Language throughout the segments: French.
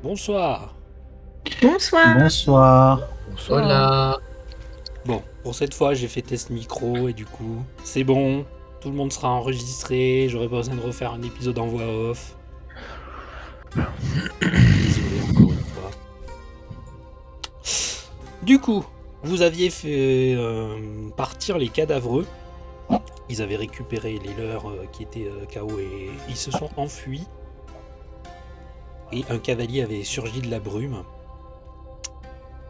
Bonsoir. Bonsoir. Bonsoir. Voilà. Bon, pour cette fois, j'ai fait test micro et du coup, c'est bon. Tout le monde sera enregistré. J'aurai pas besoin de refaire un épisode en voix off. Désolé encore une fois. Du coup, vous aviez fait partir les cadavreux. Ils avaient récupéré les leurs qui étaient KO et ils se sont enfuis. Et un cavalier avait surgi de la brume.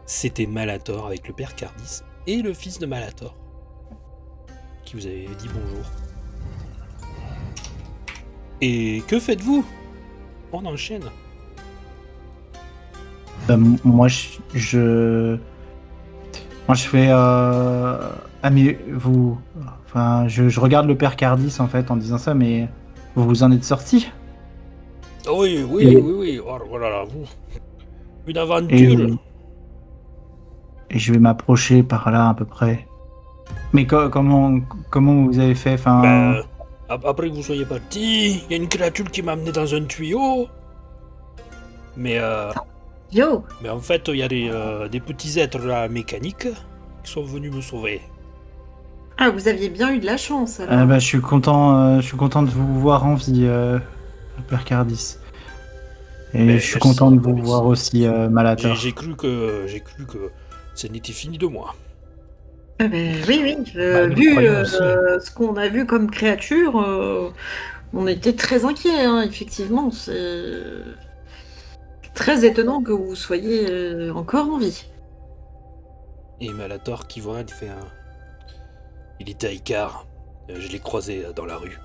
C'était Malator avec le père Cardis et le fils de Malator qui vous avait dit bonjour. Et que faites-vous? On enchaîne. Moi, moi, je fais. Ah, mais vous. Enfin, je regarde le père Cardis en fait en disant ça, mais vous vous en êtes sorti? Oui, oui, Et- oui, oui. Oh là là, vous. Une et, aventure. et je vais m'approcher par là à peu près. Mais comment vous avez fait? Enfin, Ben, après que vous soyez parti, il y a une créature qui m'a amené dans un tuyau. Mais, Yo. mais en fait, il y a des petits êtres là, mécaniques qui sont venus me sauver. Ah, vous aviez bien eu de la chance alors. bah, je suis content de vous voir en vie, le père Cardis. Et Ben, je suis merci, content de vous merci. voir aussi, Malator. J'ai cru que ça n'était fini de moi. Ah ben, oui, oui. Nous Vu croyons aussi. ce qu'on a vu comme créature, on était très inquiets, hein, effectivement. C'est très étonnant que vous soyez encore en vie. Et Malator qui voit, il fait un. Il était à Icar. Je l'ai croisé dans la rue.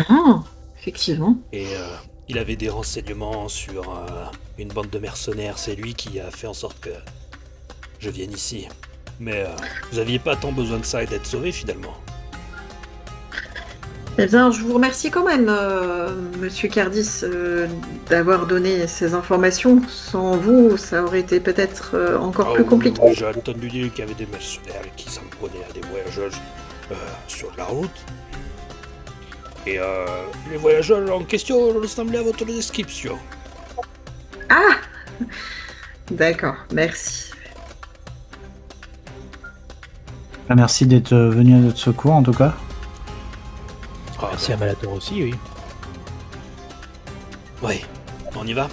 Ah, effectivement. Et il avait des renseignements sur une bande de mercenaires. C'est lui qui a fait en sorte que je vienne ici. Mais vous aviez pas tant besoin de ça et d'être sauvé finalement. Eh bien, je vous remercie quand même, Monsieur Cardis, d'avoir donné ces informations. Sans vous, ça aurait été peut-être encore plus compliqué. Oui, j'ai entendu dire qu'il y avait des mercenaires qui s'en prenaient à des voyageurs sur la route. Et les voyageurs en question ressemblaient à votre description. Ah, d'accord, merci. Merci d'être venu à notre secours en tout cas. Ah, Merci à Malator aussi, oui. Ouais, on y va.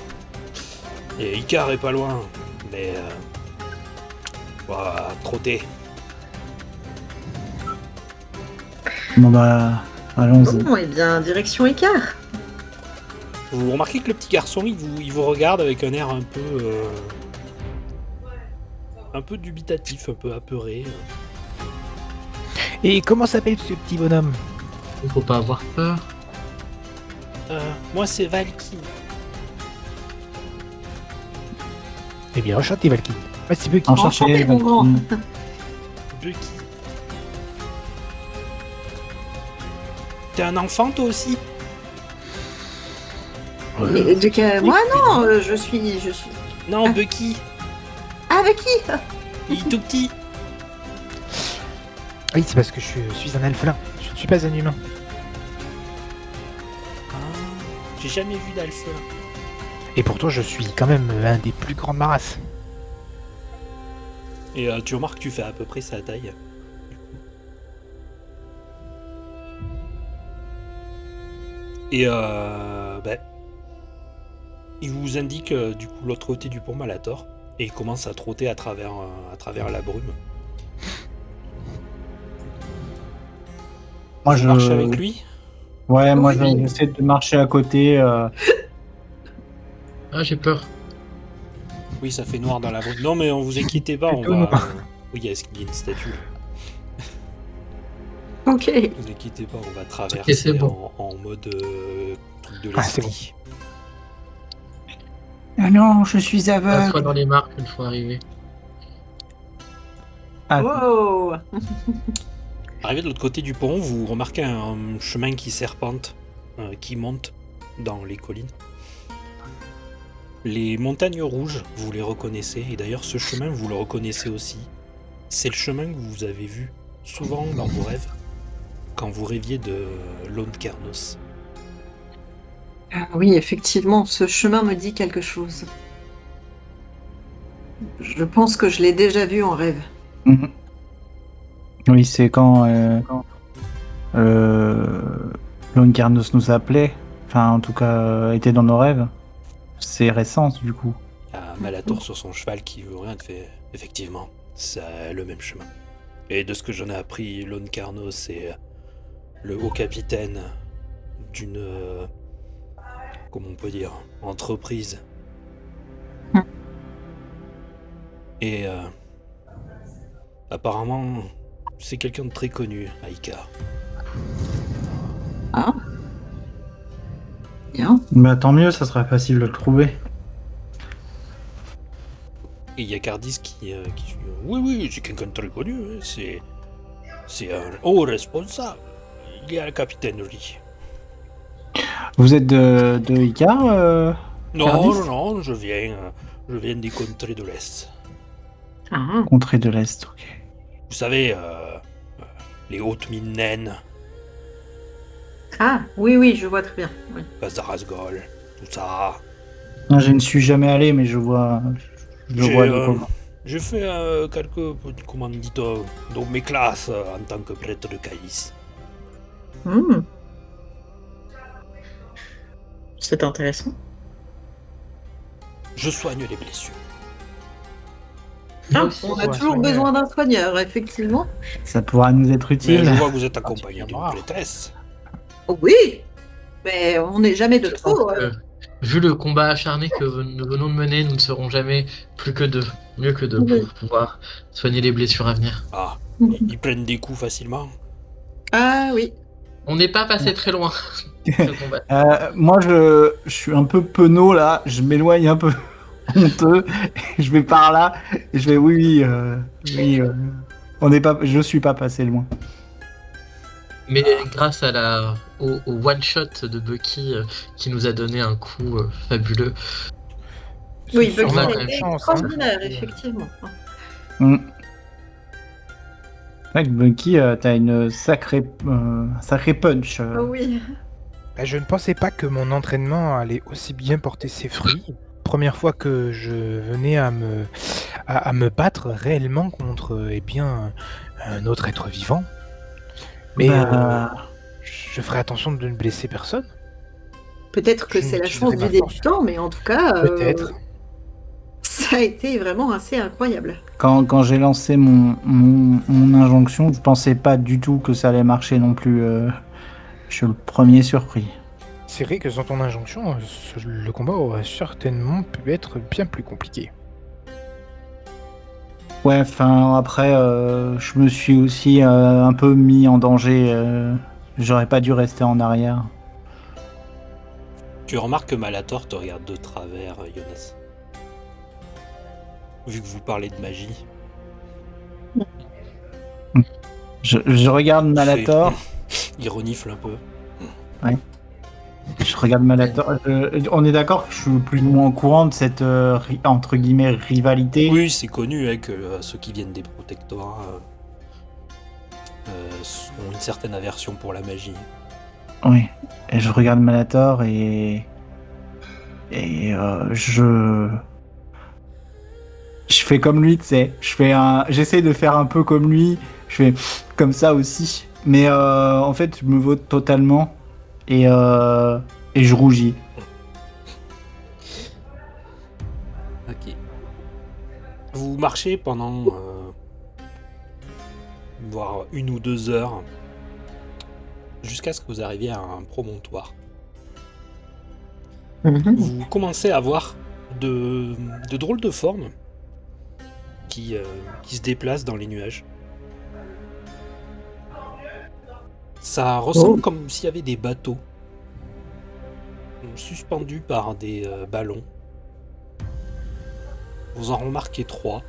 Et Icar est pas loin, mais on va trotter. Bon bah, allons-y. Bon, eh bien, direction Écart. Vous remarquez que le petit garçon, il vous regarde avec un air un peu dubitatif, un peu apeuré. Et comment s'appelle ce petit bonhomme? Il faut pas avoir peur. Moi, c'est Valky. Eh bien, enchanté, Valkyrie. Merci, Bucky. Enchanté, mon grand. Bucky. T'es un enfant, toi aussi? Mais de quel... Moi, non, je suis... Non, Ah. Bucky. Ah, avec qui? Il est tout petit. Oui, c'est parce que je suis un alphelin. Je ne suis pas un humain. Ah, j'ai jamais vu d'alphelin. Et pourtant, je suis quand même un des plus grands de ma race. Et tu remarques que tu fais à peu près sa taille. Et il vous indique du coup l'autre côté du pont Malator et il commence à trotter à travers la brume. Moi Vous marchez avec lui? Ouais, moi Oui. j'essaie de marcher à côté. Ah, j'ai peur. Oui, ça fait noir dans la brume. Non, mais on vous inquiétez pas, on Plutôt va. noir. Oui, il y a une statue. Ok. Ne vous inquiétez pas, on va traverser c'est bon. en mode truc de Ah, c'est l'esprit. Ah non, je suis Pas aveugle. soit dans les marques une fois arrivé. Ah, Wow. Arrivé de l'autre côté du pont, vous remarquez un chemin qui serpente, qui monte dans les collines. Les montagnes rouges, vous les reconnaissez, et d'ailleurs ce chemin, vous le reconnaissez aussi. C'est le chemin que vous avez vu souvent dans vos rêves, quand vous rêviez de Lone Carnos. Ah oui, effectivement, ce chemin me dit quelque chose. Je pense que je l'ai déjà vu en rêve. Mhm. Oui, c'est quand Lone Carnos nous appelait, enfin en tout cas était dans nos rêves. C'est récent du coup. Malator sur son cheval qui veut rien te fait. Effectivement, c'est le même chemin. Et de ce que j'en ai appris, Lone Carnos c'est le haut capitaine d'une, comment on peut dire, entreprise. Hmm. Et apparemment, c'est quelqu'un de très connu à Icar. Ah. Bien. Bah tant mieux, ça sera facile de le trouver. Et il y a Cardis qui dit oui, c'est quelqu'un de très connu, hein, c'est un haut responsable. Il est à la capitainerie. Vous êtes de Icar Cardis Non, je viens des contrées de l'Est. Ah. Contrée de l'Est, ok. Vous savez, les hautes mines naines, Ah, oui, je vois très bien. Oui. Bazarasgol, tout ça. Non, je ne suis jamais allé, mais je vois de quoi. J'ai fait quelques petits commanditos dans mes classes en tant que prêtre de Caïs. Hmm. C'est intéressant. Je soigne les blessures. Ah, Moi aussi, on je a vois toujours un besoin d'un soigneur, effectivement. Ça pourra nous être Mais utile. je vois que vous êtes accompagné tu d'une viendras. prêtresse. Oh oui, mais on n'est jamais de Je trop. pense que, vu le combat acharné que nous venons de mener, nous ne serons jamais plus que deux, mieux que deux, Oui. pour pouvoir soigner les blessures à venir. Ah, Mhm. ils prennent des coups facilement. Ah oui. On n'est pas passé très loin de ce combat. Moi, je suis un peu penaud là. Je m'éloigne un peu honteux. Je vais par là. Et je vais oui. On n'est pas. Je suis pas passé loin. Mais grâce au one shot de Bucky qui nous a donné un coup fabuleux. Oui, C'est Bucky sûrement a la même été chance, hein. extraordinaire, effectivement. C'est vrai que Bunky, t'as une sacrée punch. Ah oui. Bah, je ne pensais pas que mon entraînement allait aussi bien porter ses fruits. Première fois que je venais à me battre réellement contre un autre être vivant. Mais Bah, je ferai attention de ne blesser personne. Peut-être que Je c'est la n'utiliserai chance du ma force. débutant, mais en tout cas, Peut-être. ça a été vraiment assez incroyable. quand j'ai lancé mon injonction, je pensais pas du tout que ça allait marcher non plus. Je suis le premier surpris. C'est vrai que sans ton injonction, le combat aurait certainement pu être bien plus compliqué. Ouais, enfin après, je me suis aussi un peu mis en danger. J'aurais pas dû rester en arrière. Tu remarques que Malator te regarde de travers, Jonas. Vu que vous parlez de magie. Je regarde Malator. Il renifle un peu. Je regarde Malator. On est d'accord que je suis plus ou moins au courant de cette entre guillemets rivalité. Oui, c'est connu hein, que ceux qui viennent des protectorats ont une certaine aversion pour la magie. Oui. Et je regarde Malator et je fais comme lui, tu sais. J'essaie de faire un peu comme lui. Je fais comme ça aussi. Mais en fait, je me vote totalement et je rougis. Ok. Vous marchez pendant voire 1 ou 2 heures jusqu'à ce que vous arriviez à un promontoire. Vous commencez à voir de drôles de formes qui se déplacent dans les nuages. Ça ressemble comme s'il y avait des bateaux suspendus par des ballons. Vous en remarquez 3.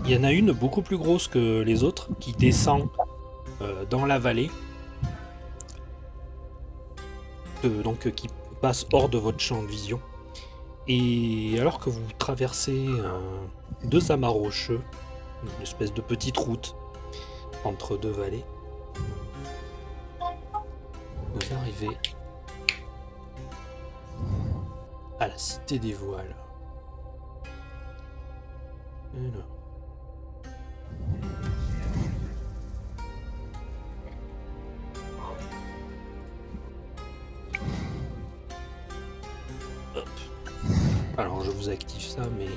Il y en a une beaucoup plus grosse que les autres qui descend dans la vallée. Donc qui passe hors de votre champ de vision. Et alors que vous traversez 2 amas rocheux, une espèce de petite route entre 2 vallées, vous arrivez à la Cité des Voiles. Alors. Hop. Alors je vous active ça, mais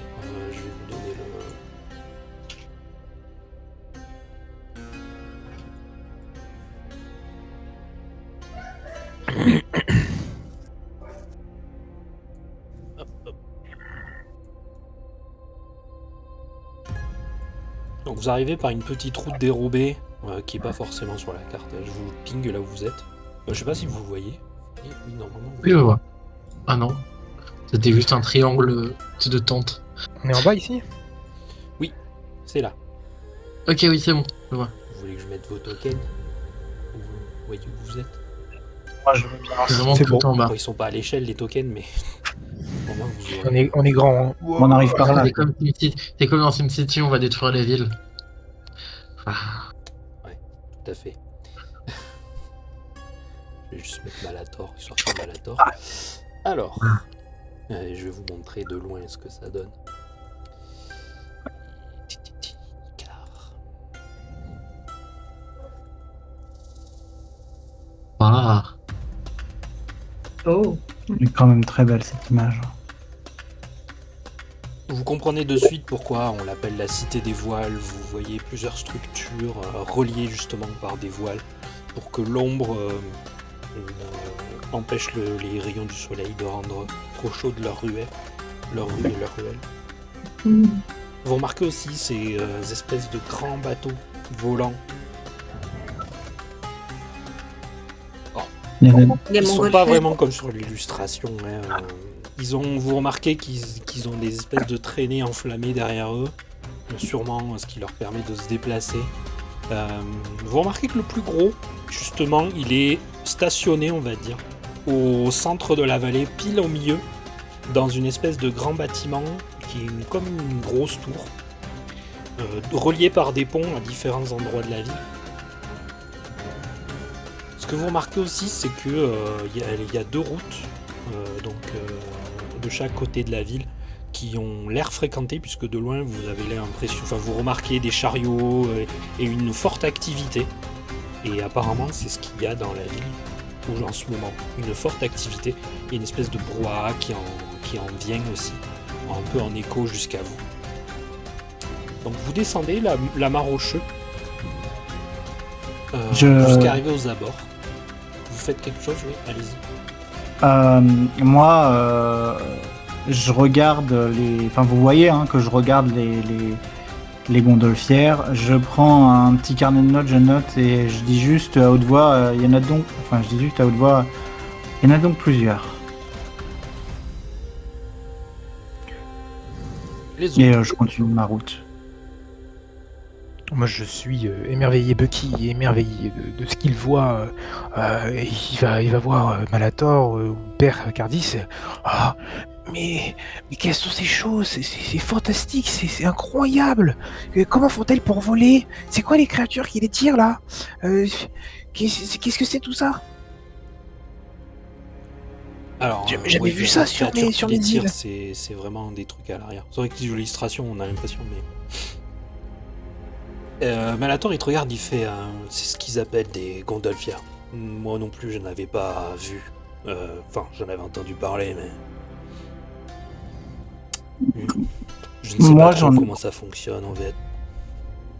je vais vous donner le... Hop, hop. Donc vous arrivez par une petite route dérobée qui est pas forcément sur la carte. Je vous ping là où vous êtes. Je sais pas si vous le voyez. Oui, normalement. Oui, je vois. Ah non. C'était juste un triangle de tente. On est en bas ici? C'est là. Ok, oui, c'est bon. Je vois. Vous voulez que je mette vos tokens? Vous voyez où vous êtes? Moi, je veux bien. C'est vraiment C'est tout bon. en bas. Bon, ils sont pas à l'échelle les tokens, mais au moins vous aurez- On est grand. Hein. On arrive par là. C'est comme dans SimCity, on va détruire les villes. Ah. Tout à fait. Je vais juste mettre Malator, histoire de Malator. Alors, je vais vous montrer de loin ce que ça donne. Ah. Oh. Elle est quand même très belle cette image. Vous comprenez de suite pourquoi on l'appelle la Cité des Voiles. Vous voyez plusieurs structures reliées justement par des voiles pour que l'ombre empêche les rayons du soleil de rendre trop chaud de leur ruelle. Leur rue et leur ruelle. Mm. Vous remarquez aussi ces espèces de grands bateaux volants. Il y a des- Les Ils sont pas montgolfières. vraiment comme sur l'illustration. Hein. Vous remarquez qu'ils ont des espèces de traînées enflammées derrière eux, sûrement ce qui leur permet de se déplacer. Vous remarquez que le plus gros, justement, il est stationné, on va dire, au centre de la vallée, pile au milieu, dans une espèce de grand bâtiment qui est comme une grosse tour, relié par des ponts à différents endroits de la ville. Ce que vous remarquez aussi, c'est que il y a deux routes, de chaque côté de la ville, qui ont l'air fréquentées, puisque de loin vous avez l'impression, enfin vous remarquez des chariots et une forte activité. Et apparemment, c'est ce qu'il y a dans la ville en ce moment, une forte activité et une espèce de brouhaha qui en vient aussi, un peu en écho jusqu'à vous. Donc vous descendez la mare aux Cheux, jusqu'à arriver aux abords. Vous faites quelque chose, oui, allez-y. Moi, je regarde les. Enfin, vous voyez hein, que je regarde les gondolfières. Je prends un petit carnet de notes, je note et je dis juste à haute voix. Il y en a donc. Enfin, je dis juste à haute voix. Il y en a donc plusieurs. Les autres. Et je continue ma route. Moi, je suis émerveillé, Bucky, émerveillé de ce qu'il voit. Il va voir Malator ou Père Cardis. Ah, mais quelles sont ces choses? C'est fantastique, c'est incroyable. Comment font-elles pour voler? C'est quoi les créatures qui les tirent là? Qu'est-ce que c'est tout ça? Alors, J'avais vu ça sur créatures sur qui les tirent, îles. c'est vraiment des trucs à l'arrière. C'est vrai que l'illustration, on a l'impression, mais... Malator, il te regarde, il fait... c'est ce qu'ils appellent des gondolfières. Moi non plus, je n'avais pas vu. Enfin, j'en avais entendu parler, mais... Je ne sais Moi, pas trop j'en- comment ça fonctionne, en fait.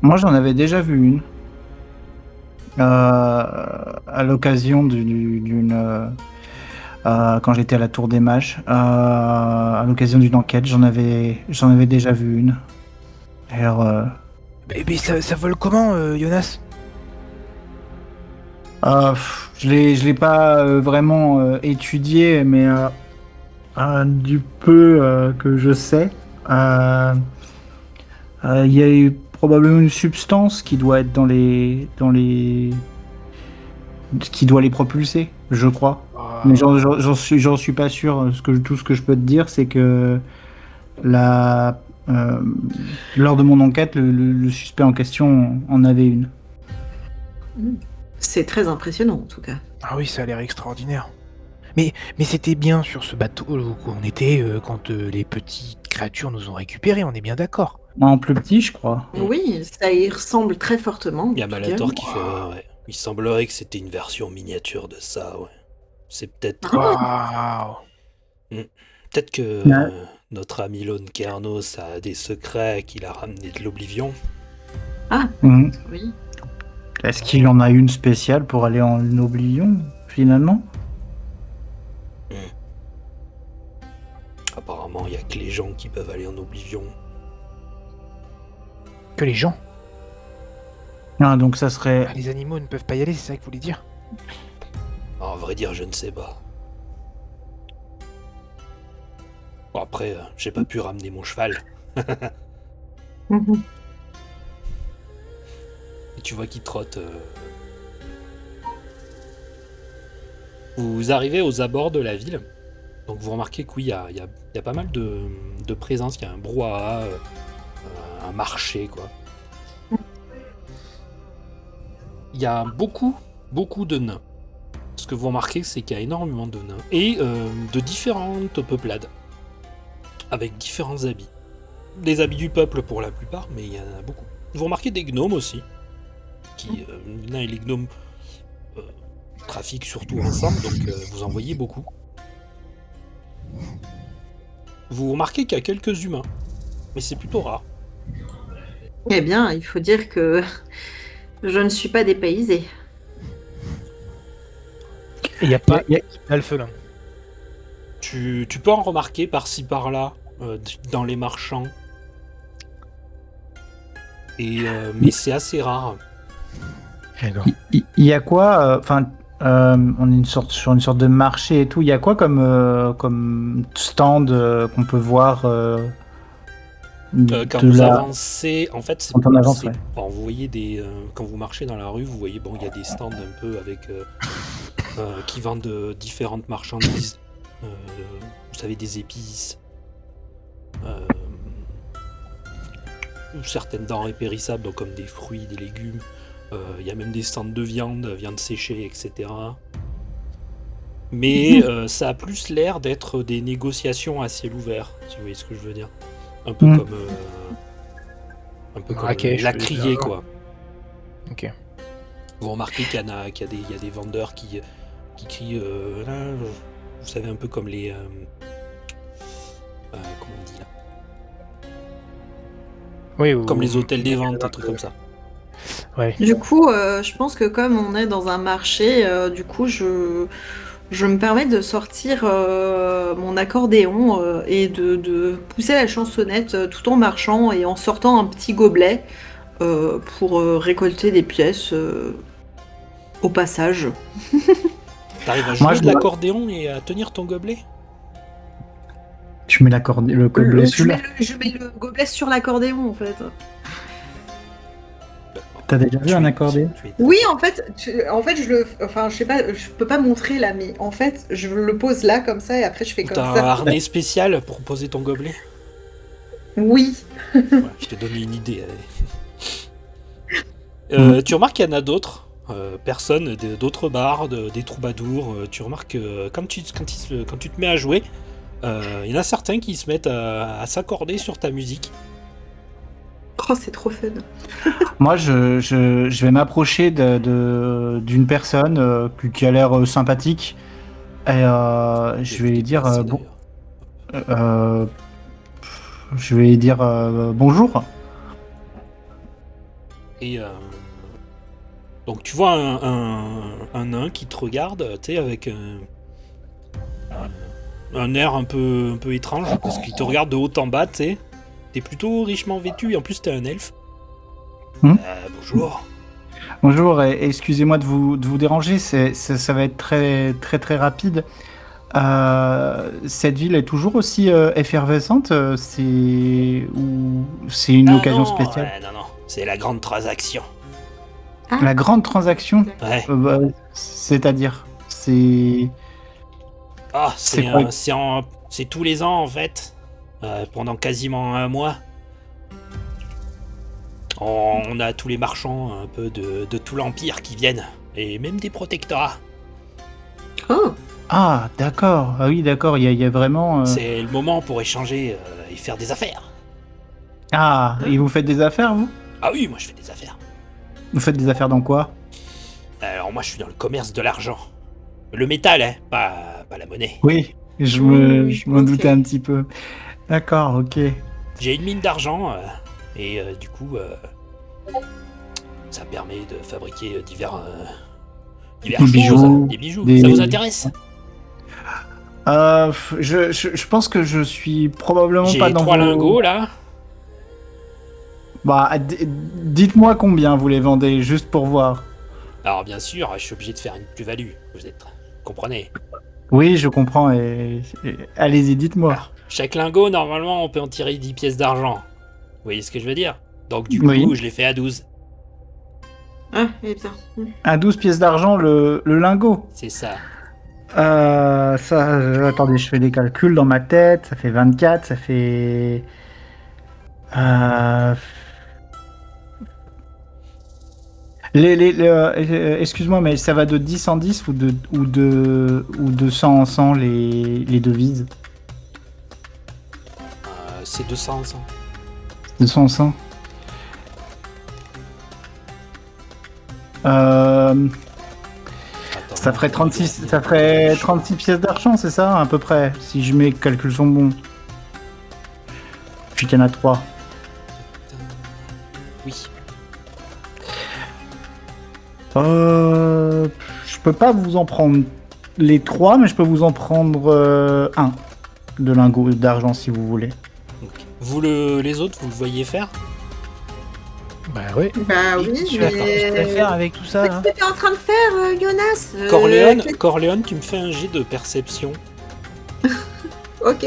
Moi, j'en avais déjà vu une. À l'occasion d'une. Quand j'étais à la Tour des Mages. À l'occasion d'une enquête, j'en avais déjà vu une. Alors, Mais ça vole comment, Jonas? je l'ai pas vraiment étudié, mais du peu que je sais, il y a eu probablement une substance qui doit être qui doit les propulser, je crois. Mais j'en suis pas sûr. Tout ce que je peux te dire, c'est que lors de mon enquête, le suspect en question en avait une. C'est très impressionnant en tout cas. Ah oui, ça a l'air extraordinaire. Mais c'était bien sur ce bateau où on était quand les petites créatures nous ont récupérés, on est bien d'accord. En plus petit, je crois. Oui, ça y ressemble très fortement. Il y a en tout cas. Malator qui fait ouais. Il semblerait que c'était une version miniature de ça, ouais. C'est peut-être. Waouh. Peut-être que Ouais. notre ami Lone Kernos a des secrets qu'il a ramenés de l'Oblivion. Mhm. Oui. Est-ce qu'il en a une spéciale pour aller en Oblivion, finalement? Apparemment, il y a que les gens qui peuvent aller en Oblivion. Que les gens, Ah, donc ça serait... les animaux ne peuvent pas y aller, c'est ça que vous voulez dire? À vrai dire, je ne sais pas. Bon, après, j'ai pas pu ramener mon cheval. Mhm. Et tu vois qu'il trotte. Vous arrivez aux abords de la ville. Donc vous remarquez que oui, il y a pas mal de présence. Il y a un brouhaha, un marché, quoi. Il y a beaucoup de nains. Ce que vous remarquez, c'est qu'il y a énormément de nains. Et de différentes peuplades. Avec différents habits. Des habits du peuple pour la plupart, mais il y en a beaucoup. Vous remarquez des gnomes aussi. Les nains et les gnomes trafiquent surtout ensemble, donc vous en voyez beaucoup. Vous remarquez qu'il y a quelques humains, mais c'est plutôt rare. Eh bien, il faut dire que je ne suis pas dépaysée. Et il n'y a pas y a- d'alphelin. Tu peux en remarquer par-ci par-là, dans les marchands. Mais c'est assez rare. D'accord. Il y a quoi? Enfin, on est sur une sorte de marché et tout. Il y a quoi comme stand qu'on peut voir Quand de vous la... avancez, en fait, Quand on avance, ouais. bon, vous voyez quand vous marchez dans la rue, vous voyez il y a des stands un peu avec qui vendent différentes marchandises. Vous savez, des épices, certaines denrées périssables, donc comme des fruits, des légumes. Il y a même des stands de viande séchée, etc. Mais ça a plus l'air d'être des négociations à ciel ouvert, si vous voyez ce que je veux dire. Un peu comme Marrakech, la je veux criée, dire. quoi. Ok. Vous remarquez qu'il y a des vendeurs qui crient, là, vous savez, un peu comme les... comment on dit là, Oui, comme les hôtels des ventes, des trucs comme ça. Ouais. Du coup, je pense que comme on est dans un marché, du coup, je me permets de sortir mon accordéon et de pousser la chansonnette tout en marchant et en sortant un petit gobelet pour récolter des pièces au passage. T'arrives à Moi, jouer je de dois- l'accordéon et à tenir ton gobelet? Tu mets le gobelet Je celui-là. je mets le gobelet sur l'accordéon en fait. T'as déjà vu un accordéon? Oui, en fait, je sais pas, je peux pas montrer là, mais en fait, je le pose là comme ça et après je fais comme T'as un ça. harnais spécial pour poser ton gobelet? Oui. Ouais, je t'ai donné une idée. Tu remarques qu'il y en a d'autres personnes, d'autres bards, des troubadours. Tu remarques que quand tu te mets à jouer, il y en a certains qui se mettent à s'accorder sur ta musique. Oh, c'est trop fun. Moi, je vais m'approcher d'une personne qui a l'air sympathique et je vais lui dire bon, je vais lui dire bonjour. Et donc tu vois un nain qui te regarde, tu sais, avec un air un peu étrange, parce qu'il te regarde de haut en bas, tu sais. T'es plutôt richement vêtu, et en plus t'es un elfe. Bonjour. Bonjour, et excusez-moi de vous déranger, ça va être très très très rapide. Cette ville est toujours aussi effervescente, c'est une occasion spéciale? Non, c'est la grande transaction. La grande transaction, Ouais. c'est-à-dire, c'est Ah, C'est quoi c'est tous les ans en fait, pendant quasiment un mois. On a tous les marchands un peu de tout l'Empire qui viennent, et même des protectorats. Oh, Ah, d'accord. Ah oui, d'accord. Il y a vraiment. C'est le moment pour échanger et faire des affaires. Ah, et vous faites des affaires, vous? Ah oui, moi je fais des affaires. Vous faites des affaires dans quoi? Alors moi je suis dans le commerce de l'argent. Le métal, hein, pas la monnaie. Oui, je m'en ok. doutais un petit peu. D'accord, ok. J'ai une mine d'argent et du coup ça permet de fabriquer divers Des choses. bijoux, Des bijoux. des- Ça vous intéresse? Je pense que je suis probablement J'ai pas dans 3 vos... lingots là. Bah, dites-moi combien vous les vendez, juste pour voir. Alors bien sûr, je suis obligé de faire une plus-value. Vous comprenez? Oui, je comprends, allez-y, dites-moi. Alors, chaque lingot, normalement, on peut en tirer 10 pièces d'argent. Vous voyez ce que je veux dire? Donc du coup, Oui. je l'ai fait à 12. Ah, et bien. À 12 pièces d'argent, le lingot. C'est ça. Attendez, je fais des calculs dans ma tête. Ça fait 24, ça fait... Excuse-moi, mais ça va de 10 en 10 ou de 100 en 100 les devises? C'est 200 ensemble. De 100 en 100. Attends, Ça ferait 36 pièces d'argent, c'est ça, à peu près, si mes calculs sont bons. Puis qu'il y en a 3. Oui. Je peux pas vous en prendre les 3, mais je peux vous en prendre un de lingots d'argent si vous voulez. Donc, vous les autres, vous le voyez faire? Bah ouais. Bah oui, Tu vas faire avec tout ça, là? Qu'est-ce que t'es en train de faire, Jonas Corleone, tu me fais un jet de perception. Ok.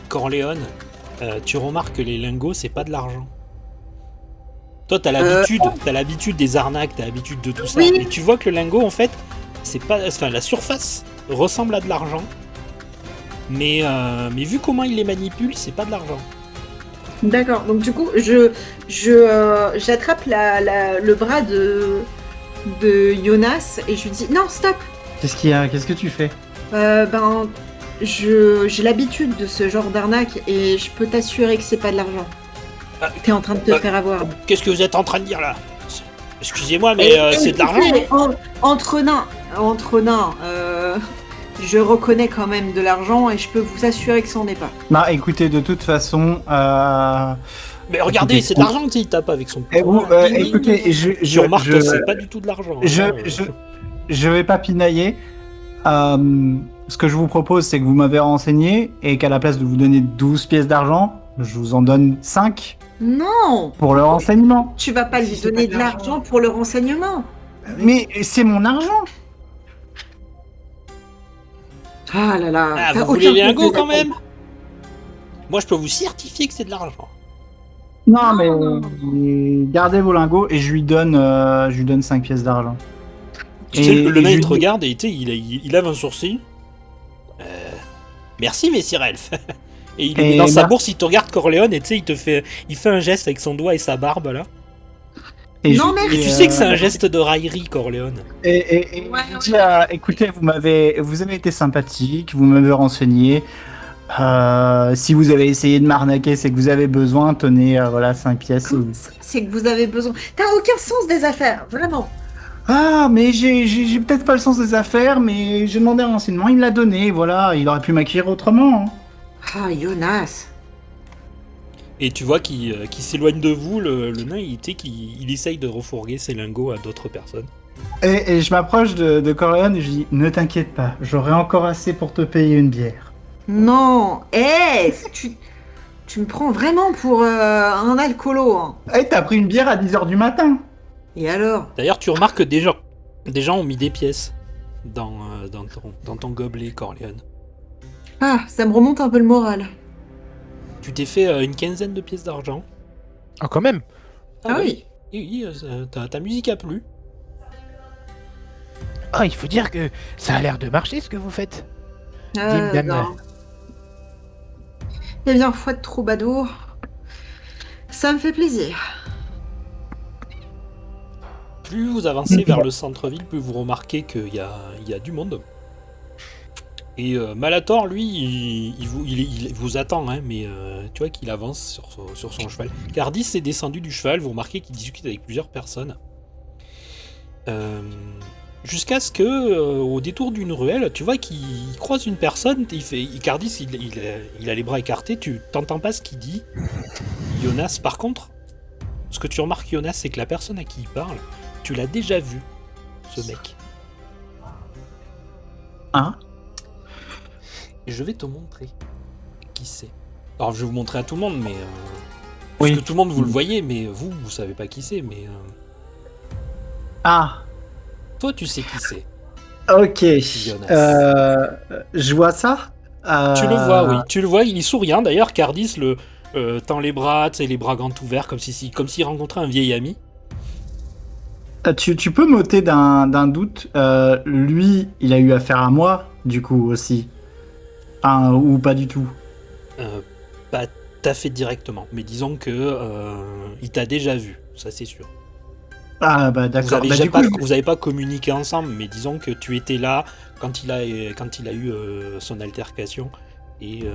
Corleone, tu remarques que les lingots, c'est pas de l'argent. Toi, t'as l'habitude des arnaques, t'as l'habitude de tout ça. Oui. Et tu vois que le lingot, en fait, c'est pas, enfin, la surface ressemble à de l'argent. Mais vu comment il les manipule, c'est pas de l'argent. D'accord, donc du coup, j'attrape le bras de Jonas et je lui dis non, stop. Qu'est-ce qu'il y a? Qu'est-ce que tu fais? J'ai l'habitude de ce genre d'arnaque et je peux t'assurer que c'est pas de l'argent. Ah, T'es en train de te faire avoir. Qu'est-ce que vous êtes en train de dire là? Excusez-moi, mais c'est de l'argent. Écoutez, entre nains, je reconnais quand même de l'argent et je peux vous assurer que c'en est pas. Bah écoutez, de toute façon... Mais regardez, écoutez, c'est de l'argent qu'il tape avec son vous, poing. Ding, ding, écoutez, ding. Je remarque que c'est pas du tout de l'argent. je vais pas pinailler. Ce que je vous propose, c'est que vous m'avez renseigné et qu'à la place de vous donner 12 pièces d'argent, je vous en donne 5 Non, pour le renseignement. tu vas pas Si lui c'est donner pas de de l'argent pour le renseignement. Mais c'est mon argent. Ah là là. Ah, t'as vous voulez aucun les lingots plaisir. quand même? Moi, je peux vous certifier que c'est de l'argent. Non, mais gardez vos lingots et je lui donne 5 pièces d'argent. Tu sais, le nain, je il lui te dis- regarde et tu sais, il lève un sourcil. Merci, messire elfe. Et il le met Et dans sa bah- bourse, il te regarde Corleone et tu sais, il fait un geste avec son doigt et sa barbe là. et je Non, lui merci. dis, Tu sais que c'est un geste de raillerie, Corleone. Et Ouais, je dis, écoutez, vous avez été sympathique, vous m'avez renseigné. Si vous avez essayé de m'arnaquer, c'est que vous avez besoin. Tenez, voilà, 5 pièces. Comment ça, c'est que vous avez besoin. T'as aucun sens des affaires, vraiment. Ah, mais j'ai peut-être pas le sens des affaires, mais j'ai demandé un renseignement, il me l'a donné, voilà, il aurait pu m'acquérir autrement. Hein. Ah, Jonas. Et tu vois qu'il s'éloigne de vous, le nain, il essaye de refourguer ses lingots à d'autres personnes. Et je m'approche de Corleone et je dis, ne t'inquiète pas, j'aurai encore assez pour te payer une bière. Non, tu me prends vraiment pour un alcoolo. Hein. Eh, t'as pris une bière à 10h du matin. Et alors? D'ailleurs, tu remarques que des gens ont mis des pièces dans ton gobelet, Corleone. Ah, ça me remonte un peu le moral. Tu t'es fait une quinzaine de pièces d'argent. Ah, quand même. Ah oui. Oui, ta musique a plu. Ah, il faut dire que ça a l'air de marcher ce que vous faites. Dame. Non. Eh bien, foi de troubadour, ça me fait plaisir. Plus vous avancez vers le centre-ville, plus vous remarquez qu'il y a du monde. Et Malator, lui, il vous attend, hein, mais tu vois qu'il avance sur son cheval. Cardis est descendu du cheval, vous remarquez qu'il discute avec plusieurs personnes. Jusqu'à ce que, au détour d'une ruelle, tu vois qu'il croise une personne, Cardis, il a les bras écartés, tu t'entends pas ce qu'il dit. Jonas, par contre, ce que tu remarques, Jonas, c'est que la personne à qui il parle, tu l'as déjà vu, ce mec. Hein? Et je vais te montrer qui c'est. Alors, je vais vous montrer à tout le monde, mais... Oui. Parce que tout le monde, vous le voyez, mais vous savez pas qui c'est, mais... Ah, Toi, tu sais qui c'est. ok. Jonas. Je vois ça. Tu le vois, oui. Tu le vois, il est souriant. D'ailleurs, Cardis tend les bras, tu sais, les bras grands ouverts, comme s'il rencontrait un vieil ami. Tu peux m'ôter d'un doute. Lui, il a eu affaire à moi, du coup, aussi. Ou pas du tout. Pas tout à fait directement, mais disons que il t'a déjà vu, ça c'est sûr. Ah, bah d'accord. Vous avez pas communiqué ensemble, mais disons que tu étais là quand il a eu son altercation. Et,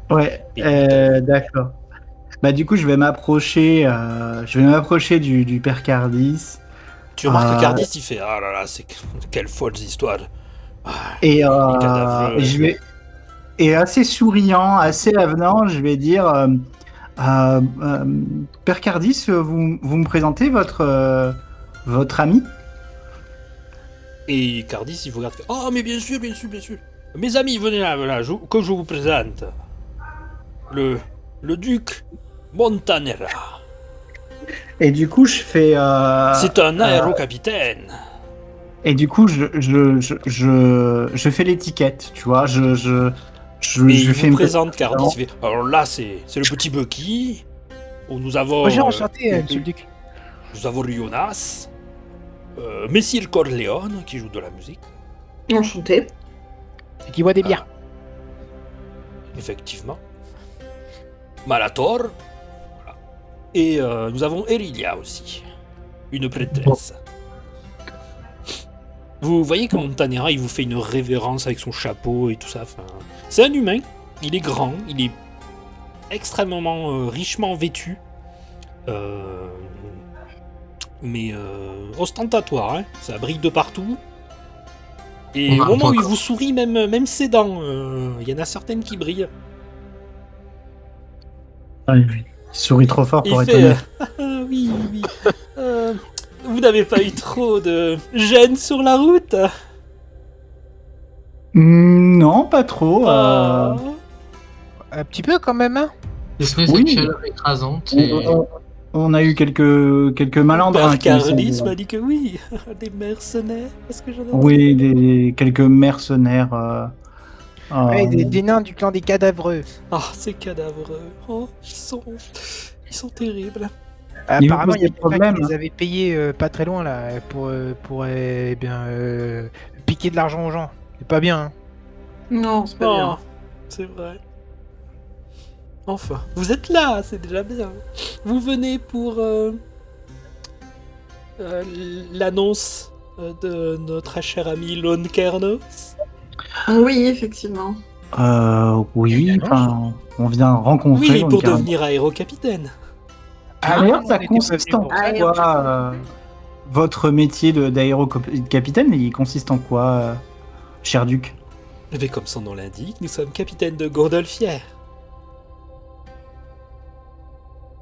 Ouais, d'accord. Bah du coup, je vais m'approcher du père Cardis. tu remarques que Cardis, il fait « Ah là là, quelle folle histoire. Et, Les cadavres, et assez souriant, assez avenant, je vais dire père Cardis, vous me présentez votre ami? Et Cardis, il vous regarde, fait « Oh, mais bien sûr, bien sûr, bien sûr. Mes amis, venez là, voilà, que je vous présente. Le duc Montanera. Et du coup, je fais. C'est un aérocapitaine. Et du coup, je fais l'étiquette, tu vois. Je Et il fais vous une présente Cardis, il fait, alors là, c'est le petit Bucky. Où nous avons... Bonjour, enchanté, monsieur le duc. Nous avons Jonas. Messire Corleone, qui joue de la musique. Enchanté. Et qui boit des bières. Effectivement. Malator. Voilà. Et nous avons Erilia aussi. Une prêtresse. Vous voyez que Montanera, il vous fait une révérence avec son chapeau et tout ça. Enfin, c'est un humain. Il est grand. Il est extrêmement richement vêtu. Mais ostentatoire. Hein. Ça brille de partout. Et au moment où il vous sourit, même ses dents, il y en a certaines qui brillent. Il sourit trop fort pour Il être fait honnête. oui, oui. Vous n'avez pas eu trop de gêne sur la route? Non, pas trop. Ah. Un petit peu quand même, hein. C'est Oui. cette chaleur écrasante. Et... On a eu quelques malandrins. Père qui Cardis sont- m'a dit que oui, des mercenaires, parce que j'en ai Oui, quelques mercenaires. Ouais, des nains du clan des cadavreux. Ah, ces cadavres, oh, ils sont terribles. Ils vous Apparemment, posent il y a des quelqu'un problèmes, qui les avait payés pas très loin là pour piquer de l'argent aux gens. C'est pas bien. Hein. Non, c'est pas bien. Oh, c'est vrai. Enfin, vous êtes là, c'est déjà bien. Vous venez pour l'annonce de notre cher ami Lon Kernos. Oui, effectivement. Oui, enfin, on vient rencontrer. Oui, pour donc, devenir aérocapitaine. D'ailleurs, on ça était pas consiste en venus pour ça. quoi votre métier d'aérocapitaine, il consiste en quoi, cher duc? Mais comme son nom l'indique, nous sommes capitaines de Gondolfière.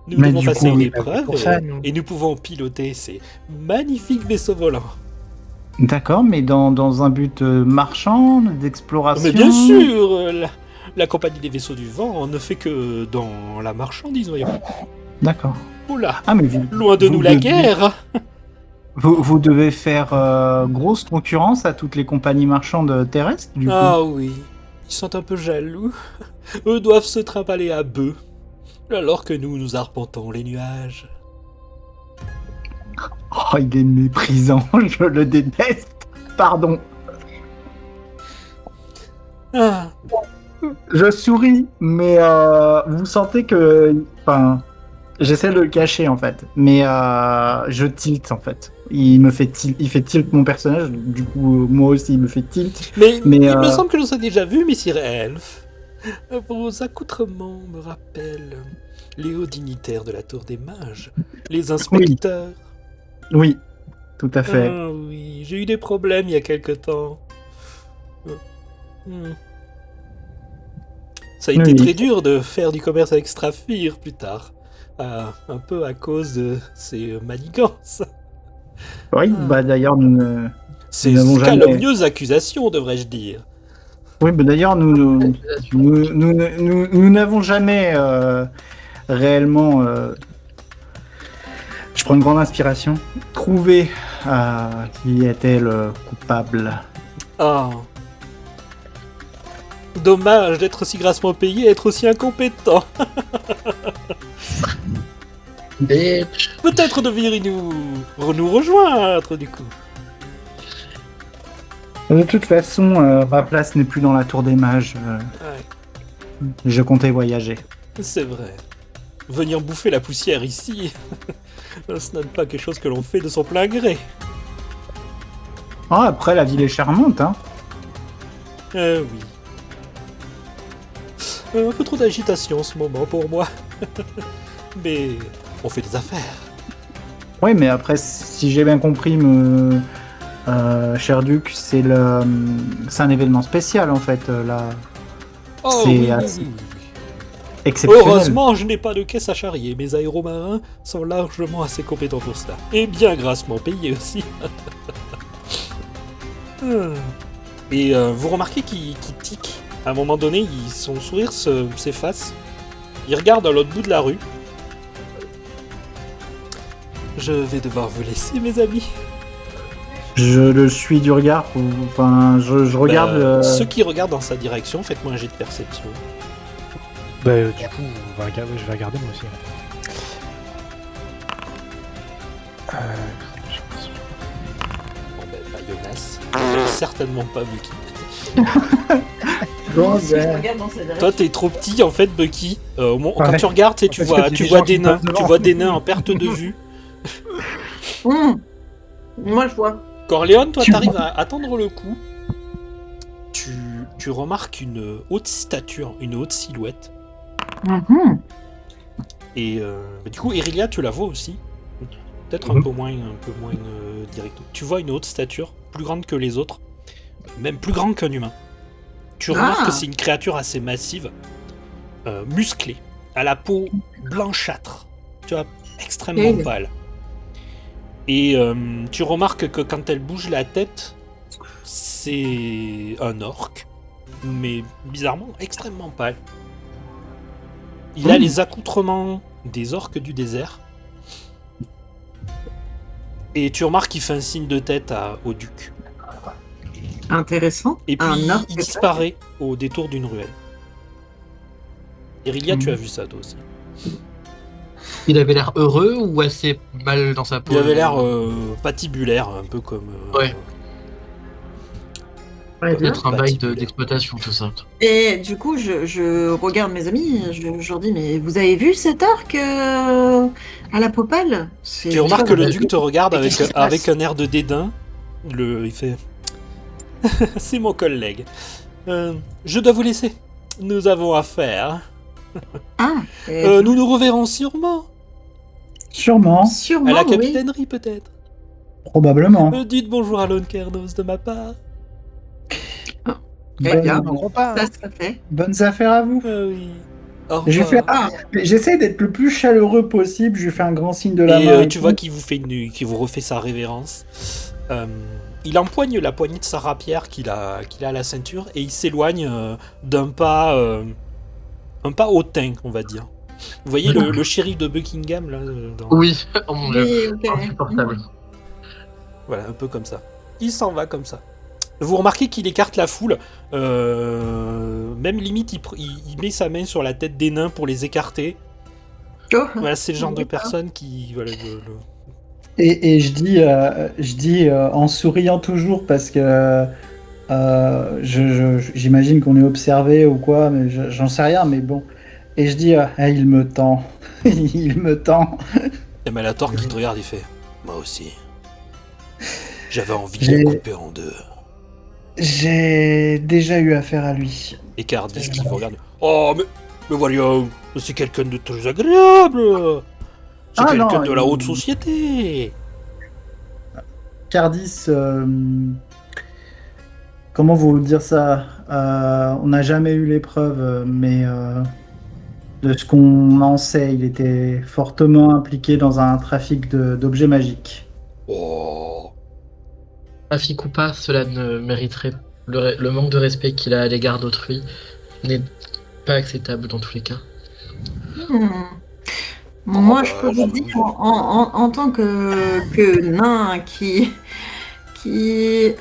Nous Mais devons du passer coup, une oui, épreuve pour ça, nous. et nous pouvons piloter ces magnifiques vaisseaux volants. D'accord, mais dans un but marchand, d'exploration. Mais bien sûr, la compagnie des vaisseaux du vent ne fait que dans la marchandise, voyons. D'accord. Oula, Ah, mais vous, loin de vous nous la devez- guerre. Vous devez faire grosse concurrence à toutes les compagnies marchandes terrestres, du coup. Ah oui, ils sont un peu jaloux. Eux doivent se trimballer à bœuf, alors que nous arpentons les nuages. Oh, il est méprisant, je le déteste. Pardon. Ah, Je souris, mais vous sentez que... Enfin, j'essaie de le cacher, en fait. Mais je tilt, en fait. Il fait tilt mon personnage, du coup, moi aussi, il me fait tilt. Mais Mais, il me semble que je vous ai déjà vu, messire Elf. Vos accoutrements me rappellent les hauts dignitaires de la Tour des Mages, les inspecteurs. Oui, tout à fait. Ah oui, j'ai eu des problèmes il y a quelque temps. Hmm. Ça a été Oui. très dur de faire du commerce avec Strafir plus tard. Un peu à cause de ces manigances. Oui, bah d'ailleurs, nous... Ces n'avons jamais- calomnieuses accusations, devrais-je dire. Oui, bah d'ailleurs, nous n'avons jamais réellement... Je prends une grande inspiration. Trouvé qui était le coupable. Ah. Dommage d'être aussi grassement payé et être aussi incompétent. Bitch. Peut-être devriez-vous nous rejoindre, du coup. De toute façon, ma place n'est plus dans la tour des mages. Ouais, Je comptais voyager. c'est vrai. Venir bouffer la poussière ici, ce n'est pas quelque chose que l'on fait de son plein gré. Ah, après, la ville est charmante, hein. Oui. Un peu trop d'agitation en ce moment pour moi. Mais on fait des affaires. Oui, mais après, si j'ai bien compris, cher Duc, c'est un événement spécial, en fait, là. Oh C'est oui, oui, assez oui, oui. Exceptionnel. Heureusement, je n'ai pas de caisse à charrier. Mes aéromarins sont largement assez compétents pour cela. Et bien grassement payés aussi. Et vous remarquez qu'il tique. À un moment donné, son sourire s'efface. Il regarde à l'autre bout de la rue. Je vais devoir vous laisser, mes amis. Je le suis du regard, enfin, je regarde... Ceux qui regardent dans sa direction, faites-moi un jet de perception. Bah, du coup, je vais regarder moi aussi. Bon ben, pas Jonas. Certainement pas Bucky. Si je regarde dans sa direction. Toi, t'es trop petit en fait, Bucky. Quand Ouais. tu regardes, tu Parce vois, que tu des vois gens des qui nains, passent devant. tu vois des nains en perte de vue. Moi, je vois. Corléone, toi, Tu t'arrives à attendre le coup. Tu remarques une haute stature, une haute silhouette. Et du coup, Irelia, tu la vois aussi. Peut-être un peu moins direct. Tu vois une haute stature, plus grande que les autres, même plus grande qu'un humain. Tu remarques que c'est une créature assez massive, musclée, à la peau blanchâtre, tu vois, extrêmement pâle. Et tu remarques que quand elle bouge la tête, c'est un orc, mais bizarrement extrêmement pâle. Il a les accoutrements des orques du désert. Et tu remarques qu'il fait un signe de tête au duc. Intéressant. Et puis Un orc, il c'est ça disparaît au détour d'une ruelle. Irelia, tu as vu ça toi aussi. Il avait l'air heureux ou assez mal dans sa peau? Il avait l'air patibulaire, un peu comme... Ouais. Ouais, bien. Peut-être un bail Patibulaire. d'exploitation, tout ça. Et du coup, je regarde mes amis, je leur dis, mais vous avez vu cet orc à la peau pâle? Tu remarques que le duc te regarde Et avec, qu'est-ce qui se avec passe un air de dédain. Il fait... C'est mon collègue. Je dois vous laisser. Nous avons affaire. Ah, Nous nous reverrons sûrement. Sûrement, sûrement, À la oui. capitainerie peut-être. probablement. Dites bonjour à Lone Kernos de ma part. Très bien. Non, pas. Ça se fait. Bonnes affaires à vous. Oui. Au Je revoir. fais... J'essaie d'être le plus chaleureux possible, je lui fais un grand signe de la Et main. tu vois qu'il vous refait sa révérence. Il empoigne la poignée de sa rapière qu'il a à la ceinture et il s'éloigne d'un pas hautain, on va dire. Vous voyez le shérif de Buckingham là Oui, oh mon dieu. Oui, ok. Insupportable. Voilà, un peu comme ça. Il s'en va comme ça. Vous remarquez qu'il écarte la foule. Même limite, il met sa main sur la tête des nains pour les écarter. Oh. Voilà, c'est le genre de D'accord. personne qui... Voilà, Et je dis en souriant toujours parce que J'imagine qu'on est observé ou quoi, mais j'en sais rien, mais bon. Et je dis, il me tend. Il me tend. Et Malator qui te regarde, il fait moi aussi. J'avais envie de J'ai- le couper en deux. J'ai déjà eu affaire à lui. Et Cardis qui vous regarde. Oh, mais voyons, c'est quelqu'un de très agréable. C'est Ah, quelqu'un non, de la il- haute société. Cardis, comment vous dire ça? On n'a jamais eu l'épreuve, mais de ce qu'on en sait, il était fortement impliqué dans un trafic d'objets magiques. Oh. Trafic ou pas, cela ne mériterait le manque de respect qu'il a à l'égard d'autrui n'est pas acceptable dans tous les cas. Hmm. Moi, je peux vous oui. dire, en tant que nain qui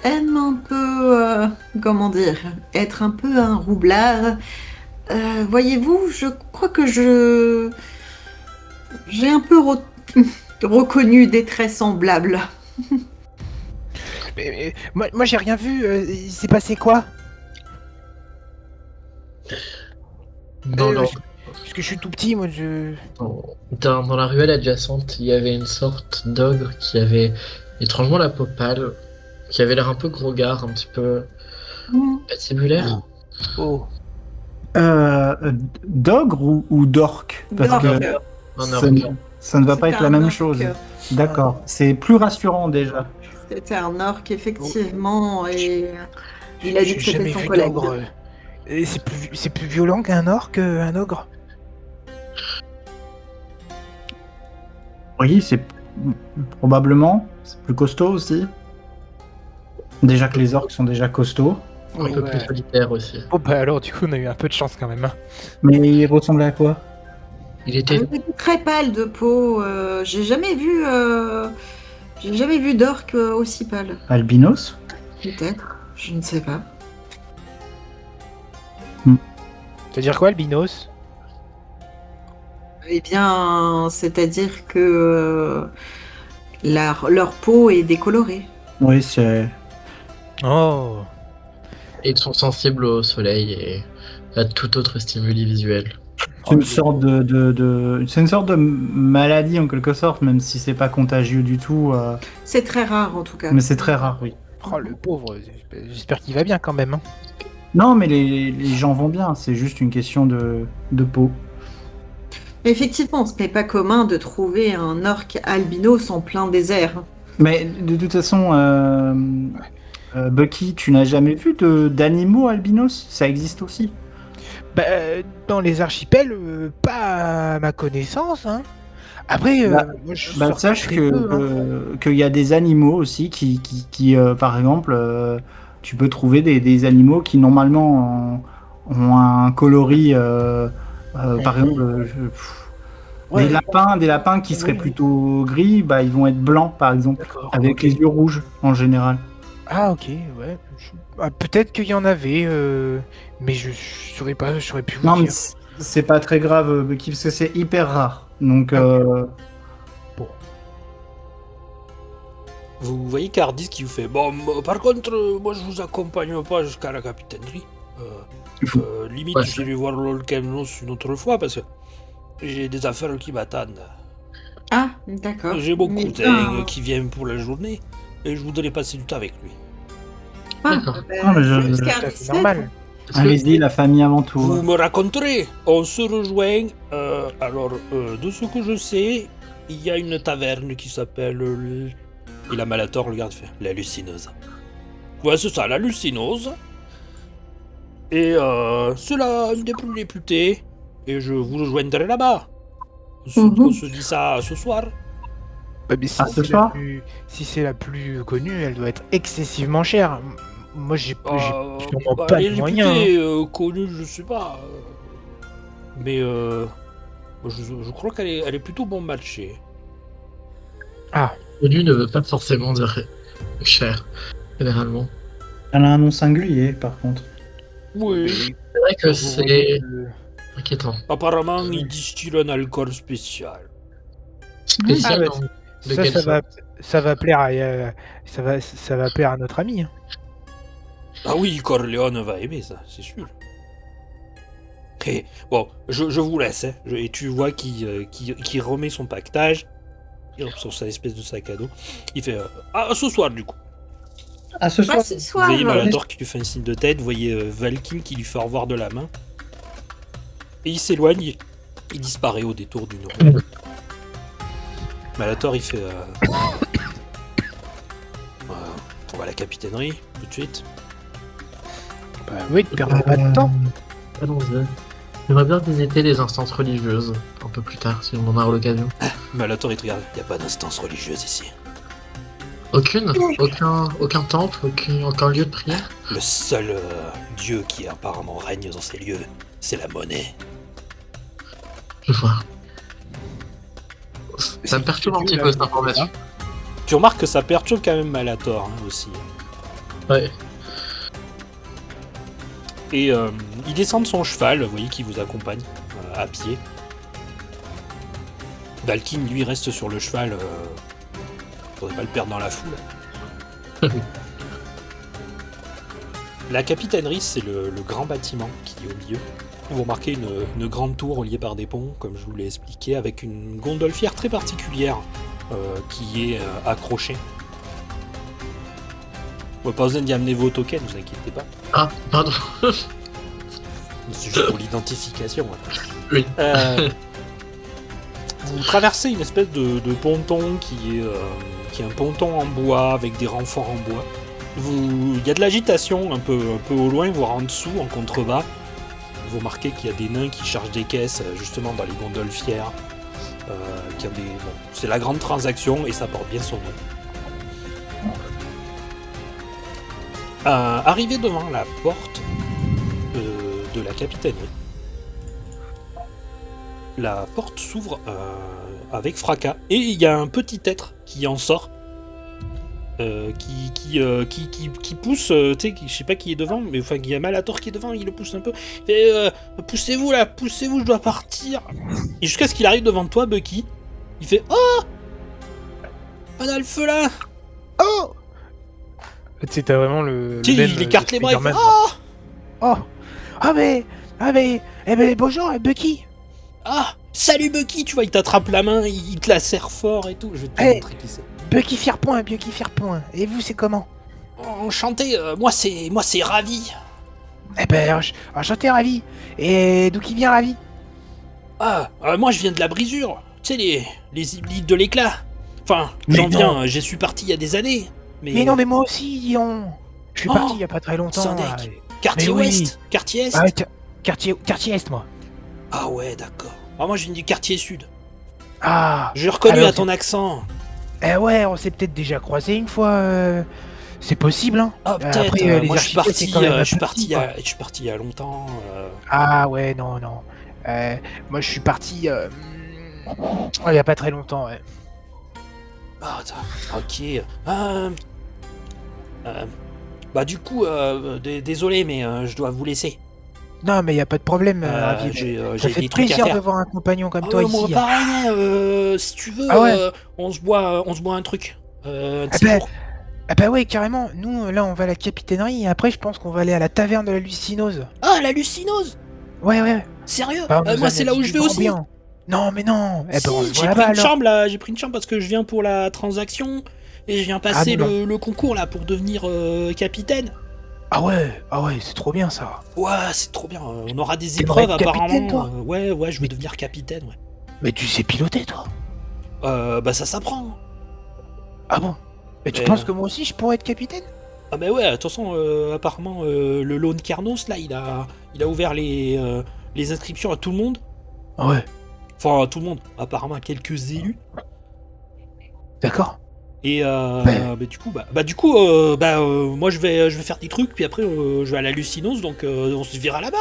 aime un peu, comment dire, être un peu un roublard, voyez-vous, je crois que j'ai un peu reconnu des traits semblables. Mais moi j'ai rien vu. Il s'est passé quoi? Dans, leur- Parce que je suis tout petit, moi je. dans la ruelle adjacente, il y avait une sorte d'ogre qui avait étrangement la peau pâle, qui avait l'air un peu gros-gard, un petit peu patibulaire. Oh. D'ogre ou d'orque? Parce Donc, que Un ça, orque. ça ne va pas c'était être la un même orque. chose. D'accord, c'est plus rassurant déjà. C'était un orque, effectivement, et il a dit J'ai que c'était jamais son vu collègue. d'ogre. Et c'est plus violent qu'un orque, un ogre. Oui, c'est probablement. C'est plus costaud aussi. Déjà que les orques sont déjà costauds. Un peu plus solitaire aussi. Oh bah alors du coup on a eu un peu de chance quand même. Hein. Mais il ressemblait à quoi? Il était Il était très pâle de peau. J'ai jamais vu d'orque aussi pâle. Albinos? Peut-être, je ne sais pas. C'est-à-dire quoi, albinos? Eh bien, c'est-à-dire que leur peau est décolorée. Oui, c'est. Oh. Et ils sont sensibles au soleil et à tout autre stimuli visuel. C'est c'est une sorte de maladie en quelque sorte, même si c'est pas contagieux du tout. C'est très rare en tout cas. Mais c'est très rare, oui. Oh le pauvre, j'espère qu'il va bien quand même. Hein. Non, mais les gens vont bien, c'est juste une question de peau. Effectivement, ce n'est pas commun de trouver un orque albinos en plein désert. Mais de toute façon, Bucky, tu n'as jamais vu d'animaux albinos? Ça existe aussi. Bah, dans les archipels, pas à ma connaissance. Hein. Après, moi, je sors Sache très peu, hein. qu'il y a des animaux aussi qui par exemple, tu peux trouver des animaux qui normalement ont un coloris, par exemple, Ouais, des lapins qui seraient oui. plutôt gris, bah ils vont être blancs par exemple, D'accord. avec ok. les yeux rouges en général. Ah ok, ouais. Peut-être qu'il y en avait, mais je saurais pas, je saurais plus vous Non, mais dire. c'est pas très grave, Bucky, parce que c'est hyper rare. Donc, Vous voyez Cardis qui vous fait bon, par contre, moi je vous accompagne pas jusqu'à la capitainerie. Limite, Ouais. j'irai voir l'Olcanos une autre fois parce que j'ai des affaires qui m'attendent. Ah, d'accord. J'ai mon Mais cousin bien. qui vient pour la journée et je voudrais passer du temps avec lui. Ah, D'accord. Non, mais je- c'est ce Tout qu'a à dit fait Seth. normal. Est-ce que- allez-y, la famille avant tout. Vous me raconterez, on se rejoint. Alors, de ce que je sais, il y a une taverne qui s'appelle. Et la Malator regarde, fait la Lucineuse. Ouais, c'est ça, la Lucineuse. Et c'est là une des plus réputées. Et je vous rejoindrai là-bas. On se dit ça ce soir. Bah, mais si Ah, ce c'est soir si c'est la plus connue, elle doit être excessivement chère. Moi, j'ai sûrement pas elle est de moyens. Hein. réputée, connue, je sais pas. Mais je crois qu'elle est plutôt bon matchée. Connu ne veut pas forcément dire cher, généralement. Elle a un nom singulier, par contre. Oui. C'est vrai que Vous voyez c'est le- inquiétant. Apparemment, il distille un alcool spécial. Spécial. Ah, bah, de quelle ça va plaire à ça va plaire à notre ami. Hein. Ah oui, Corleone va aimer ça, c'est sûr. Et, bon, je vous laisse, hein. Et tu vois qu'il remet son pactage sur sa espèce de sac à dos. Il fait ah, ce soir du coup. À ce soir. Ce Vous soir. voyez Malator qui lui fait un signe de tête, vous voyez Valkyne qui lui fait au revoir de la main. Et il s'éloigne, il disparaît au détour d'une rue. Malator il fait on va à la capitainerie tout de suite. Bah oui, ne perdons pas de temps. Allons-y. J'aimerais bien visiter les instances religieuses un peu plus tard, si on en a l'occasion. Malator il te regarde, il n'y a pas d'instance religieuse ici. Aucun temple, aucun lieu de prière. Le seul dieu qui apparemment règne dans ces lieux, c'est la monnaie. Je vois. Ça me perturbe un petit peu cette information. Tu remarques que ça perturbe quand même Malator aussi. Ouais. Et il descend de son cheval, vous voyez, qui vous accompagne à pied. Valkyne, lui, reste sur le cheval. Faudrait pas le perdre dans la foule. La capitainerie, c'est le grand bâtiment qui est au milieu. Vous remarquez une grande tour reliée par des ponts, comme je vous l'ai expliqué, avec une gondolfière très particulière qui est accrochée. Vous n'avez pas besoin d'y amener vos tokens, vous inquiétez pas. Ah, pardon. C'est juste pour l'identification. Oui. Vous traversez une espèce de ponton qui est un ponton en bois avec des renforts en bois. Il y a de l'agitation un peu au loin, voire en dessous, en contrebas. Vous remarquez qu'il y a des nains qui chargent des caisses justement dans les gondolfières. C'est la grande transaction et ça porte bien son nom. Arrivé devant la porte de la capitainerie, la porte s'ouvre avec fracas et il y a un petit être qui en sort, qui pousse, tu sais, je sais pas qui est devant, mais enfin il y a Malator qui est devant, il le pousse un peu. Et, poussez-vous là, poussez-vous, je dois partir. Et jusqu'à ce qu'il arrive devant toi, Bucky, il fait oh, un alphelin. Oh! C'était vraiment le. Tu sais, même il écarte les bras, il fait Spider-Man. oh, Oh! Eh ben, bonjour, Bucky! ah, salut Bucky, tu vois, il t'attrape la main, il te la serre fort et tout. Je vais te Hey. montrer qui c'est. Bucky Fairpoint. Et vous, c'est comment? Enchanté, moi c'est Ravi. Eh ben, enchanté, Ravi. Et d'où qui vient, Ravi? Ah, moi je viens de la brisure. Tu sais, les hybrides de l'éclat. Enfin, Mais j'en non. viens, j'y suis parti il y a des années. Mais non, mais moi aussi, Dion. Je suis Oh, parti il y a pas très longtemps. Sandek. là. Quartier Mais oui. ouest, quartier est. Ah, quartier Est, moi. Ah ouais, d'accord. Ah, moi je viens du quartier sud. Ah! J'ai reconnu Alors, à ton accent. Eh ouais, on s'est peut-être déjà croisé une fois. C'est possible, hein? Ah, peut-être. Après, les moi je suis architectes, c'est parti, quand même un je peu suis parti, petit, quoi. je suis parti il y a longtemps. Ah ouais, non. Moi, je suis parti il y a pas très longtemps, ouais. Ah, attends, ok. Bah du coup, désolé, mais je dois vous laisser. Non, mais il y a pas de problème, Ravi. J'ai Ça fait des trucs à plaisir faire. de voir un compagnon comme Ah toi ouais, moi, ici. pareil, si tu veux, Ah ouais. on se boit un truc. Un Ah petit bah, jour. Ah bah ouais, carrément. Nous, là, on va à la capitainerie et après, je pense qu'on va aller à la taverne de la Lucinose. Ah, la lucinose. Ouais. Sérieux Bah, on nous moi, a c'est là où dit je vais du aussi. bien. Non, mais non. Eh Si, ben, on se voit j'ai là-bas pris une alors. chambre là, j'ai pris une chambre parce que je viens pour la transaction et je viens passer bon, bah. le concours là pour devenir capitaine. Ah ouais, c'est trop bien ça. Ouais, c'est trop bien. On aura des T'aimerais épreuves être capitaine, apparemment. toi Ouais, je veux devenir capitaine. Ouais. Mais tu sais piloter, toi. Bah ça s'apprend. Ah bon? Mais tu Mais, penses que moi aussi, je pourrais être capitaine? Ah bah ouais, de toute façon, apparemment, le Lone Carnos, là, il a ouvert les inscriptions à tout le monde. Ah ouais, Enfin, à tout le monde. Apparemment, à quelques élus. d'accord. Et Ouais. du coup, moi, je vais faire des trucs, puis après, je vais à la Lucinose, donc on se verra là-bas.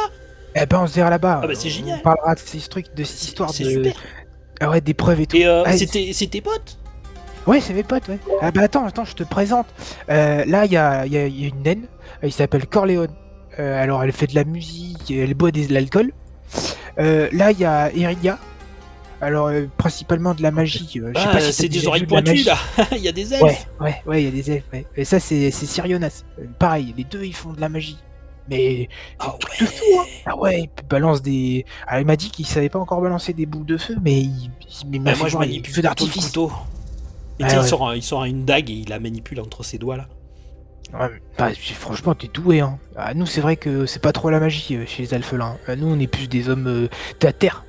Eh ben, on se verra là-bas. Ah bah, c'est génial. On parlera de ces trucs, de cette histoire C'est de... super. Ah ouais, d'épreuves et tout. Et Ah, c'est tes potes. Ouais, c'est mes potes, ouais. Ah bah attends, je te présente. Là, il y a une naine, elle s'appelle Corleone. Alors, elle fait de la musique, elle boit de l'alcool. Là, il y a Iridia. Alors, principalement de la magie. Je sais pas si t'as c'est des déjà oreilles vu de la pointues, magie. là. Il y a des elfes. Ouais, il y a des elfes, ouais. Et ça, c'est Sirionas. Pareil, les deux, ils font de la magie. Mais c'est Ah un truc de fou, hein. Ah ouais, il balance des... Alors, il m'a dit qu'il savait pas encore balancer des boules de feu, mais il m'a Bah, fait moi, je voir les manipule feux plutôt le d'artifice. couteau. Et Ouais, tu sais, ouais. il sort une dague et il la manipule entre ses doigts, là. Ouais, bah, franchement, t'es doué, hein. Ah, nous, c'est vrai que c'est pas trop la magie chez les alphelins. Nous, on est plus des hommes de la terre.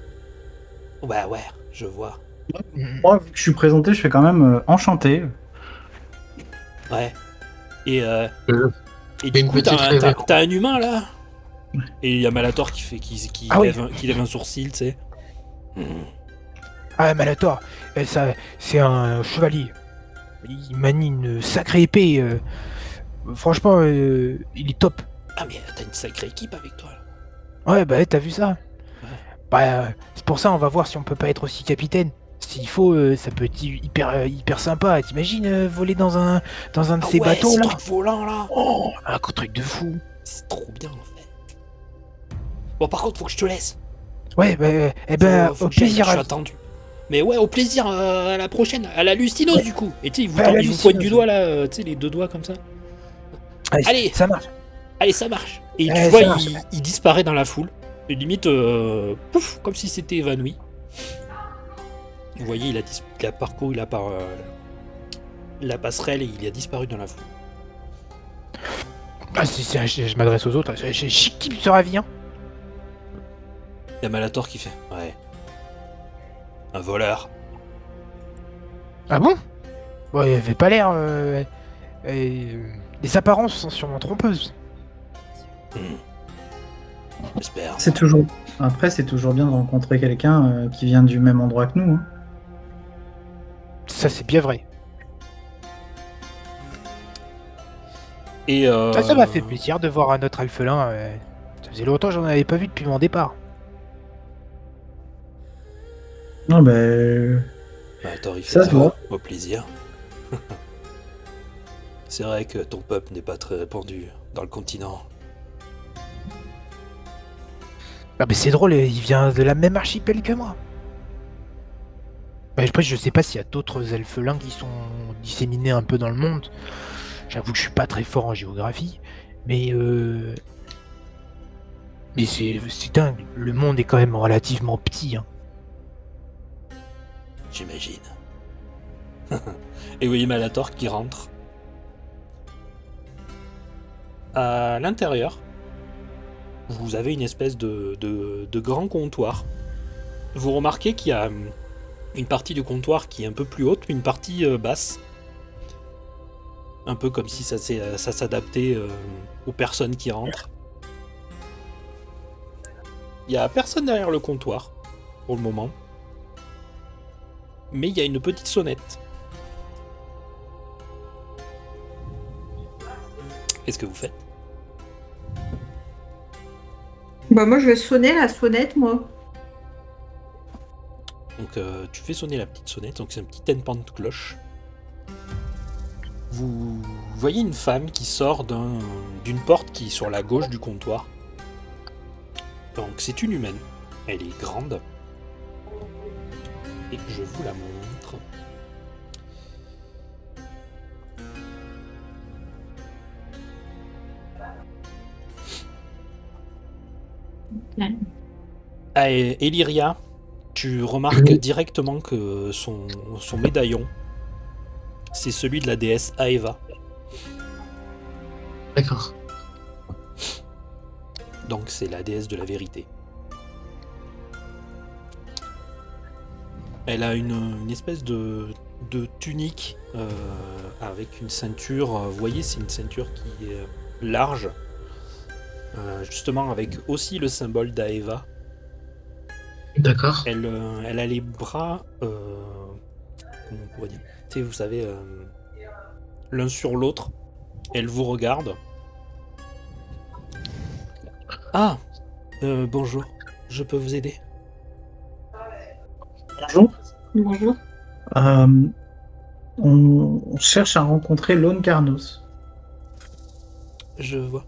Bah ouais, je vois. Moi, vu que je suis présenté, je fais quand même enchanté. Ouais. Et Et du une coup, petite révérence. t'as un humain, là. Et il y a Malator qui Ah oui. lève un sourcil, tu sais. Ah, Malator, ça, c'est un chevalier. Il manie une sacrée épée. Franchement, il est top. Ah, mais t'as une sacrée équipe avec toi, là. Ouais, bah, t'as vu ça? Ouais. Bah, c'est pour ça, on va voir si on peut pas être aussi capitaine. S'il faut, ça peut être hyper sympa. T'imagines voler dans un de ces bateaux ces là? trucs volants, là. Oh, un truc de fou. C'est trop bien, en fait. Bon, par contre, faut que je te laisse. Ouais, bah, eh ben, Faut au que j'aille, plaisir. je suis attendu. Mais ouais, au plaisir, à la prochaine. À la Lustinos, Ouais. du coup. Et tu sais, il vous, Ouais, à la il vous pointe Lustinos, du doigt, là, tu sais, les deux doigts comme ça. Allez. Ça marche. Allez, ça marche. Et tu Ouais, vois, ça marche. il disparaît dans la foule. Et limite, pouf, comme si c'était évanoui. Vous voyez, il a parcouru la passerelle et il a disparu dans la foule. Ah, je m'adresse aux autres. J'ai qui se ravit, hein. Il y a Malator qui fait. Ouais. Un voleur. Ah bon? Ouais, il avait pas l'air. Les apparences sont sûrement trompeuses. J'espère. C'est toujours. Après, c'est toujours bien de rencontrer quelqu'un qui vient du même endroit que nous. Hein. Ça, c'est bien vrai. Et Ça m'a fait plaisir de voir un autre alphelin. Ça faisait longtemps que j'en avais pas vu depuis mon départ. Non, ben. Malator, il fait Ça se voit. au plaisir. C'est vrai que ton peuple n'est pas très répandu dans le continent. Ah, mais c'est drôle, il vient de la même archipel que moi. Bah, après, je sais pas s'il y a d'autres elfelins qui sont disséminés un peu dans le monde. J'avoue que je suis pas très fort en géographie, mais c'est dingue. Le monde est quand même relativement petit, hein. J'imagine. Et vous voyez Malator qui rentre. À l'intérieur, vous avez une espèce de grand comptoir. Vous remarquez qu'il y a une partie du comptoir qui est un peu plus haute, une partie basse. Un peu comme si ça s'adaptait aux personnes qui rentrent. Il n'y a personne derrière le comptoir, pour le moment. Mais il y a une petite sonnette. Qu'est-ce que vous faites? Bah moi je vais sonner la sonnette moi. Donc tu fais sonner la petite sonnette, donc c'est un petit tintement de cloche. Vous voyez une femme qui sort d'une porte qui est sur la gauche du comptoir. Donc c'est une humaine. Elle est grande. Et je vous la montre. Ah, et Illyria, tu remarques directement que son médaillon, c'est celui de la déesse Aeva. D'accord. Donc c'est la déesse de la vérité. Elle a une espèce de tunique avec une ceinture. Vous voyez, c'est une ceinture qui est large. Justement avec aussi le symbole d'Aeva. D'accord. Elle a les bras, comment on pourrait dire, tu sais, vous savez, l'un sur l'autre. Elle vous regarde. Ah, bonjour, je peux vous aider? Bonjour. Bonjour. On cherche à rencontrer Lone Carnos. Je vois.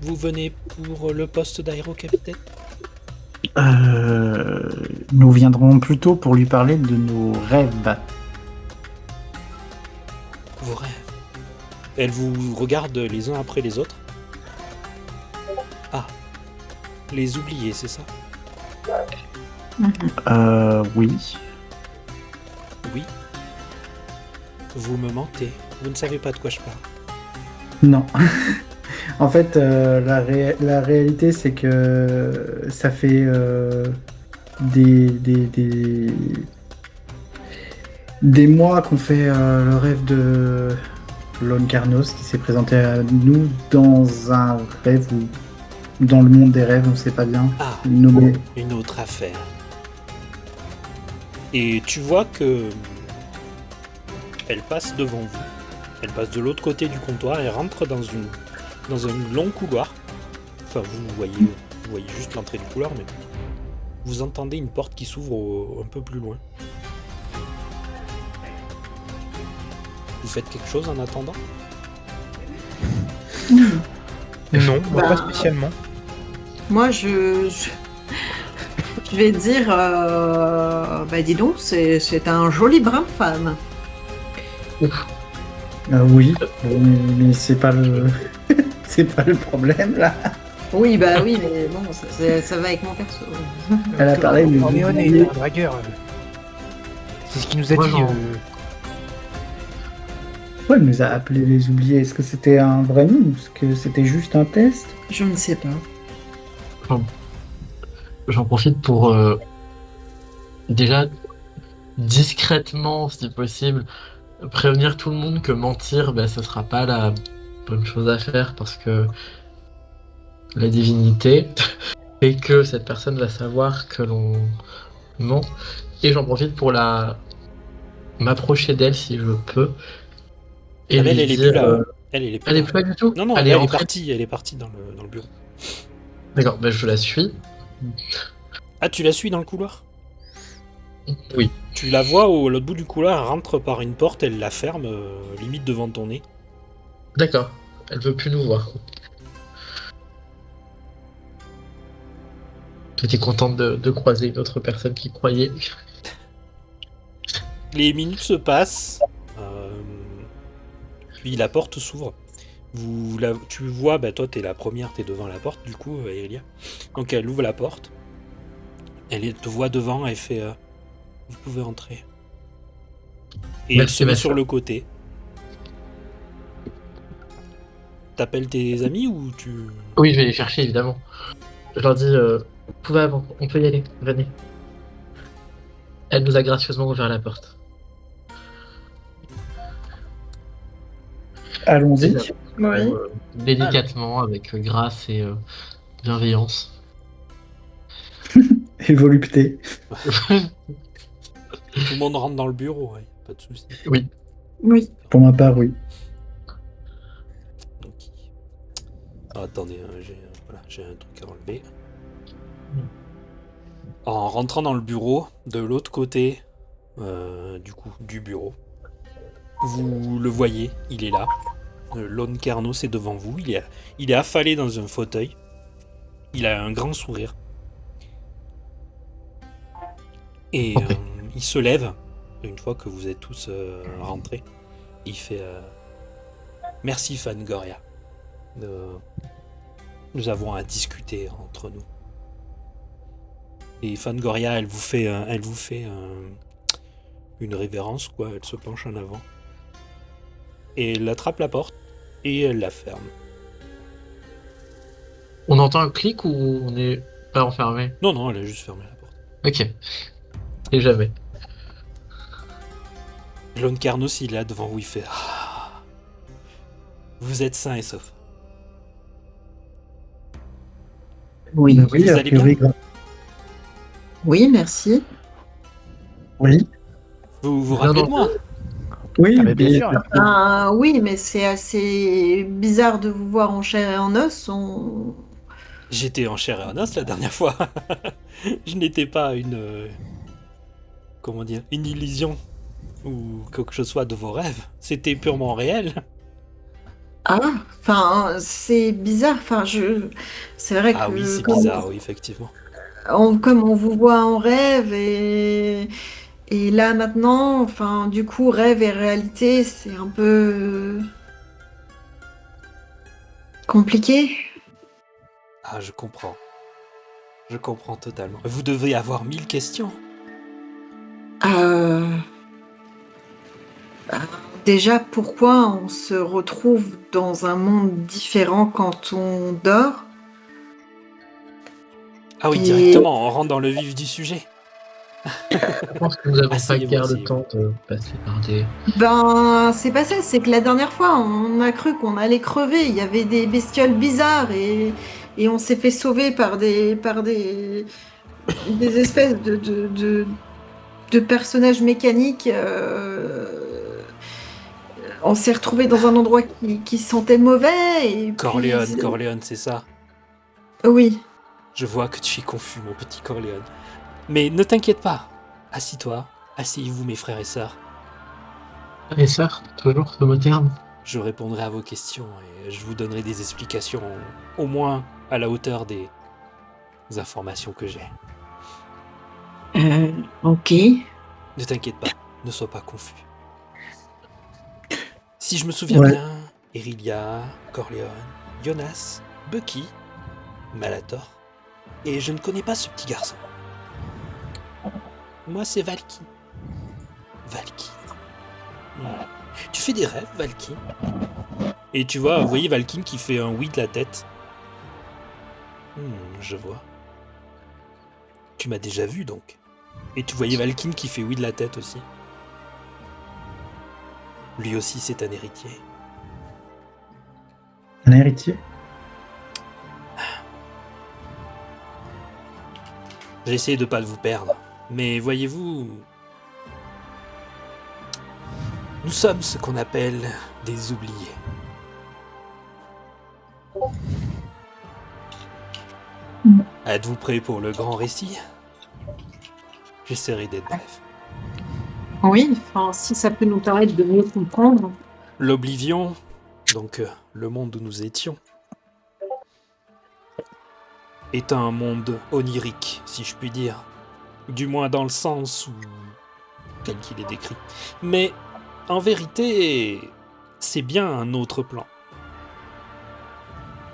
Vous venez pour le poste d'aérocapitaine? Nous viendrons plutôt pour lui parler de nos rêves. Vos rêves. Elle vous regarde les uns après les autres. Ah, les oubliés, c'est ça? Oui. Oui. Vous me mentez. Vous ne savez pas de quoi je parle. Non. En fait, la réalité, c'est que ça fait des mois qu'on fait le rêve de Lone Carnos qui s'est présenté à nous dans un rêve ou dans le monde des rêves, on ne sait pas bien. Ah, Nommé. une autre affaire. Et tu vois que elle passe devant vous. Elle passe de l'autre côté du comptoir et rentre dans un long couloir. Enfin, vous voyez juste l'entrée du couloir, mais vous entendez une porte qui s'ouvre un peu plus loin. Vous faites quelque chose en attendant? Non, moi, Bah, pas spécialement. Moi, je vais dire, bah dis donc, c'est un joli brin de femme. Oui, mais c'est pas le c'est pas le problème là. Oui, bah oui, mais bon, ça va avec mon perso. Elle a parlé de Corleone est un dragueur. C'est ce qu'il nous a Moi, dit. j'en- Ouais, elle nous a appelé les oubliés. Est-ce que c'était un vrai nom? Est-ce que c'était juste un test? Je ne sais pas. J'en profite pour déjà discrètement, si possible, prévenir tout le monde que mentir, bah, ce sera pas la bonne chose à faire parce que la divinité fait que cette personne va savoir que l'on ment. Et j'en profite pour m'approcher d'elle si je peux. Et Ah, mais lui elle est dire, plus là. Elle est plus elle là. est plus là du tout. Non, non, elle elle est rentrée. partie. Elle est partie dans le bureau. D'accord, bah, je la suis. Ah, tu la suis dans le couloir? Oui. Tu la vois au l'autre bout du couloir, elle rentre par une porte, elle la ferme, limite devant ton nez. D'accord. Elle veut plus nous voir. J'étais contente de croiser une autre personne qui croyait. Les minutes se passent, puis la porte s'ouvre. Tu vois, bah toi t'es la première, t'es devant la porte, du coup, Irelia. Donc elle ouvre la porte, te voit devant, elle fait vous pouvez entrer. Et elle Merci, se met Mathieu. sur le côté. T'appelles tes amis ou tu... Oui, je vais les chercher évidemment. Je leur dis, vous pouvez avant, on peut y aller, venez. Elle nous a gracieusement ouvert la porte. Allons-y. Oui. Délicatement, avec grâce et bienveillance. Et volupté. Tout le monde rentre dans le bureau, ouais, pas de soucis. Oui. Oui. Pour ma part, oui. Ok. Ah, attendez, j'ai un truc à enlever. En rentrant dans le bureau, de l'autre côté du bureau, vous le voyez, il est là. Lone Carnos est devant vous, il est affalé dans un fauteuil. Il a un grand sourire. Et il se lève, une fois que vous êtes tous rentrés. Il fait merci Fangoria. Nous avons à discuter entre nous. Et Fangoria, elle vous fait une révérence, quoi. Elle se penche en avant. Et elle attrape la porte et elle la ferme. On entend un clic ou on est pas enfermé? Non, non, elle a juste fermé la porte. Ok. Et jamais. Lone Carnos, il est là devant vous, il fait vous êtes sain et sauf. Oui. Oui, Vous a allez priori, Oui, merci. oui. Vous vous Bien rappelez de moi? Oui, Ah, mais bien sûr. Oui, mais c'est assez bizarre de vous voir en chair et en os. J'étais en chair et en os la dernière fois. Je n'étais pas comment dire, une illusion ou quelque chose soit de vos rêves. C'était purement réel. Ah, enfin, c'est bizarre. Enfin, c'est vrai Ah que oui, c'est comme- bizarre, oui, effectivement. comme on vous voit en rêve et là maintenant, enfin, du coup, rêve et réalité, c'est un peu compliqué. Ah, je comprends. Je comprends totalement. Vous devez avoir 1000 questions. Euh, bah, déjà, pourquoi on se retrouve dans un monde différent quand on dort? Ah oui, Et directement, on rentre dans le vif du sujet. Je pense que nous n'avons pas Asseyez-vous, guère le asseyez-vous. temps de passer par des... ben, c'est pas ça, c'est que la dernière fois, on a cru qu'on allait crever. Il y avait des bestioles bizarres et on s'est fait sauver par des espèces de personnages mécaniques. On s'est retrouvé dans un endroit qui sentait mauvais et puis Corleone, c'est ça. oui. Je vois que tu es confus, mon petit Corleone. Mais ne t'inquiète pas. Assis-toi. Asseyez-vous, mes frères et sœurs. Et sœurs, toujours ce mot terme. Je répondrai à vos questions et je vous donnerai des explications, au moins à la hauteur des informations que j'ai. Ok. Ne t'inquiète pas, ne sois pas confus. Si je me souviens Ouais. bien, Erilia, Corleone, Jonas, Bucky, Malator, et je ne connais pas ce petit garçon. Moi, c'est Valky. Valky. Tu fais des rêves, Valky? Et tu vois, vous voyez Valky qui fait un oui de la tête. Je vois. Tu m'as déjà vu donc. Et tu voyais Valky qui fait oui de la tête aussi. Lui aussi, c'est un héritier. Un héritier. J'ai essayé de pas vous perdre. Mais voyez-vous, nous sommes ce qu'on appelle des oubliés. Êtes-vous prêts pour le grand récit? J'essaierai d'être bref. Oui, enfin, si ça peut nous permettre de mieux comprendre. L'Oblivion, donc le monde où nous étions, est un monde onirique, si je puis dire. Du moins dans le sens où tel qu'il est décrit. Mais en vérité, c'est bien un autre plan.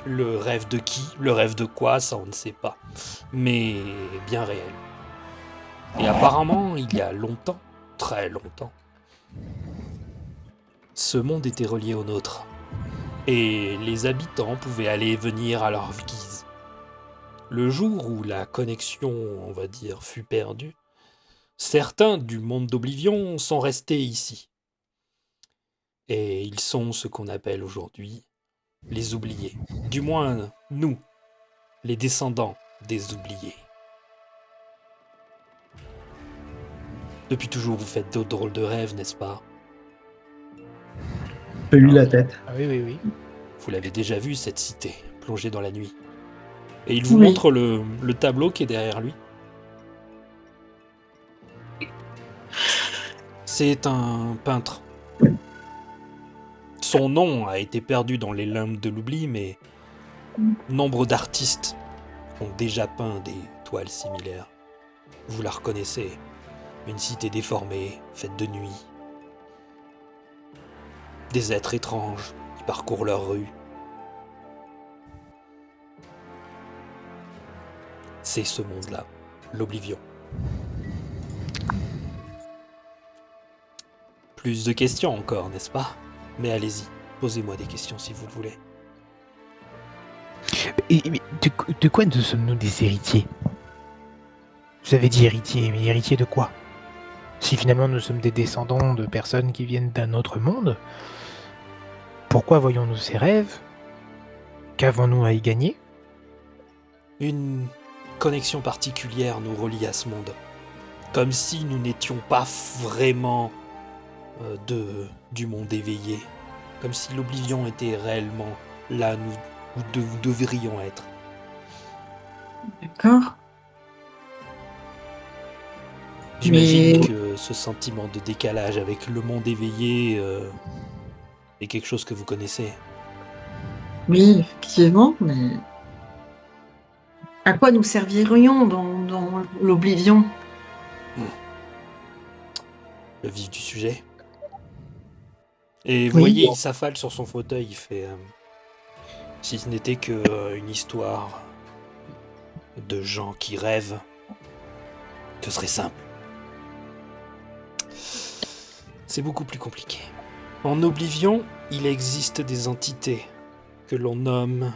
Le rêve de qui, le rêve de quoi, ça on ne sait pas. Mais bien réel. Et apparemment, il y a longtemps, très longtemps, ce monde était relié au nôtre. Et les habitants pouvaient aller et venir à leur guise. Le jour où la connexion, on va dire, fut perdue, certains du monde d'Oblivion sont restés ici. Et ils sont ce qu'on appelle aujourd'hui les oubliés. Du moins, nous, les descendants des oubliés. Depuis toujours, vous faites d'autres drôles de rêves, n'est-ce pas? J'ai eu la tête. Ah oui, oui, oui. Vous l'avez déjà vu, cette cité, plongée dans la nuit. Et il vous Oui. montre le tableau qui est derrière lui. C'est un peintre. Son nom a été perdu dans les limbes de l'oubli, mais nombre d'artistes ont déjà peint des toiles similaires. Vous la reconnaissez. Une cité déformée, faite de nuit. Des êtres étranges qui parcourent leurs rues. C'est ce monde-là, l'Oblivion. Plus de questions encore, n'est-ce pas? Mais allez-y, posez-moi des questions si vous le voulez. Mais de quoi nous sommes-nous des héritiers? Vous avez dit héritier, mais héritier de quoi? Si finalement nous sommes des descendants de personnes qui viennent d'un autre monde, pourquoi voyons-nous ces rêves? Qu'avons-nous à y gagner? Une connexion particulière nous relie à ce monde. Comme si nous n'étions pas vraiment du monde éveillé. Comme si l'Oblivion était réellement là où nous devrions être. D'accord. J'imagine Mais- que ce sentiment de décalage avec le monde éveillé est quelque chose que vous connaissez. Oui, effectivement, mais À quoi nous servirions dans l'oblivion? Le vif du sujet. Et vous Oui. voyez, il s'affale sur son fauteuil, il fait... si ce n'était que une histoire de gens qui rêvent, ce serait simple. C'est beaucoup plus compliqué. En Oblivion, il existe des entités que l'on nomme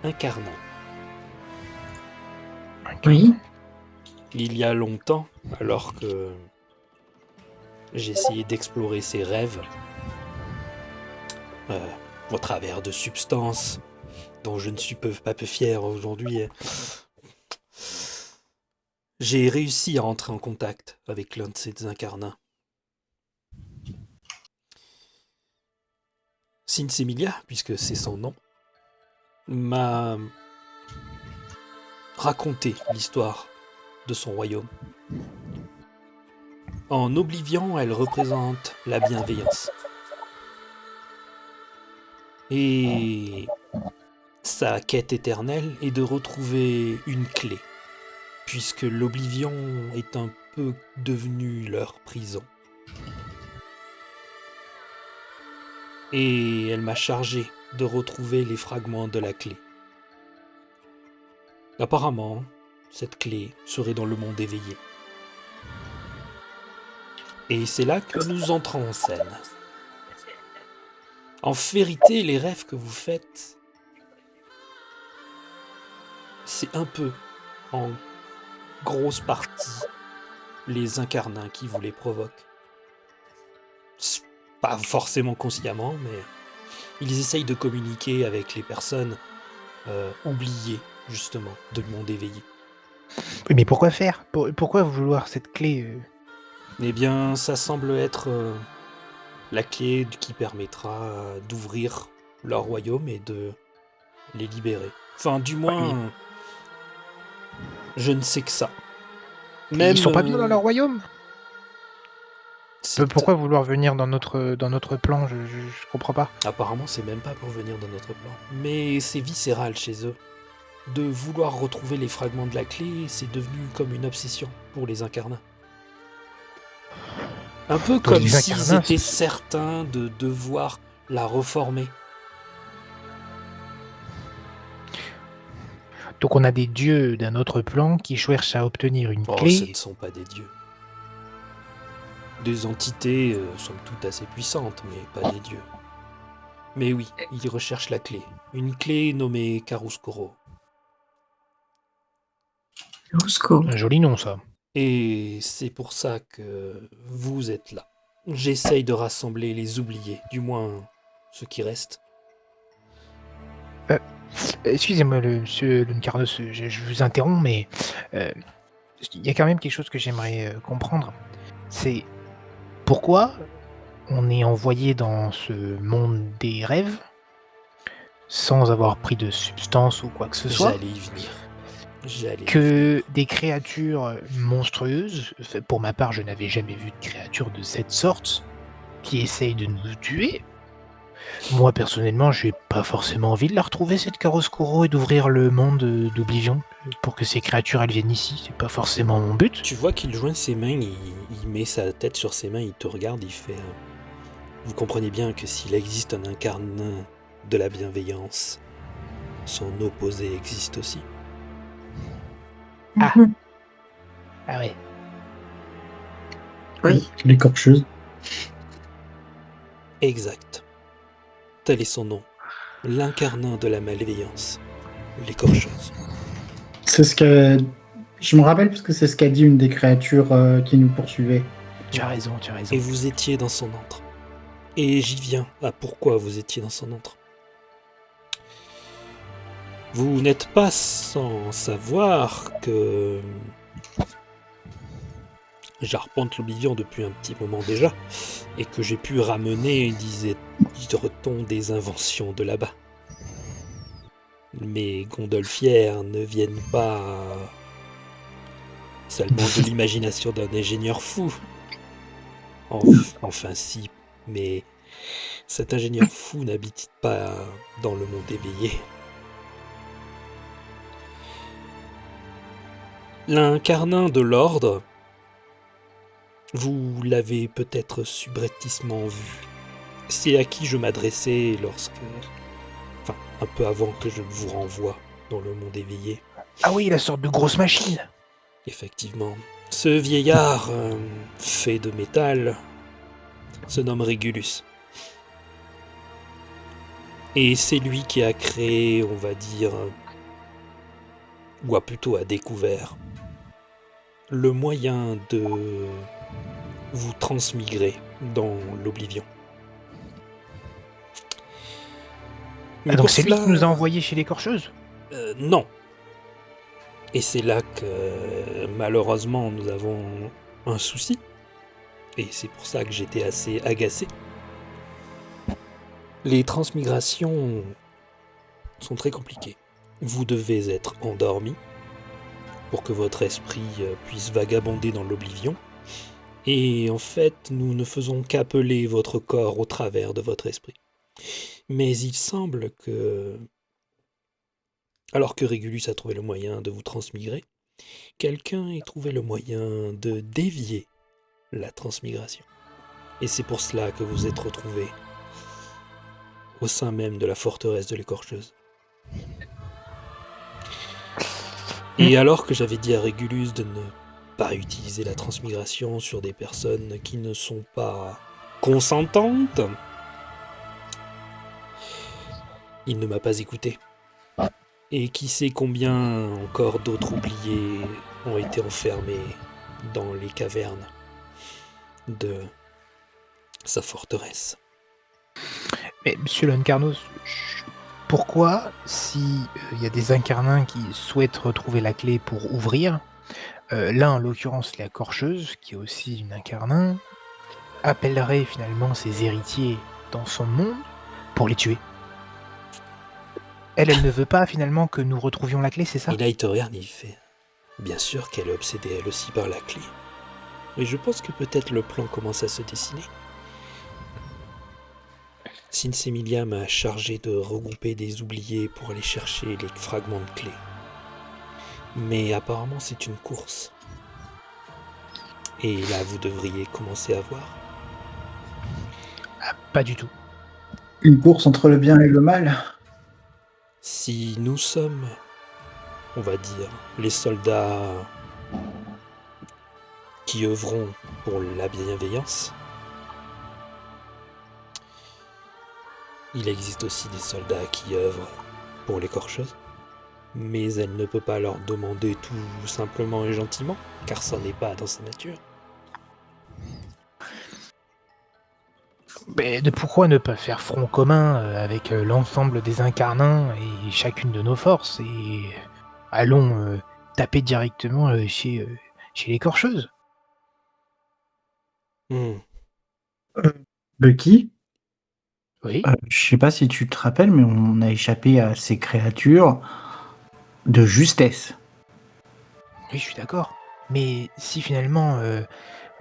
incarnants. Oui. Il y a longtemps, alors que j'essayais d'explorer ces rêves au travers de substances dont je ne suis pas peu fier aujourd'hui, j'ai réussi à entrer en contact avec l'un de ces incarnats. Sinsemilia, puisque c'est son nom, m'a raconté l'histoire de son royaume. En Oblivion, elle représente la bienveillance. Et sa quête éternelle est de retrouver une clé, puisque l'Oblivion est un peu devenu leur prison. Et elle m'a chargé de retrouver les fragments de la clé. Apparemment, cette clé serait dans le monde éveillé. Et c'est là que nous entrons en scène. En vérité, les rêves que vous faites, c'est un peu, en grosse partie, les incarnats qui vous les provoquent. Pas forcément consciemment, mais ils essayent de communiquer avec les personnes oubliées, justement, de monde éveillé. Oui, mais pourquoi faire? Pourquoi vouloir cette clé Eh bien, ça semble être la clé qui permettra d'ouvrir leur royaume et de les libérer. Enfin, du moins, je ne sais que ça. Même, Ils sont pas bien dans leur royaume? c'est- Pourquoi vouloir venir dans notre plan? Je comprends pas. Apparemment, c'est même pas pour venir dans notre plan. Mais c'est viscéral chez eux. De vouloir retrouver les fragments de la clé, c'est devenu comme une obsession pour les incarnats. Un peu Pour comme les s'ils incarnats, étaient certains de devoir la reformer. Donc on a des dieux d'un autre plan qui cherchent à obtenir une Oh, ce clé. ne sont pas des dieux. Des entités, somme toute assez puissantes, mais pas des dieux. Mais oui, ils recherchent la clé. Une clé nommée Karuskoro. Au secours. Un joli nom, ça. Et c'est pour ça que vous êtes là. J'essaye de rassembler les oubliés, du moins ceux qui restent. Excusez-moi, monsieur Luncarnos, je vous interromps, mais il y a quand même quelque chose que j'aimerais comprendre. C'est pourquoi on est envoyé dans ce monde des rêves sans avoir pris de substance ou quoi que ce soit, J'allais y venir. que des créatures monstrueuses, pour ma part je n'avais jamais vu de créature de cette sorte, qui essayent de nous tuer. Moi personnellement j'ai pas forcément envie de la retrouver cette Karoskoro et d'ouvrir le monde d'Oblivion pour que ces créatures elles viennent ici, c'est pas forcément mon but. Tu vois qu'il joint ses mains, il met sa tête sur ses mains, il te regarde, il fait... Vous comprenez bien que s'il existe un incarnat de la bienveillance, son opposé existe aussi. Ah. Ah ouais. Oui. L'écorcheuse. Exact. Tel est son nom. L'incarnat de la malveillance. L'écorcheuse. C'est ce que. Je me rappelle parce que c'est ce qu'a dit une des créatures qui nous poursuivait. Tu as raison. Et vous étiez dans son antre. Et j'y viens à pourquoi vous étiez dans son antre. Vous n'êtes pas sans savoir que j'arpente l'Oblivion depuis un petit moment déjà, et que j'ai pu ramener, disait-on, des inventions de là-bas. Mes gondolfières ne viennent pas seulement de l'imagination d'un ingénieur fou. Enfin si, mais cet ingénieur fou n'habite pas dans le monde éveillé. L'incarnin de l'ordre, vous l'avez peut-être subrepticement vu. C'est à qui je m'adressais un peu avant que je ne vous renvoie dans le monde éveillé. Ah oui, la sorte de grosse machine. Effectivement. Ce vieillard fait de métal se nomme Régulus. Et c'est lui qui a créé, on va dire, ou plutôt a découvert, le moyen de vous transmigrer dans l'oblivion. Mais Donc pour c'est lui cela, qui nous a envoyés chez l'écorcheuse. non. Et c'est là que, malheureusement, nous avons un souci. Et c'est pour ça que j'étais assez agacé. Les transmigrations sont très compliquées. Vous devez être endormi pour que votre esprit puisse vagabonder dans l'oblivion. Et en fait, nous ne faisons qu'appeler votre corps au travers de votre esprit. Mais il semble que, alors que Régulus a trouvé le moyen de vous transmigrer, quelqu'un ait trouvé le moyen de dévier la transmigration. Et c'est pour cela que vous êtes retrouvés au sein même de la forteresse de l'écorcheuse. Et alors que j'avais dit à Régulus de ne pas utiliser la transmigration sur des personnes qui ne sont pas consentantes, il ne m'a pas écouté. Et qui sait combien encore d'autres oubliés ont été enfermés dans les cavernes de sa forteresse. Mais monsieur Loncarnos, pourquoi, si y a des incarnins qui souhaitent retrouver la clé pour ouvrir, là en l'occurrence la corcheuse, qui est aussi une incarnin, appellerait finalement ses héritiers dans son monde pour les tuer? Elle ne veut pas finalement que nous retrouvions la clé, c'est ça? Et là, il te regarde et il fait... Bien sûr qu'elle est obsédée elle aussi par la clé. Et je pense que peut-être le plan commence à se dessiner. Sinsemilia m'a chargé de regrouper des oubliés pour aller chercher les fragments de clé. Mais apparemment, c'est une course. Et là, vous devriez commencer à voir. Ah, pas du tout. Une course entre le bien et le mal. Si nous sommes, on va dire, les soldats qui œuvront pour la bienveillance, il existe aussi des soldats qui œuvrent pour l'écorcheuse, mais elle ne peut pas leur demander tout simplement et gentiment, car ça n'est pas dans sa nature. Mais pourquoi ne pas faire front commun avec l'ensemble des incarnins et chacune de nos forces et allons taper directement chez l'écorcheuse? Bucky, Oui. je sais pas si tu te rappelles, mais on a échappé à ces créatures de justesse. Oui, je suis d'accord. Mais si finalement,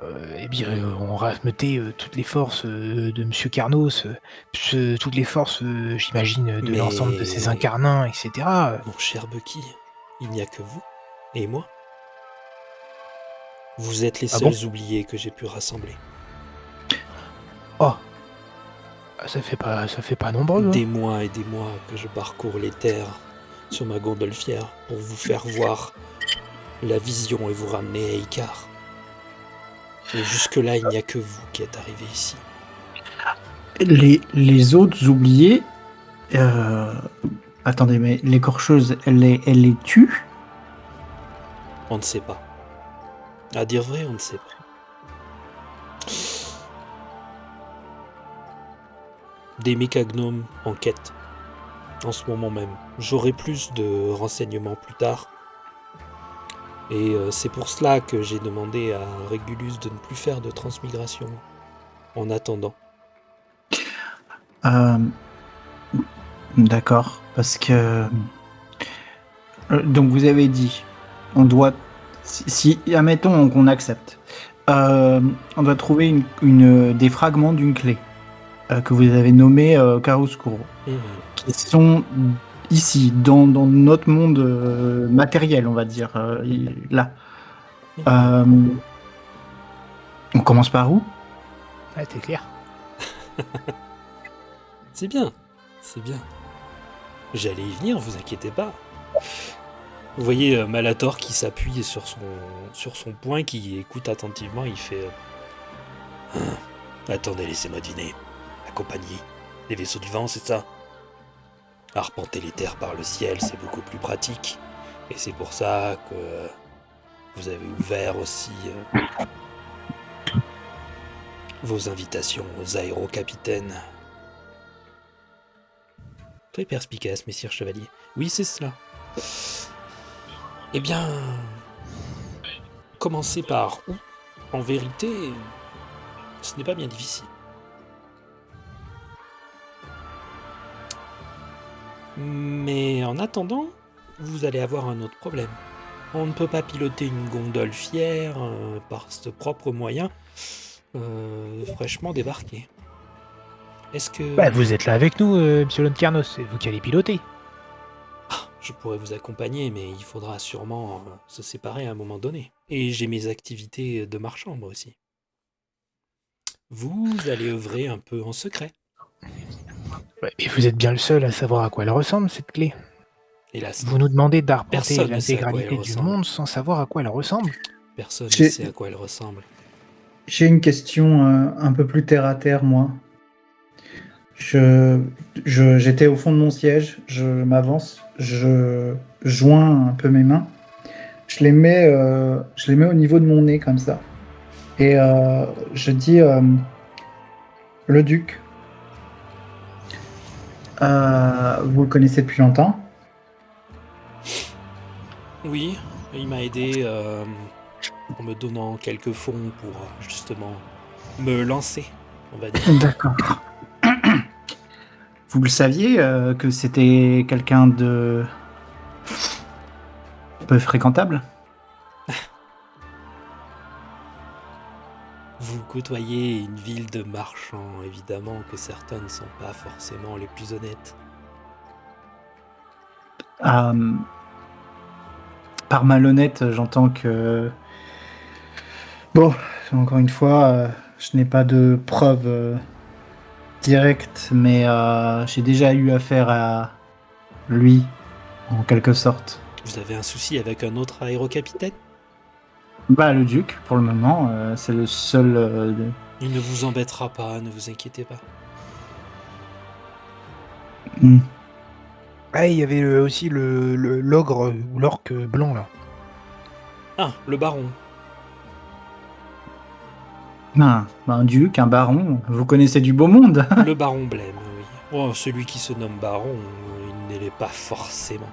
on rameutait toutes les forces de Monsieur Carnos, toutes les forces, j'imagine, de Mais- l'ensemble de ces incarnins, etc. Mon cher Bucky, il n'y a que vous et moi. Vous êtes les Ah seuls bon oubliés que j'ai pu rassembler. Oh, ça fait pas nombreux. Hein. Des mois et des mois que je parcours les terres sur ma gondolfière pour vous faire voir la vision et vous ramener à Icar. Et jusque-là, il n'y a que vous qui êtes arrivé ici. Les autres oubliés... Attendez, mais l'écorcheuse, elle les tue? On ne sait pas. À dire vrai, on ne sait pas. Des mécagnomes en quête, en ce moment même. J'aurai plus de renseignements plus tard. Et c'est pour cela que j'ai demandé à Régulus de ne plus faire de transmigration en attendant. D'accord, parce que... donc vous avez dit, on doit... Si admettons qu'on accepte, on doit trouver des fragments d'une clé que vous avez nommée Chiaroscuro, qui sont ici, dans notre monde matériel, on va dire, là. On commence par où? Ah, t'es clair. C'est bien, c'est bien. J'allais y venir, vous inquiétez pas. Vous voyez Malator qui s'appuie sur son poing, qui écoute attentivement, il fait... Attendez, laissez-moi deviner. La compagnie, les vaisseaux du vent, c'est ça? Arpenter les terres par le ciel, c'est beaucoup plus pratique. Et c'est pour ça que vous avez ouvert aussi vos invitations aux aérocapitaines. Très perspicace, messire chevalier. Oui, c'est cela. Eh bien... Commencer par où? En vérité, ce n'est pas bien difficile. Mais en attendant, vous allez avoir un autre problème. On ne peut pas piloter une gondole-fière par ce propre moyen fraîchement débarqué. Est-ce que... Bah, vous êtes là avec nous, monsieur Loncarnos, c'est vous qui allez piloter. Je pourrais vous accompagner, mais il faudra sûrement se séparer à un moment donné. Et j'ai mes activités de marchand, moi aussi. Vous allez œuvrer un peu en secret. Ouais, et vous êtes bien le seul à savoir à quoi elle ressemble, cette clé. Hélas, Vous nous demandez d'arpenter Personne ne sait à quoi l'intégralité elle du ressemble. monde sans savoir à quoi elle ressemble. personne ne J'ai- sait à quoi elle ressemble. J'ai une question un peu plus terre à terre, moi. J'étais au fond de mon siège, je m'avance, je joins un peu mes mains, je les mets au niveau de mon nez comme ça. Et je dis, le duc, vous le connaissez depuis longtemps? Oui, il m'a aidé en me donnant quelques fonds pour justement me lancer, on va dire. D'accord. Vous le saviez que c'était quelqu'un de peu fréquentable? Vous côtoyez une ville de marchands, évidemment que certains ne sont pas forcément les plus honnêtes. Euh, Par malhonnête, j'entends que... Bon, encore une fois, je n'ai pas de preuves directes, mais j'ai déjà eu affaire à lui, en quelque sorte. Vous avez un souci avec un autre aérocapitaine? Bah, le duc, pour le moment, c'est le seul... Il ne vous embêtera pas, ne vous inquiétez pas. Ah, il y avait aussi l'ogre ou l'orque blanc, là. Ah, le baron. Ah, bah, un duc, un baron, vous connaissez du beau monde. Le baron Blême, oui. Oh, celui qui se nomme baron, il ne l'est pas forcément.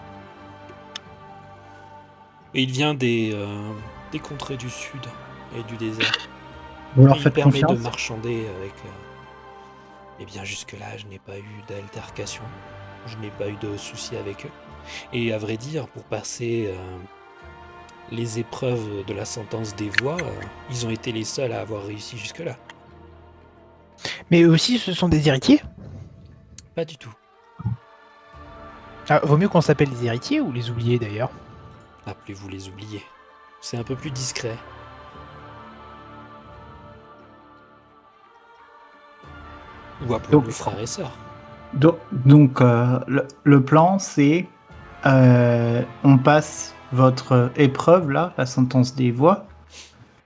Et il vient des contrées du sud et du désert. Vous leur Il faites permet de confiance? marchander avec... Eh bien, jusque-là, je n'ai pas eu d'altercation. Je n'ai pas eu de soucis avec eux. Et à vrai dire, pour passer les épreuves de la sentence des voix, ils ont été les seuls à avoir réussi jusque-là. Mais eux aussi, ce sont des héritiers. Pas du tout. Ah, vaut mieux qu'on s'appelle des héritiers ou les oubliés, d'ailleurs. Appelez-vous les oubliés. C'est un peu plus discret. Ou appelons-nous Donc- frères et sœurs. Donc, le plan, c'est... on passe votre épreuve, là, la sentence des voix.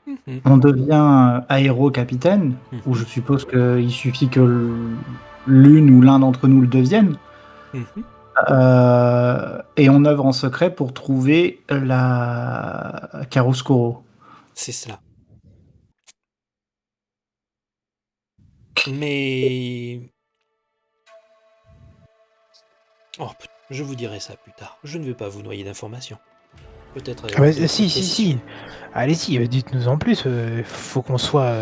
Mhm. On devient aéro-capitaine, Mhm. où je suppose qu'il suffit que l'une ou l'un d'entre nous le devienne. Mhm. Et on œuvre en secret pour trouver la Chiaroscuro. C'est cela. Mais... Oh, je vous dirai ça plus tard. Je ne veux pas vous noyer d'informations. Peut-être... Ah bah, d'autres si. questions. Allez-y, dites-nous en plus. Faut qu'on soit...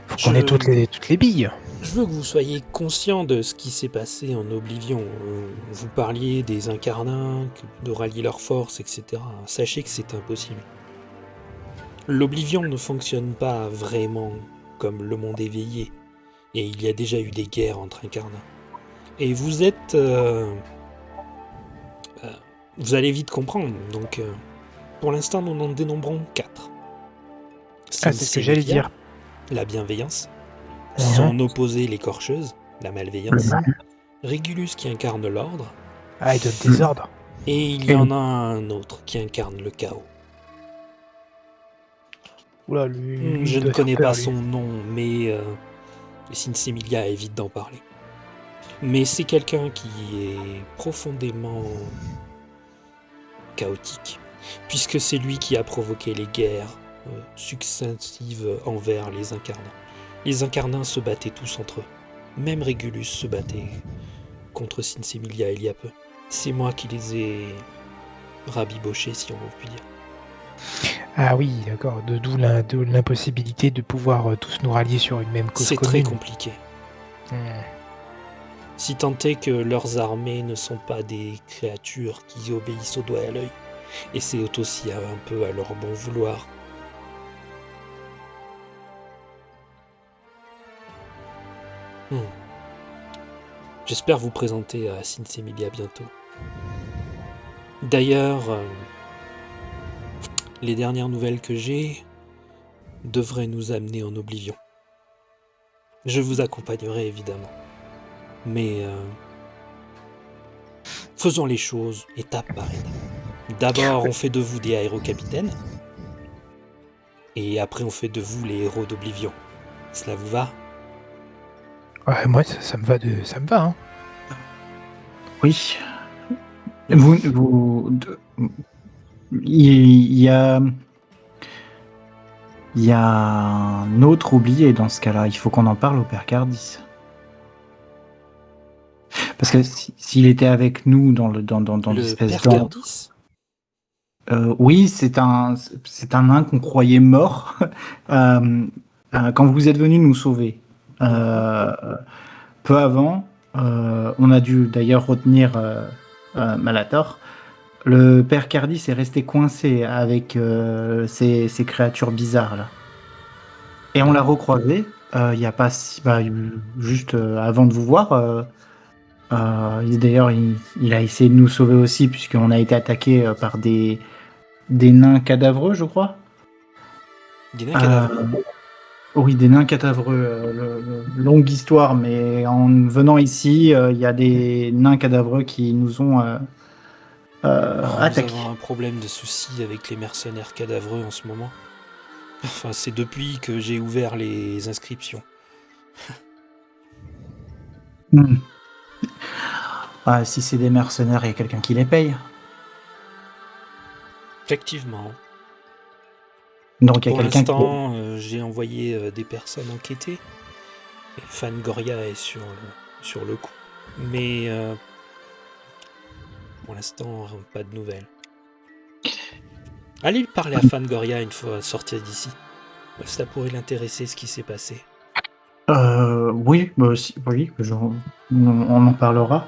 faut qu'on ait Je- toutes les billes. Je veux que vous soyez conscient de ce qui s'est passé en Oblivion. Vous parliez des incarnats, de rallier leurs forces, etc. Sachez que c'est impossible. L'Oblivion ne fonctionne pas vraiment comme le monde éveillé. Et il y a déjà eu des guerres entre incarnats. Et vous êtes Vous allez vite comprendre. Donc, pour l'instant, nous n'en dénombrons 4. Ah, c'est ce que j'allais dire. La bienveillance. Mhm. Son opposé, l'écorcheuse, la malveillance. Le mal. Régulus qui incarne l'ordre. Ah, il donne des ordres. Et il y en a un autre qui incarne le chaos. Oula, lui, Je il ne doit connais faire peur, pas lui. son nom, mais Sinsemilia évite d'en parler. Mais c'est quelqu'un qui est profondément chaotique, puisque c'est lui qui a provoqué les guerres successives envers les incarnats. Les incarnats se battaient tous entre eux. Même Régulus se battait contre Sinsemilia il y a peu. C'est moi qui les ai rabibochés, si on peut dire. Ah oui, d'accord. D'où l'impossibilité de pouvoir tous nous rallier sur une même cause C'est très commune. compliqué. Hmm. Si tant est que leurs armées ne sont pas des créatures qui obéissent au doigt et à l'œil. Et c'est aussi un peu à leur bon vouloir. J'espère vous présenter à Sinsemilia bientôt. D'ailleurs, les dernières nouvelles que j'ai devraient nous amener en Oblivion. Je vous accompagnerai évidemment. Mais faisons les choses étape par étape. D'abord, on fait de vous des aérocapitaines. Et après, on fait de vous les héros d'Oblivion. Cela vous va ? Ouais, moi, ça me va, ça me va. Hein. Oui. Il y a un autre oublié dans ce cas-là. Il faut qu'on en parle au père Cardis. Parce que s'il était avec nous dans Le l'espèce père d'antre, Cardis ? oui, c'est un nain qu'on croyait mort quand vous êtes venu nous sauver. Peu avant, on a dû d'ailleurs retenir Malator. Le père Cardis est resté coincé avec ces créatures bizarres là. Et on l'a recroisé il y a pas juste avant de vous voir. D'ailleurs, il a essayé de nous sauver aussi puisqu'on a été attaqué par des nains cadavreux, je crois. Des nains cadavreux ? Oui, des nains cadavreux. Longue histoire, mais en venant ici, il y a des nains cadavreux qui nous ont Nous attaqués. avons un problème de soucis avec les mercenaires cadavreux en ce moment. Enfin, c'est depuis que j'ai ouvert les inscriptions. Si c'est des mercenaires, il y a quelqu'un qui les paye. Effectivement. Donc il y a Pour quelqu'un qui... l'instant, j'ai envoyé des personnes enquêter. Et Fangoria est sur le coup. Mais pour l'instant, pas de nouvelles. Allez parler à Fangoria une fois sortir d'ici. Ça pourrait l'intéresser ce qui s'est passé. Oui, on en parlera.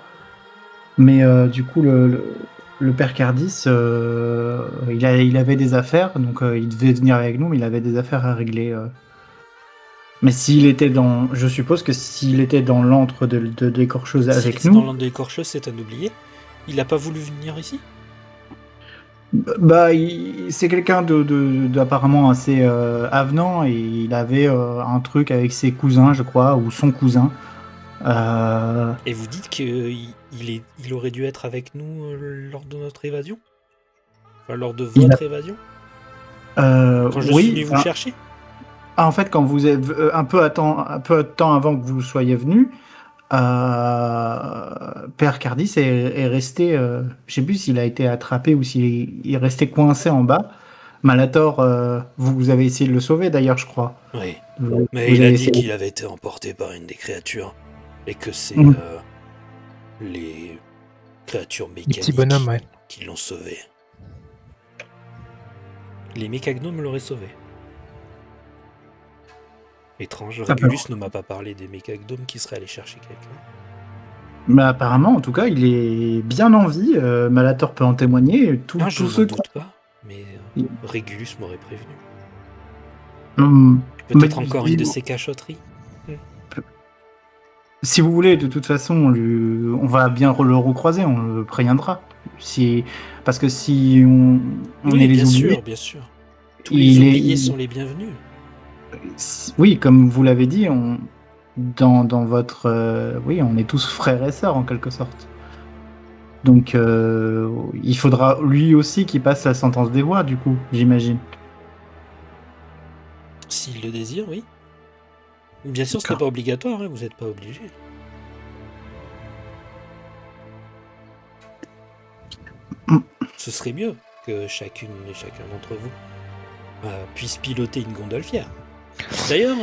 Mais du coup, le père Cardis, il avait des affaires, donc il devait venir avec nous, mais il avait des affaires à régler. Mais je suppose que s'il était dans l'antre de l'écorcheuse avec S'il est dans nous, l'antre de l'écorcheuse, c'est un oublié. Il n'a pas voulu venir ici ? c'est quelqu'un d'apparemment assez avenant, et il avait un truc avec ses cousins, je crois, ou son cousin. Et vous dites qu'il aurait dû être avec nous lors de notre évasion ? Enfin, lors de votre évasion ? Quand je suis venu vous chercher ? En fait, quand vous êtes un peu de temps avant que vous soyez venu, père Cardis est resté, je sais plus s'il a été attrapé ou s'il est resté coincé en bas. Malator, vous avez essayé de le sauver d'ailleurs, je crois. Oui. Vous Mais il avez a dit essayé- qu'il avait été emporté par une des créatures. Et que c'est les créatures Les mécaniques petits bonhommes, ouais. qui l'ont sauvé. Les mécagnomes l'auraient sauvé. Étrange, Régulus ne m'a pas parlé des mécagnomes qui seraient allés chercher quelqu'un. Mais apparemment, en tout cas, il est bien en vie. Malator peut en témoigner. Je n'en ceux doute pas, mais Régulus m'aurait prévenu. Hum, Peut-être mais- encore une de ses cachotteries. Si vous voulez, de toute façon, on va bien le recroiser, on le préviendra. Parce que si on Oui, est les bien oubliés, sûr, bien sûr. Tous les oubliés sont les bienvenus. oui, comme vous l'avez dit, dans votre, oui, on est tous frères et sœurs en quelque sorte. Donc, il faudra lui aussi qu'il passe la sentence des voix, du coup, j'imagine. S'il le désire, oui. Bien sûr, ce n'est D'accord. pas obligatoire, hein, vous n'êtes pas obligé. Mm. Ce serait mieux que chacune et chacun d'entre vous puisse piloter une gondolière. D'ailleurs,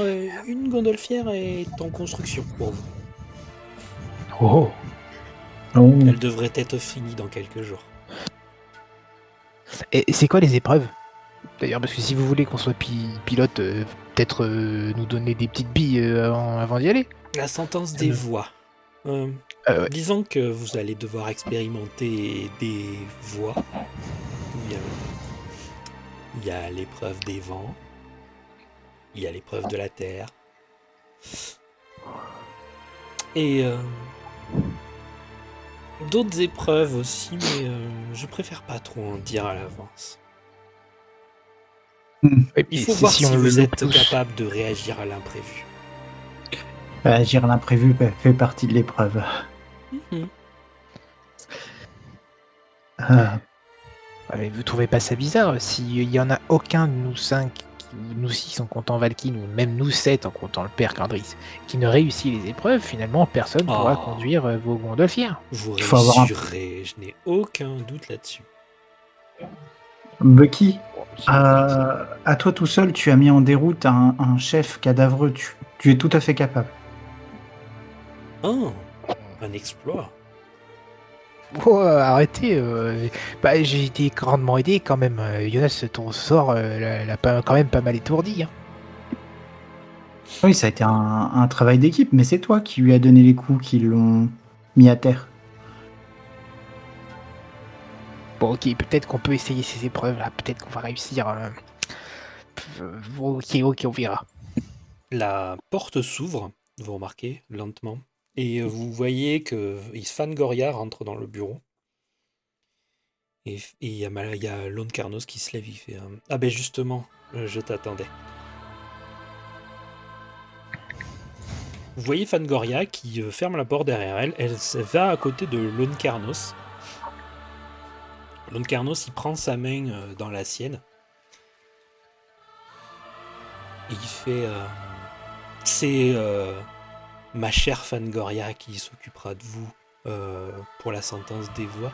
une gondolière est en construction pour vous. Oh. Oh. Elle devrait être finie dans quelques jours. Et c'est quoi les épreuves? D'ailleurs, parce que si vous voulez qu'on soit pilote, peut-être nous donner des petites billes avant d'y aller. La sentence des voix. Ouais. Disons que vous allez devoir expérimenter des voies. Il y a l'épreuve des vents. Il y a l'épreuve de la terre. Et d'autres épreuves aussi, mais je préfère pas trop en dire à l'avance. Il faut voir si vous êtes capable de réagir à l'imprévu. Agir à l'imprévu fait partie de l'épreuve. Mais vous trouvez pas ça bizarre s'il y en a aucun de nous 5, nous 6 en comptant Valkyne, ou même nous 7 en comptant le père Cardris, qui ne réussit les épreuves, finalement personne pourra conduire vos gondolières. Vous réussirez, je n'ai aucun doute là-dessus. Bucky, à toi tout seul, tu as mis en déroute un chef cadavreux. Tu es tout à fait capable. Oh, un exploit. Oh, arrêtez, j'ai été grandement aidé quand même. Jonas, ton sort l'a quand même pas mal étourdi. Hein. Oui, ça a été un travail d'équipe, mais c'est toi qui lui as donné les coups qui l'ont mis à terre. Bon, ok, peut-être qu'on peut essayer ces épreuves là, peut-être qu'on va réussir. Ok, on verra. La porte s'ouvre, vous remarquez, lentement, et vous voyez que Fangoria rentre dans le bureau. Et il y a Lone Carnos qui se lève, il fait ah ben justement, je t'attendais. Vous voyez Fangoria qui ferme la porte derrière elle, elle va à côté de Lone Carnos. Lone Carnos, il prend sa main dans la sienne. Et il fait c'est ma chère Fangoria qui s'occupera de vous pour la sentence des voix.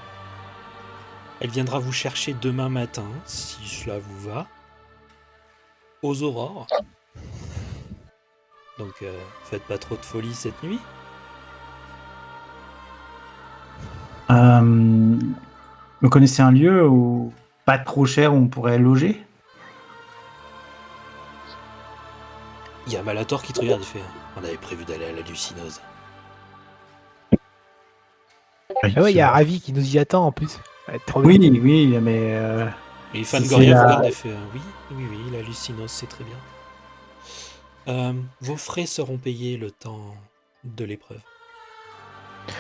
Elle viendra vous chercher demain matin, si cela vous va, aux aurores. Donc, faites pas trop de folie cette nuit. Vous connaissez un lieu où pas trop cher où on pourrait loger? Il y a Malator qui te regarde et fait on avait prévu d'aller à la Lucinose. Ouais, il y a Ravi qui nous y attend en plus. Oui, mais. Et Fangoria vous regarde et fait oui, la Lucinose, c'est très bien. Vos frais seront payés le temps de l'épreuve.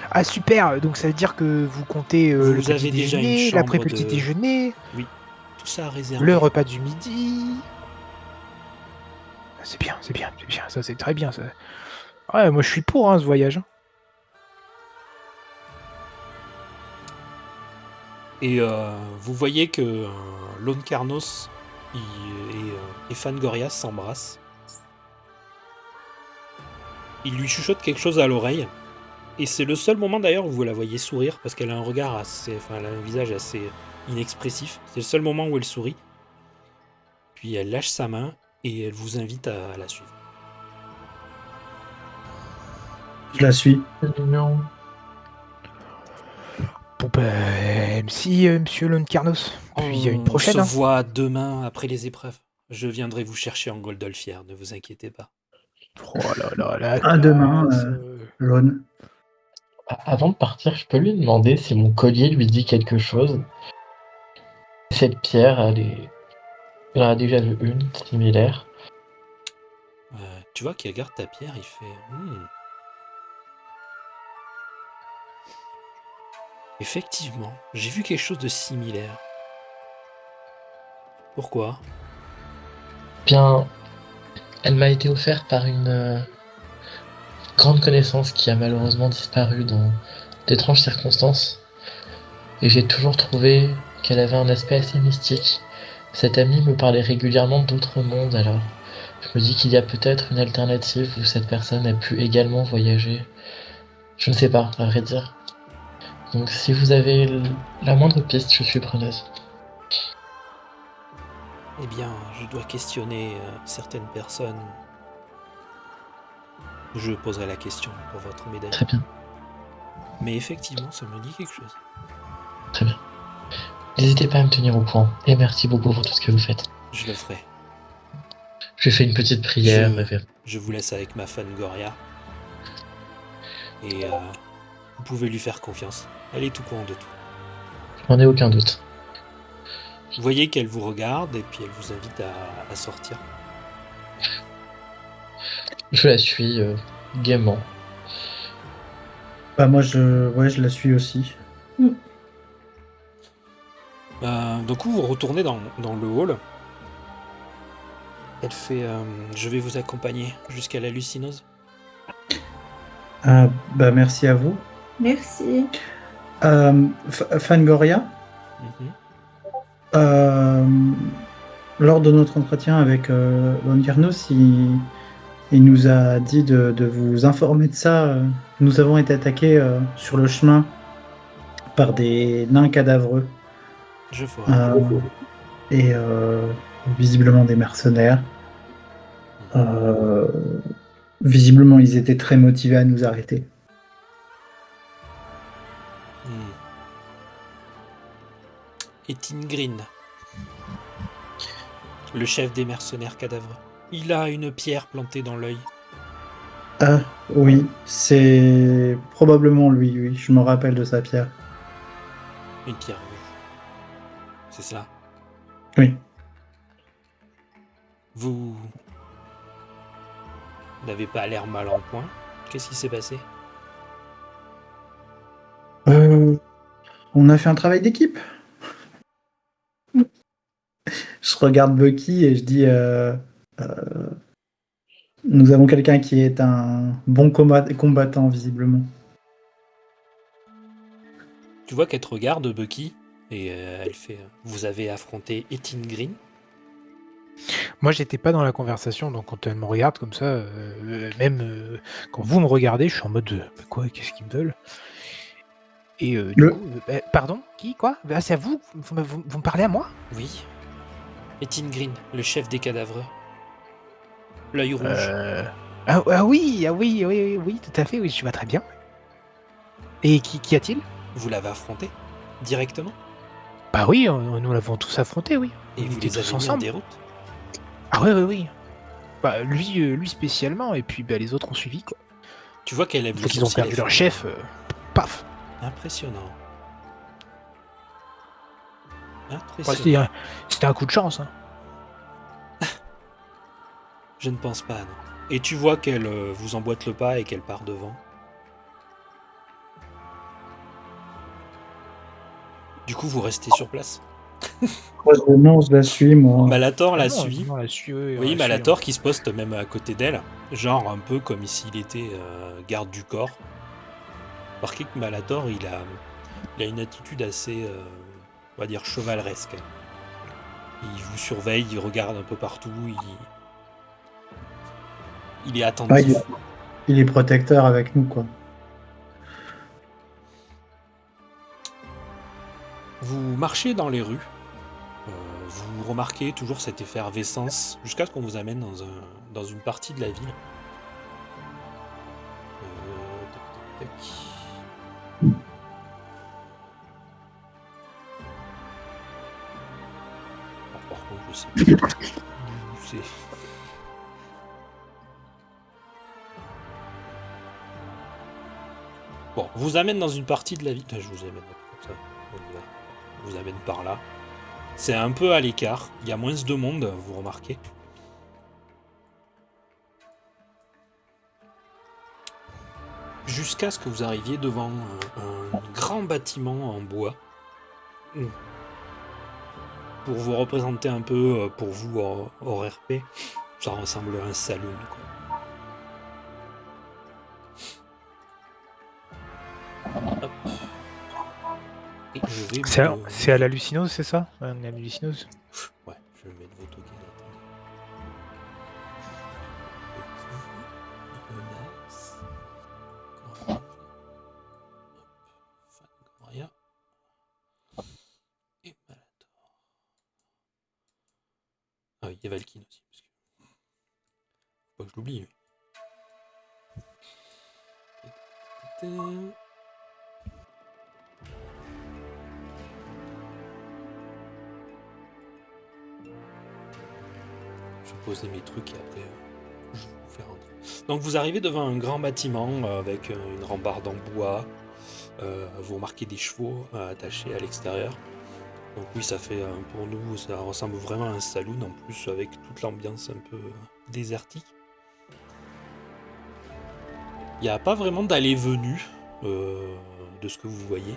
Ah super, donc ça veut dire que vous comptez le petit déjeuner, l'après-petit déjeuner. Oui, tout ça à réserver. Le repas du midi. C'est bien, ça c'est très bien ça. Ouais, moi je suis pour ce voyage. Et vous voyez que Lone Carnos et Fangoria s'embrassent. Il lui chuchote quelque chose à l'oreille. Et c'est le seul moment d'ailleurs où vous la voyez sourire, parce qu'elle a un regard elle a un visage assez inexpressif. C'est le seul moment où elle sourit. Puis elle lâche sa main et elle vous invite à la suivre. Je la suis. Non. Bon merci monsieur Lone Carnos. Puis une prochaine. On se voit demain après les épreuves. Je viendrai vous chercher en Gondolfière, ne vous inquiétez pas. Oh là. À demain, Lone. Avant de partir, je peux lui demander si mon collier lui dit quelque chose. Cette pierre, elle en a déjà vu une similaire. Tu vois qu'il regarde ta pierre, il fait Effectivement, j'ai vu quelque chose de similaire. Pourquoi? Bien, elle m'a été offerte par une grande connaissance qui a malheureusement disparu dans d'étranges circonstances. Et j'ai toujours trouvé qu'elle avait un aspect assez mystique. Cette amie me parlait régulièrement d'autres mondes, alors je me dis qu'il y a peut-être une alternative où cette personne a pu également voyager. Je ne sais pas, à vrai dire. Donc si vous avez la moindre piste, je suis preneuse. Eh bien, je dois questionner certaines personnes. Je poserai la question pour votre médaille. Très bien, Mais effectivement, ça me dit quelque chose. très bien. N'hésitez pas à me tenir au courant, et merci beaucoup pour tout ce que vous faites. Je le ferai. Je fais une petite prière. Je vous laisse avec ma fan Goria. Et vous pouvez lui faire confiance. Elle est tout courant de tout. J'en ai aucun doute. Vous voyez qu'elle vous regarde et puis elle vous invite à sortir. Je la suis gaiement. Bah moi je la suis aussi. Donc vous retournez dans le hall. Elle fait je vais vous accompagner jusqu'à l'hallucineuse. Ah, bah merci à vous. Merci. Fangoria, lors de notre entretien avec Von Garnos, il nous a dit de vous informer de ça. Nous avons été attaqués sur le chemin par des nains cadavreux. Je vois. Et visiblement des mercenaires. Visiblement, ils étaient très motivés à nous arrêter. Etin Green, le chef des mercenaires cadavres. Il a une pierre plantée dans l'œil. Ah, oui, c'est probablement lui, oui, je me rappelle de sa pierre. Une pierre rouge. C'est cela? Oui. Vous n'avez pas l'air mal en point. Qu'est-ce qui s'est passé? On a fait un travail d'équipe. Je regarde Bucky et je dis nous avons quelqu'un qui est un bon combattant, visiblement. Tu vois qu'elle te regarde, Bucky, et elle fait vous avez affronté Etin Green? Moi, j'étais pas dans la conversation, donc quand elle me regarde comme ça, même quand vous me regardez, je suis en mode quoi, qu'est-ce qu'ils me veulent? Et du coup, pardon, qui, quoi? Ah, c'est à vous? Vous me parlez à moi? Oui. Etin Green, le chef des cadavres. L'œil rouge. Oui, tout à fait, oui, je vois très bien. Et qui a-t-il? Vous l'avez affronté directement? Bah oui, nous l'avons tous affronté, oui. Et On vous était les avez tous mis en ensemble. déroute? Ah oui. Bah lui spécialement, et puis bah, les autres ont suivi, quoi. Tu vois qu'elle lève le Quand ils ont sourcil, perdu elle leur fait, chef, paf. Impressionnant. Ouais, c'était un coup de chance, hein. Je ne pense pas, non. Et tu vois qu'elle vous emboîte le pas et qu'elle part devant. Du coup, vous restez sur place. Non, je la suis, moi. Malator la Ah non, suit. on la suit, oui, Vous on voyez la suit, Malator qui se poste même à côté d'elle. Genre un peu comme s'il était garde du corps. Remarquez que Malator, il a une attitude assez, on va dire, chevaleresque. Il vous surveille, il regarde un peu partout, il est attentif. Il est protecteur avec nous, quoi. Vous marchez dans les rues. Vous remarquez toujours cette effervescence jusqu'à ce qu'on vous amène dans une partie de la ville. Tac. Alors, par contre, je sais plus. C'est... Bon, vous amène dans une partie de la ville. Je vous amène comme ça. On y va. On vous amène par là. C'est un peu à l'écart. Il y a moins de monde, vous remarquez. jusqu'à ce que vous arriviez devant un grand bâtiment en bois. Pour vous représenter un peu, pour vous hors RP, ça ressemble à un saloon, quoi. Hop. Et je vais vous C'est à donner- l'hallucinose, c'est ça? Une hallucinose? Ouais, je vais mettre vos tokens. Menace. Coraline. Hop. Fangoria. Et Malator. Ah oui, il y a Valkyne aussi. Parce que... Faut pas que je l'oublie. lui. Je vais poser mes trucs et après je vais vous faire rentrer. Donc vous arrivez devant un grand bâtiment avec une rambarde en bois. Vous remarquez des chevaux attachés à l'extérieur. Donc oui, ça fait pour nous, ça ressemble vraiment à un saloon en plus avec toute l'ambiance un peu désertique. Il n'y a pas vraiment d'allée-venue de ce que vous voyez.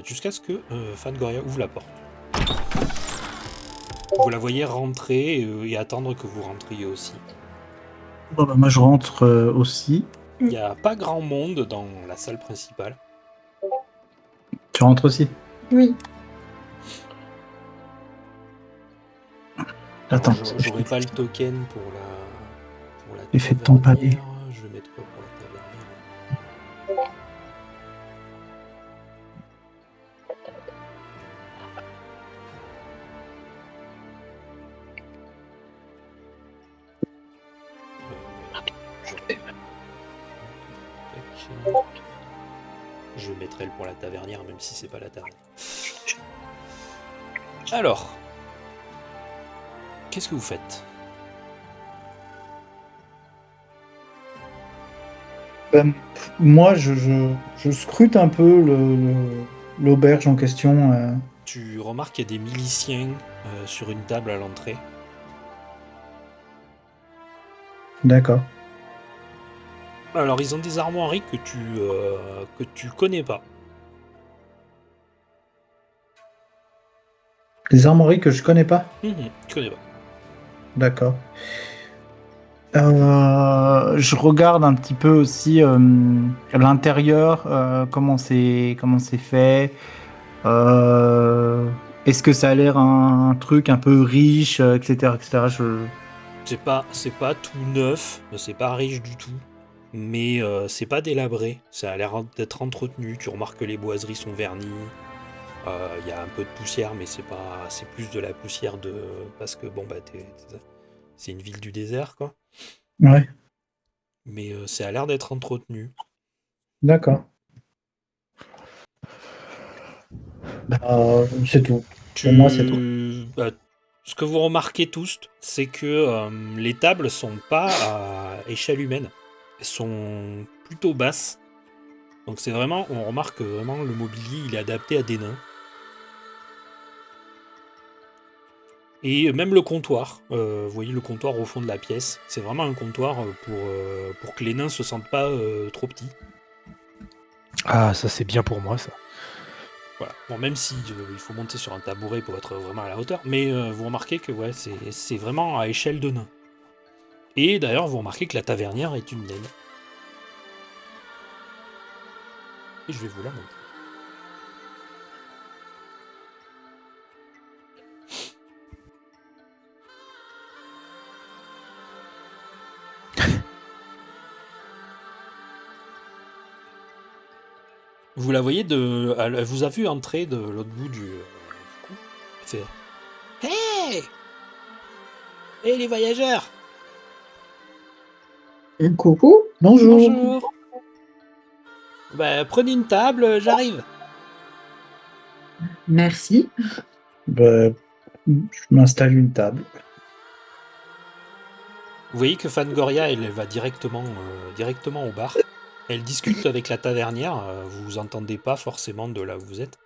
Jusqu'à ce que Fangoria ouvre la porte. Vous la voyez rentrer et attendre que vous rentriez aussi. Bon, bah, moi, je rentre aussi. Il n'y a pas grand monde dans la salle principale. Tu rentres aussi? Oui. Attends. Alors, j'aurai pas le token pour la L'effet de ton palier. tavernière. Je vais mettre quoi pour la tavernière? Je mettrai le pour la tavernière, même si c'est pas la tavernière. Alors, qu'est-ce que vous faites? Moi, je scrute un peu l'auberge en question. Tu remarques qu'il y a des miliciens sur une table à l'entrée. D'accord. Alors, ils ont des armoiries que tu connais pas. Des armoiries que je connais pas? Tu connais pas. D'accord. Je regarde un petit peu aussi l'intérieur, comment c'est fait. Est-ce que ça a l'air un truc un peu riche, etc., etc. C'est pas tout neuf, c'est pas riche du tout, mais c'est pas délabré. Ça a l'air d'être entretenu. Tu remarques que les boiseries sont vernies. Il y a un peu de poussière, mais c'est plus de la poussière parce que bon bah c'est une ville du désert quoi. Ouais, Mais ça a l'air d'être entretenu. d'accord. C'est tout. Pour moi, c'est tout. Ce que vous remarquez tous, c'est que les tables sont pas à échelle humaine. Elles sont plutôt basses. Donc c'est vraiment, on remarque que vraiment le mobilier il est adapté à des nains. Et même le comptoir, vous voyez le comptoir au fond de la pièce, c'est vraiment un comptoir pour que les nains se sentent pas trop petits. Ah, ça c'est bien pour moi, ça. Voilà. Bon, même si il faut monter sur un tabouret pour être vraiment à la hauteur, mais vous remarquez que ouais, c'est vraiment à échelle de nain. Et d'ailleurs, vous remarquez que la tavernière est une naine. Et je vais vous la montrer. Vous la voyez elle vous a vu entrer de l'autre bout du coup. Elle fait Hey! Hey les voyageurs! Coucou. Bonjour. Bonjour! Bah, prenez une table, j'arrive. Merci. Bah, je m'installe une table. Vous voyez que Fangoria, elle va directement au bar. Elle discute avec la tavernière, vous vous entendez pas forcément de là où vous êtes.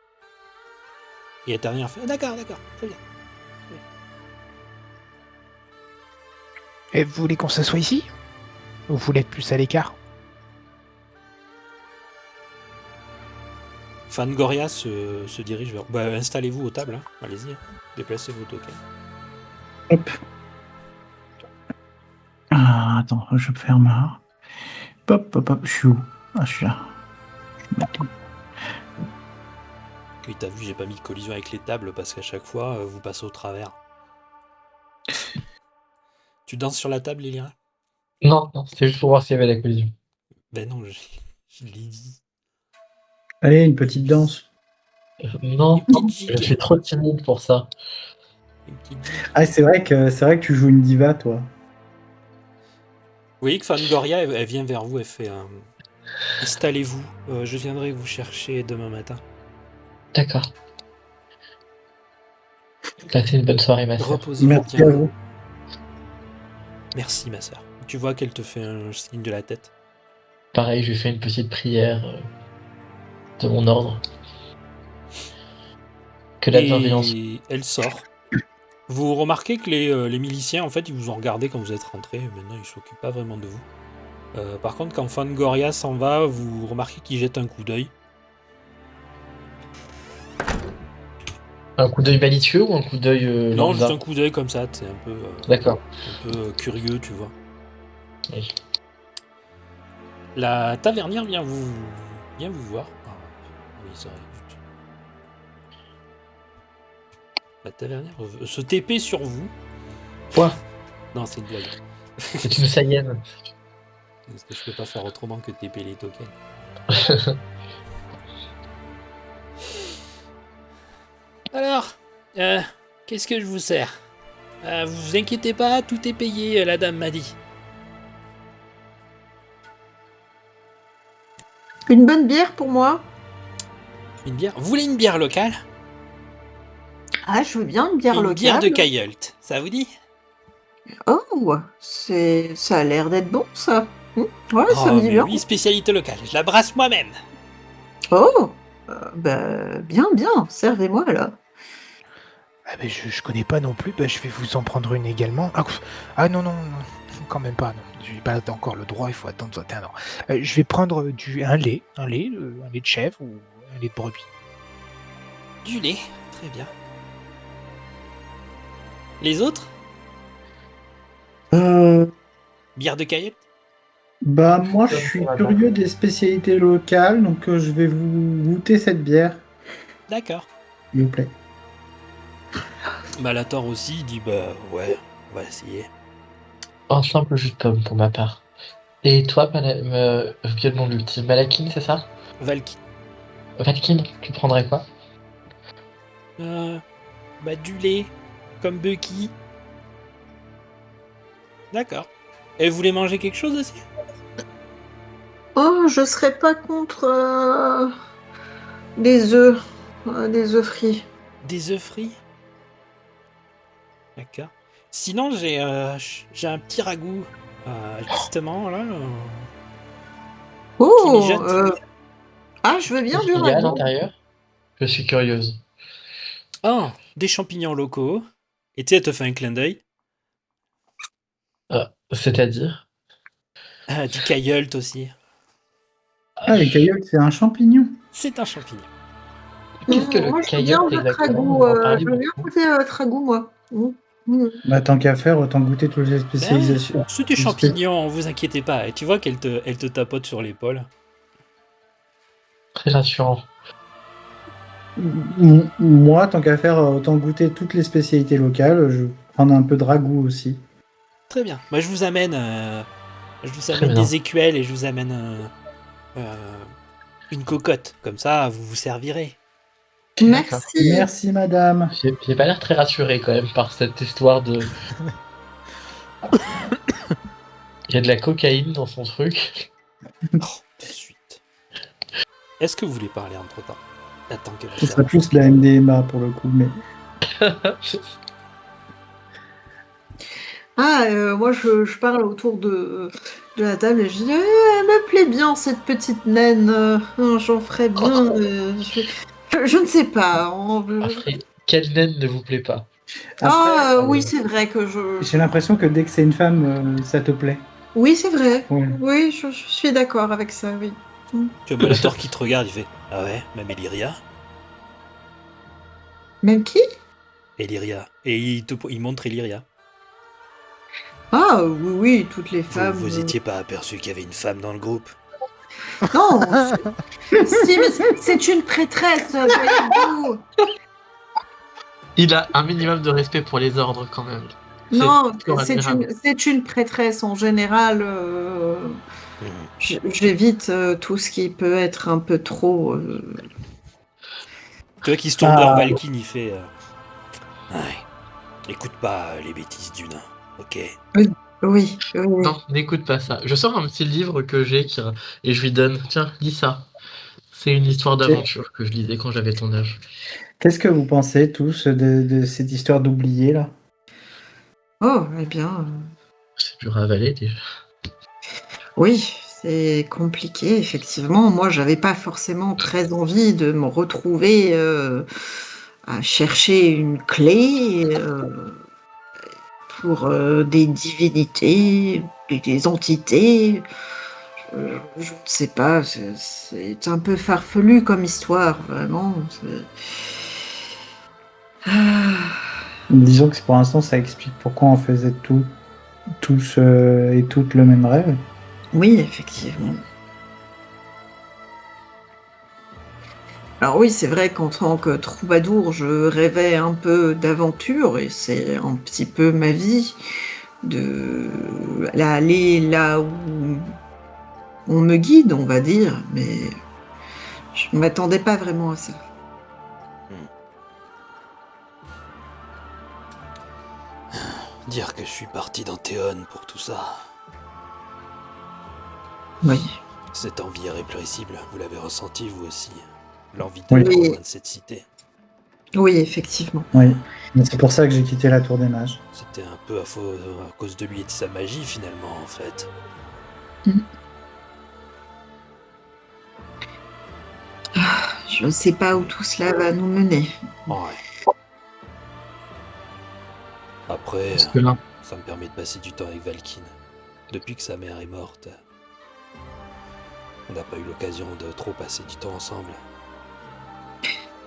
Et la tavernière fait d'accord, très bien. Et vous voulez qu'on s'assoie ici? Ou vous voulez être plus à l'écart? Fangoria se dirige vers... Bah, installez-vous aux tables, hein. Allez-y, hein. Déplacez vos tokens. Hop. Ah, attends, je ferme là. Hop, hop, hop, je suis où? Ah, je suis là. Je vais mettre- Oui, t'as vu, j'ai pas mis de collision avec les tables parce qu'à chaque fois, vous passez au travers. Tu danses sur la table, Lilian? Non, c'était juste pour voir s'il y avait la collision. Ben non, je l'ai dit. Allez, une petite danse. Non, Une petite je gigue. suis trop timide pour ça. Une petite gigue. Ah, c'est vrai que tu joues une diva, toi. Vous voyez que Fangoria, elle vient vers vous, elle fait installez-vous, je viendrai vous chercher demain matin. D'accord. Passez une bonne soirée, ma sœur. Reposez-vous Merci bien. à vous. Merci, ma sœur. Tu vois qu'elle te fait un signe de la tête. Pareil, je lui fais une petite prière de mon ordre. Que la bienveillance. Et elle sort. Vous remarquez que les miliciens, en fait, ils vous ont regardé quand vous êtes rentrés. Maintenant, ils s'occupent pas vraiment de vous. Par contre, quand Fangoria s'en va, vous remarquez qu'il jette un coup d'œil. Un coup d'œil malicieux ou un coup d'œil Non, lambda? juste un coup d'œil comme ça, c'est un peu, D'accord. curieux, tu vois. Oui. La tavernière vient vous voir. Ah, oui, ça arrive. La tavernière se TP sur vous. Quoi? Non, c'est une blague. C'est une Saiyenne. Parce que je peux pas faire autrement que TP les tokens. Alors, qu'est-ce que je vous sers? Vous inquiétez pas, tout est payé, la dame m'a dit. Une bonne bière pour moi. Une bière? Vous voulez une bière locale? Ah, je veux bien une bière Une locale. bière de Kayult, ça vous dit? Oh, ça a l'air d'être bon, ça. Ouais, ça me dit mais bien. oui, spécialité locale, je la brasse moi-même. Oh, bien, servez-moi, là. Ah ben je connais pas non plus, je vais vous en prendre une également. Non, quand même pas, non. J'ai pas encore le droit, il faut attendre un an. Je vais prendre un lait de chèvre ou un lait de brebis. Du lait, très bien. Les autres? Bière de Kayult? Bah, moi, je suis curieux des spécialités locales, donc je vais vous goûter cette bière, D'accord. s'il vous plaît. Malator aussi, il dit bah ouais, on va essayer. Un simple jus de pomme pour ma part. Et toi, oublié le nom de l'ultime. Malakin, c'est ça? Valky. Valkin, tu prendrais quoi? Du lait, comme Bucky. D'accord. Et vous voulez manger quelque chose aussi? Oh, je serais pas contre des œufs frits. Des œufs frits? D'accord. Sinon, j'ai un petit ragoût, justement, là. Oh, mijote. je veux bien Qu'est-ce du qu'il y a à ragoût. l'intérieur? Je suis curieuse. Oh, des champignons locaux. Et tu sais, elle te fait un clin d'œil. C'est-à-dire? Du Kayult aussi. Ah, les cailloux, c'est un champignon. C'est un champignon. Qu'est-ce que Moi, le je veux bien Kayult votre exactement? ragoût. On en parlait Je veux bien beaucoup. goûter votre ragoût, moi. Bah, tant qu'à faire, autant goûter toutes les spécialisations. C'est des champignons, vous inquiétez pas. Et tu vois qu'elle te tapote sur l'épaule. Très rassurant. Moi, tant qu'à faire, autant goûter toutes les spécialités locales. Je vais prendre un peu de ragoût aussi. Très bien. Moi, je vous amène Très bien. des écuelles et je vous amène une cocotte. Comme ça, vous vous servirez. Merci. Merci, madame. J'ai pas l'air très rassuré quand même par cette histoire de. Il y a de la cocaïne dans son truc. Tout de suite. Est-ce que vous voulez parler entre temps? Attends que Ce serait plus de la MDMA pour le coup, mais. Moi, je parle autour de la table et je dis elle me plaît bien cette petite naine. J'en ferais bien. Je ne sais pas. Après, quelle naine ne vous plaît pas? Après, oui, c'est vrai que je... j'ai l'impression que dès que c'est une femme, ça te plaît. Oui, c'est vrai. Ouais. Oui, je suis d'accord avec ça, oui. Tu vois Malator qui te regarde, il fait ah ouais, même Illyria. Même qui? Illyria. Et il montre Illyria. Ah, oui, oui, toutes les Vous femmes... vous étiez pas aperçu qu'il y avait une femme dans le groupe? Non, si, mais c'est une prêtresse, voyez-vous. Il a un minimum de respect pour les ordres quand même. Non, toujours admirable. c'est une prêtresse en général. Mhm. J'évite tout ce qui peut être un peu trop. Tu vois qu'il se tourne vers Ah. Valkyne, il fait ouais, écoute pas les bêtises du nain, ok? Oui, oui. Non, n'écoute pas ça. Je sors un petit livre que j'ai et je lui donne. Tiens, lis ça. C'est une histoire d'aventure que je lisais quand j'avais ton âge. Qu'est-ce que vous pensez tous de cette histoire d'oublier là? Oh, eh bien, C'est dur à avaler déjà. oui, c'est compliqué, effectivement. Moi, j'avais pas forcément très envie de me retrouver à chercher une clé pour des divinités, des entités. Je ne sais pas, c'est un peu farfelu comme histoire, vraiment. Disons que pour l'instant, ça explique pourquoi on faisait tous et toutes le même rêve. Oui, effectivement. Alors oui, c'est vrai qu'en tant que troubadour, je rêvais un peu d'aventure et c'est un petit peu ma vie aller là où on me guide, on va dire, mais je ne m'attendais pas vraiment à ça. Dire que je suis parti dans Théon pour tout ça. Oui. Cette envie irrépressible, vous l'avez ressenti vous aussi? L'envie Oui. d'être loin de cette cité. Oui, effectivement. Oui, mais c'est pour ça que j'ai quitté la Tour des Mages. C'était un peu à cause de lui et de sa magie finalement en fait. Je ne sais pas où tout cela va nous mener. Ouais. Après, Parce que là, ça me permet de passer du temps avec Valkyne. Depuis que sa mère est morte, on n'a pas eu l'occasion de trop passer du temps ensemble.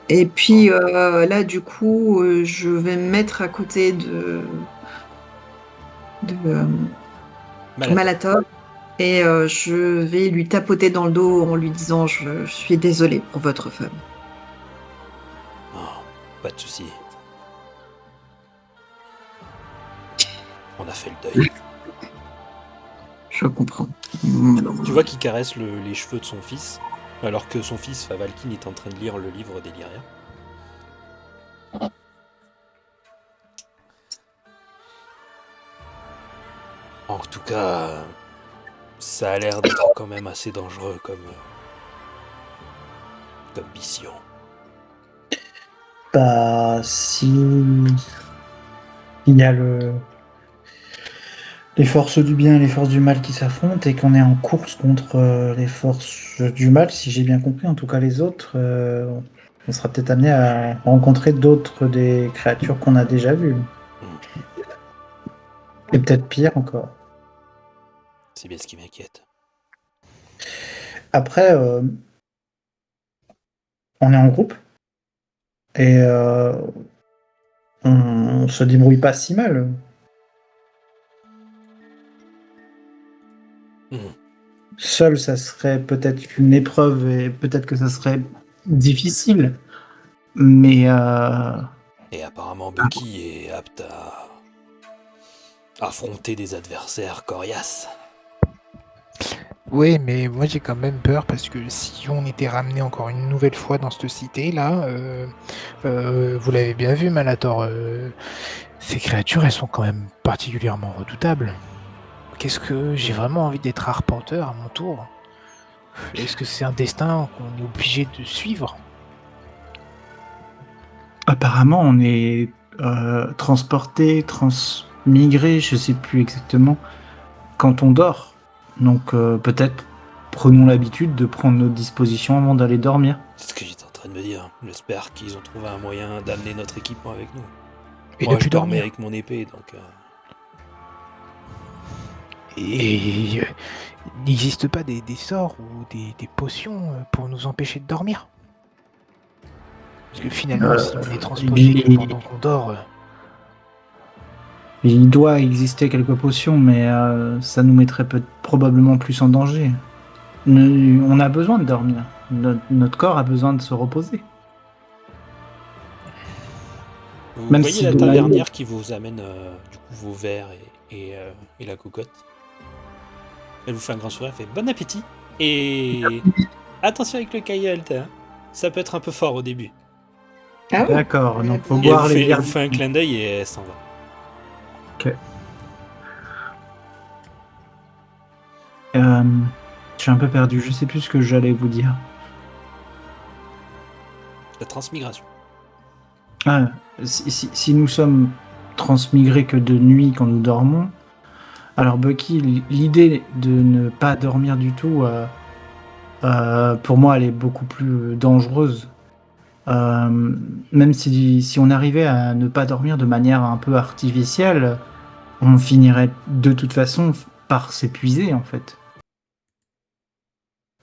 Et puis là, du coup, je vais me mettre à côté de Malator et je vais lui tapoter dans le dos en lui disant je suis désolée pour votre femme. Oh, pas de souci. On a fait le deuil. Je comprends. Tu vois qu'il caresse les cheveux de son fils, alors que son fils, Valkyne, est en train de lire le livre d'Illyria. En tout cas, ça a l'air d'être quand même assez dangereux comme mission. Bah, si il y a les forces du bien et les forces du mal qui s'affrontent et qu'on est en course contre les forces du mal, si j'ai bien compris, en tout cas les autres, on sera peut-être amené à rencontrer d'autres des créatures qu'on a déjà vues. Et peut-être pire encore. C'est bien ce qui m'inquiète. Après, on est en groupe et on se débrouille pas si mal. Seul, ça serait peut-être une épreuve et peut-être que ça serait difficile. Mais Et apparemment, Bucky est apte à affronter des adversaires coriaces. Oui, mais moi j'ai quand même peur parce que si on était ramené encore une nouvelle fois dans cette cité là, vous l'avez bien vu, Malator, ces créatures elles sont quand même particulièrement redoutables. Qu'est-ce que j'ai vraiment envie d'être arpenteur à mon tour? Est-ce que c'est un destin qu'on est obligé de suivre? apparemment, on est transporté, transmigré, je sais plus exactement, quand on dort. Donc peut-être prenons l'habitude de prendre nos dispositions avant d'aller dormir. C'est ce que j'étais en train de me dire. J'espère qu'ils ont trouvé un moyen d'amener notre équipement avec nous. Et Moi, ne je plus dormais dormir. avec mon épée, donc... Et il n'existe pas des sorts ou des potions pour nous empêcher de dormir? Parce que finalement, si on est transposé que pendant qu'on dort, Il doit exister quelques potions, mais ça nous mettrait probablement plus en danger. On a besoin de dormir. Notre corps a besoin de se reposer. Vous Même voyez si la de tavernière qui vous amène du coup vos verres et la cocotte. Elle vous fait un grand sourire, elle fait bon appétit. Et attention avec le caillot, hein. Ça peut être un peu fort au début. Ah oui. D'accord, donc faut Et elle boire vous, les fait, elle bières. vous fait un clin d'œil et elle s'en va. Je suis un peu perdu, je sais plus ce que j'allais vous dire. La transmigration. Ah, si nous sommes transmigrés que de nuit quand nous dormons, alors Bucky, l'idée de ne pas dormir du tout, pour moi, elle est beaucoup plus dangereuse. Même si on arrivait à ne pas dormir de manière un peu artificielle, on finirait de toute façon par s'épuiser en fait.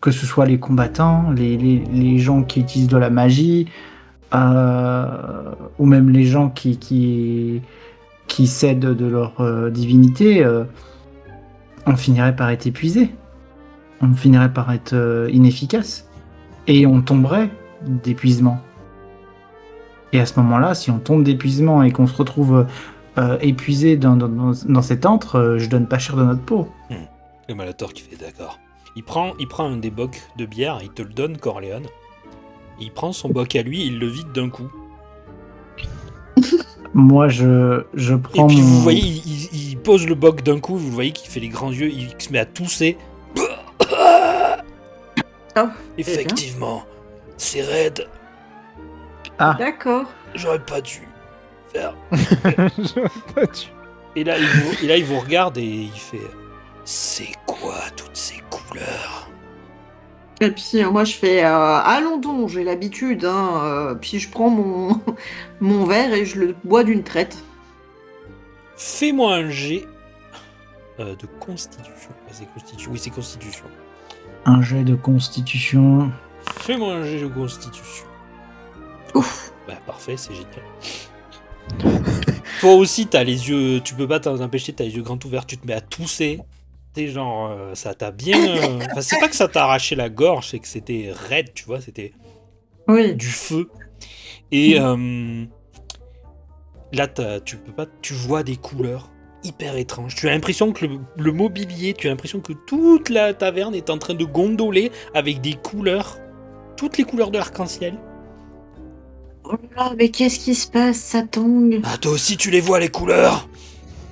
Que ce soit les combattants, les gens qui utilisent de la magie, ou même les gens qui cèdent de leur divinité, on finirait par être épuisé. On finirait par être inefficace. Et on tomberait d'épuisement. Et à ce moment-là, si on tombe d'épuisement et qu'on se retrouve épuisé dans cet antre, je donne pas cher de notre peau. Le Malator qui fait d'accord. Il prend un des bocs de bière, il te le donne, Corleone. Il prend son boc à lui, il le vide d'un coup. Moi, je prends Et puis mon... vous voyez, il pose le boc d'un coup, vous le voyez qu'il fait les grands yeux, il se met à tousser. Oh, Effectivement, c'est raide. Ah, D'accord. J'aurais pas dû faire. j'aurais pas dû. Et là, il vous regarde et il fait... C'est quoi toutes ces couleurs? Et puis moi je fais allons donc, j'ai l'habitude, hein, puis je prends mon, mon verre et je le bois d'une traite. Fais-moi un jet de constitution. C'est constitution. Oui, c'est constitution. un jet de constitution. Fais-moi un jet de constitution. Ouf. Bah parfait, c'est génial. Toi aussi, t'as les yeux... Tu peux pas t'en empêcher, t'as les yeux grands ouverts, tu te mets à tousser. T'es genre... ça t'a bien... Enfin, c'est pas que ça t'a arraché la gorge, c'est que c'était raide, tu vois, c'était Oui. du feu. Et là, tu peux pas... Tu vois des couleurs hyper étranges. Tu as l'impression que le mobilier, tu as l'impression que toute la taverne est en train de gondoler avec des couleurs, toutes les couleurs de l'arc-en-ciel. Oh là là, mais qu'est-ce qui se passe, ça tangue? Ah, toi aussi, tu les vois, les couleurs?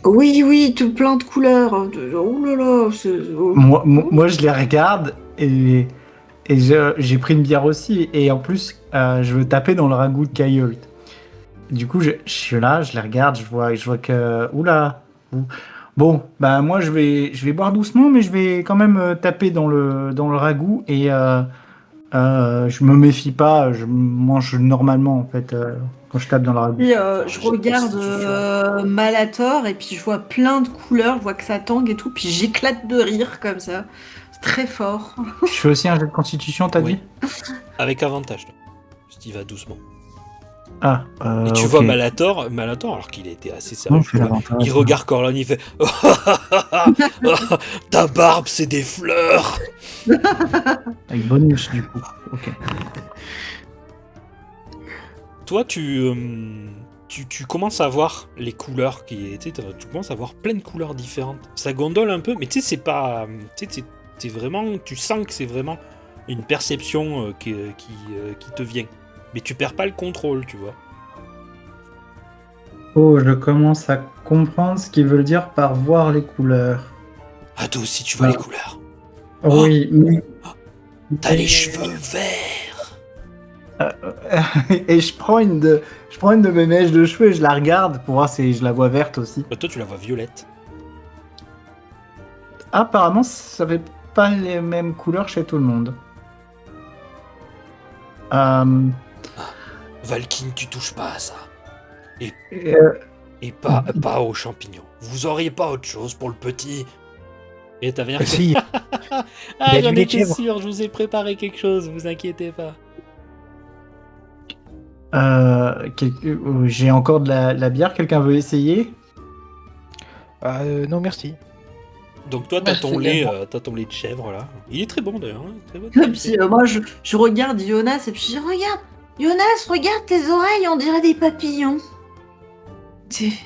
Oui, oui, tout plein de couleurs. Oh là là. Moi, je les regarde et j'ai pris une bière aussi. Et en plus, je veux taper dans le ragoût de Cayolt. Du coup, je suis là, je les regarde, je vois que... Oula. Bon, bah moi, je vais boire doucement, mais je vais quand même taper dans le ragoût. Et je me méfie pas, je mange normalement, en fait, quand je tape dans le ragoût. Puis, Enfin, je j'ai de regarde constitution. Malator et puis je vois plein de couleurs, je vois que ça tangue et tout, puis j'éclate de rire comme ça. C'est très fort. Je fais aussi un jet de constitution, t'as Oui. dit? Avec avantage, là. Parce qu'il va doucement. Ah, Et tu ok. vois Malator, alors qu'il a été assez Non, sérieux, je fais l'avantage. il regarde Corleone, il fait ta barbe, c'est des fleurs. Avec bonus, du coup. Ok. Toi, tu commences à voir les couleurs tu commences à voir plein de couleurs différentes. Ça gondole un peu, mais tu sais, c'est pas. Tu sais, c'est vraiment. Tu sens que c'est vraiment une perception qui te vient. Mais tu perds pas le contrôle, tu vois. Oh, je commence à comprendre ce qu'ils veulent dire par voir les couleurs. Ah, toi aussi, tu vois Ah. les couleurs. Oui, oui. T'as les cheveux verts. Et je prends une de mes mèches de cheveux et je la regarde pour voir si je la vois verte aussi. Bah, toi, tu la vois violette. Apparemment, ça fait pas les mêmes couleurs chez tout le monde. Valkyne, tu touches pas à ça. Euh, Et pas aux champignons. Vous auriez pas autre chose pour le petit? Et Tavernier. Si, il Ah, a j'en du lait de étais chèvre. sûr, je vous ai préparé quelque chose, vous inquiétez pas. J'ai encore de la bière, quelqu'un veut essayer? Non, merci. Donc toi, t'as Merci, ton lait, également. t'as ton lait de chèvre là. Il est très bon d'ailleurs. Hein, très bonne Et qualité. puis moi, je regarde Jonas et puis je dis, regarde, Jonas, regarde tes oreilles, on dirait des papillons.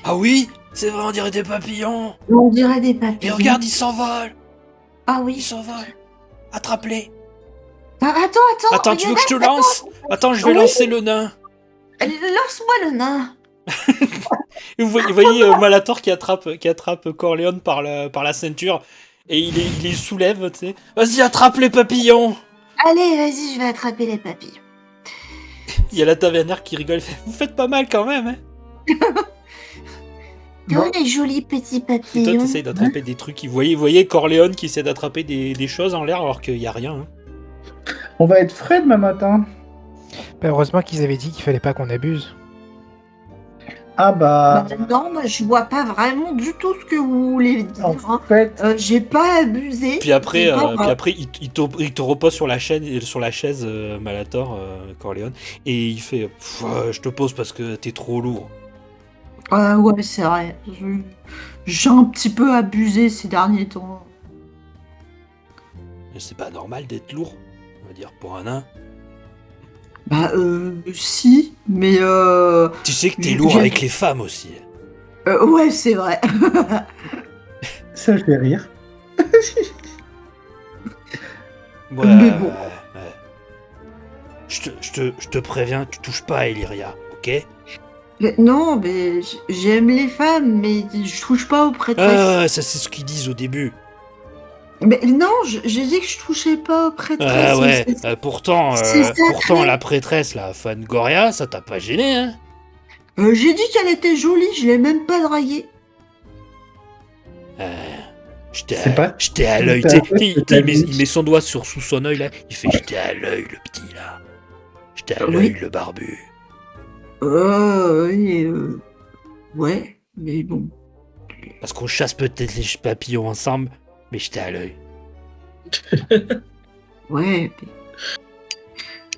Ah oui, c'est vrai, on dirait des papillons. On dirait des Et papillons. regarde, ils s'envolent. Ah Ils oui. s'envolent. Attrape-les. Ah, attends, Attends, tu veux que je te Jonas, lance? Attends, je vais Oui. lancer le nain. lance-moi le nain. Et vous voyez Malator qui attrape Corleone par la ceinture et il les soulève, tu sais. Vas-y, attrape les papillons. Allez, vas-y, je vais attraper les papillons. Il y a la tavernière qui rigole. Vous faites pas mal quand même, hein. Bon. Oh, les jolis petits Et toi, papillons. t'essayes d'attraper des trucs. Vous voyez Corleone qui essaie d'attraper des choses en l'air alors qu'il y a rien. Hein. On va être frais demain matin. Bah, heureusement qu'ils avaient dit qu'il fallait pas qu'on abuse. Ah bah... Non, moi je vois pas vraiment du tout ce que vous voulez dire. En hein. fait... J'ai pas abusé. Puis après, J'ai pas- il te repose sur la chaise Malator, Corleone, et il fait Pff, je te pose parce que t'es trop lourd. Ouais, c'est vrai. J'ai un petit peu abusé ces derniers temps. Mais c'est pas normal d'être lourd, on va dire, pour un nain. Bah, si, mais Tu sais que t'es J'ai- lourd j'ai- avec les femmes aussi. ouais, c'est vrai. Ça fait rire. Ouais, Mais bon. ouais. Je te préviens, tu touches pas à Illyria, ok? Non, mais j'aime les femmes, mais je touche pas aux prêtresses. Ah, ça c'est ce qu'ils disent au début. Mais non, j'ai dit que je touchais pas aux prêtresses. Ah ouais, c'est- pourtant c'est sacré. la prêtresse, la Fangoria, ça t'a pas gêné, hein? J'ai dit qu'elle était jolie, je l'ai même pas draguée. C'est pas- J'étais à l'œil, tu sais, il met son doigt sous son œil là, il fait j'étais à l'œil le petit là. J'étais à Oui. l'œil le barbu. Oui, ouais, mais bon. Parce qu'on chasse peut-être les papillons ensemble, mais j'étais à l'œil. Ouais,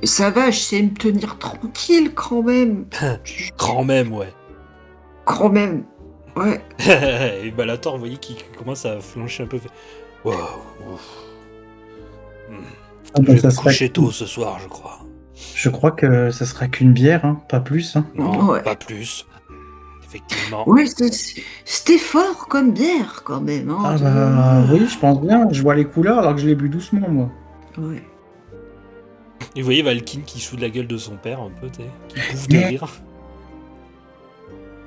mais ça va, je sais me tenir tranquille quand même. Quand même, ouais. Quand même. Ouais. Et Malator, vous voyez, qui commence à flancher un peu. Fait, wow, ouf. Ah bah, Je vais ça me sera- coucher tôt ce soir, je crois. Je crois que ça sera qu'une bière, hein, pas plus. Hein. Non, Ouais. pas plus. Effectivement. Ouais, c'était fort comme bière quand même. Hein. Ah bah oui, je pense bien. Je vois les couleurs alors que je l'ai bu doucement, moi. Ouais. Et vous voyez Valkyne qui soude la gueule de son père un peu, tu sais, qui bouffe de Mais- rire.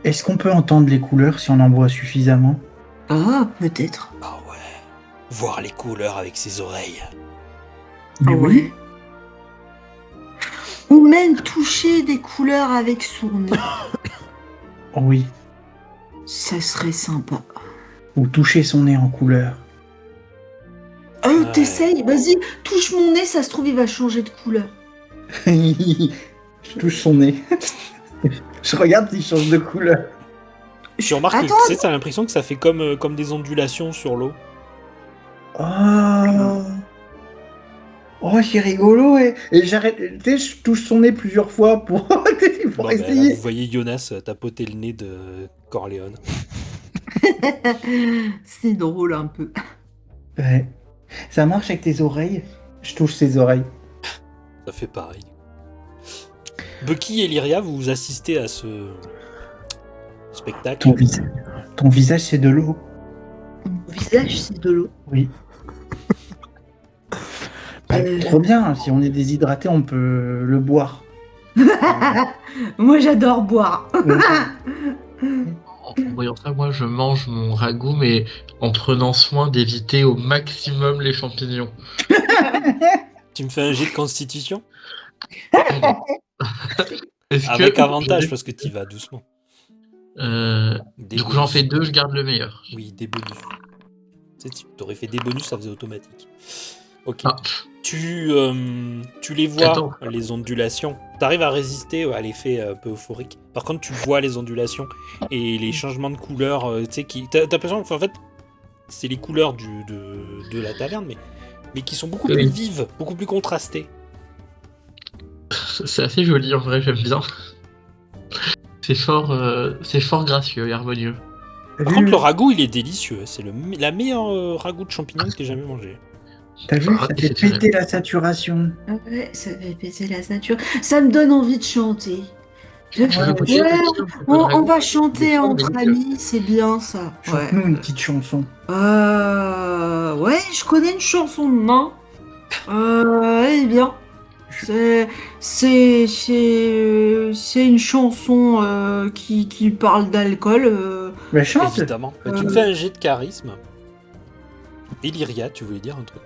Est-ce qu'on peut entendre les couleurs si on en boit suffisamment? Ah, peut-être. Ah ouais. Voir les couleurs avec ses oreilles. Mais Ah oui. ouais. Ou même toucher des couleurs avec son nez. Oh oui. Ça serait sympa. Ou toucher son nez en couleur. Oh, Ouais. t'essayes, vas-y, touche mon nez, ça se trouve, il va changer de couleur. Je touche son nez. Je regarde s'il change de couleur. Tu remarques que Attends. tu sais, t'as l'impression que ça fait comme des ondulations sur l'eau. Oh, oh c'est rigolo. Et j'arrête. Tu sais, je touche son nez plusieurs fois pour, pour Bon, ben, là, essayer. vous voyez Jonas tapoter le nez de Corleone. C'est drôle un peu. Ouais. Ça marche avec tes oreilles? Je touche ses oreilles. Ça fait pareil. Bucky et Lyria, vous assistez à ce spectacle. Ton visage, c'est de l'eau. Mon visage, c'est de l'eau. Oui. Trop bien. Si on est déshydraté, on peut le boire. Moi, j'adore boire. En voyant ça, moi je mange mon ragoût, mais en prenant soin d'éviter au maximum les champignons. Tu me fais un jet de constitution Est-ce avec que- avantage parce que tu vas doucement. Des Du coup, j'en bonus. fais 2, je garde le meilleur. Oui, des bonus. Tu sais, t'aurais fait des bonus, ça faisait automatique. Ok. Ah, Tu les vois, Attends. les ondulations. T'arrives à résister à l'effet un peu euphorique. Par contre, tu vois les ondulations et les changements de couleurs. Tu sais, t'as l'impression qu'en fait, c'est les couleurs de la taverne, mais qui sont beaucoup plus Oui. vives, beaucoup plus contrastées. C'est assez joli en vrai, j'aime bien. C'est fort gracieux et harmonieux. T'as Par vu, contre, le ragoût, il est délicieux. C'est la meilleure ragoût de champignons que j'ai jamais mangé. t'as vu, ça Ah, fait c'est péter la saturation. Ouais, ça fait péter la nature. Ça me donne envie de chanter. Tu veux goûter Ouais, petit un petit peu de on ragoût va chanter Des fois, entre délicieux. amis, c'est bien ça. Ouais. Chante-nous une petite chanson. Ouais, je connais une chanson de nain. Elle est bien. C'est une chanson qui parle d'alcool. Mais chante. Évidemment. Bah, tu me fais un jet de charisme. Illyria, tu voulais dire un truc?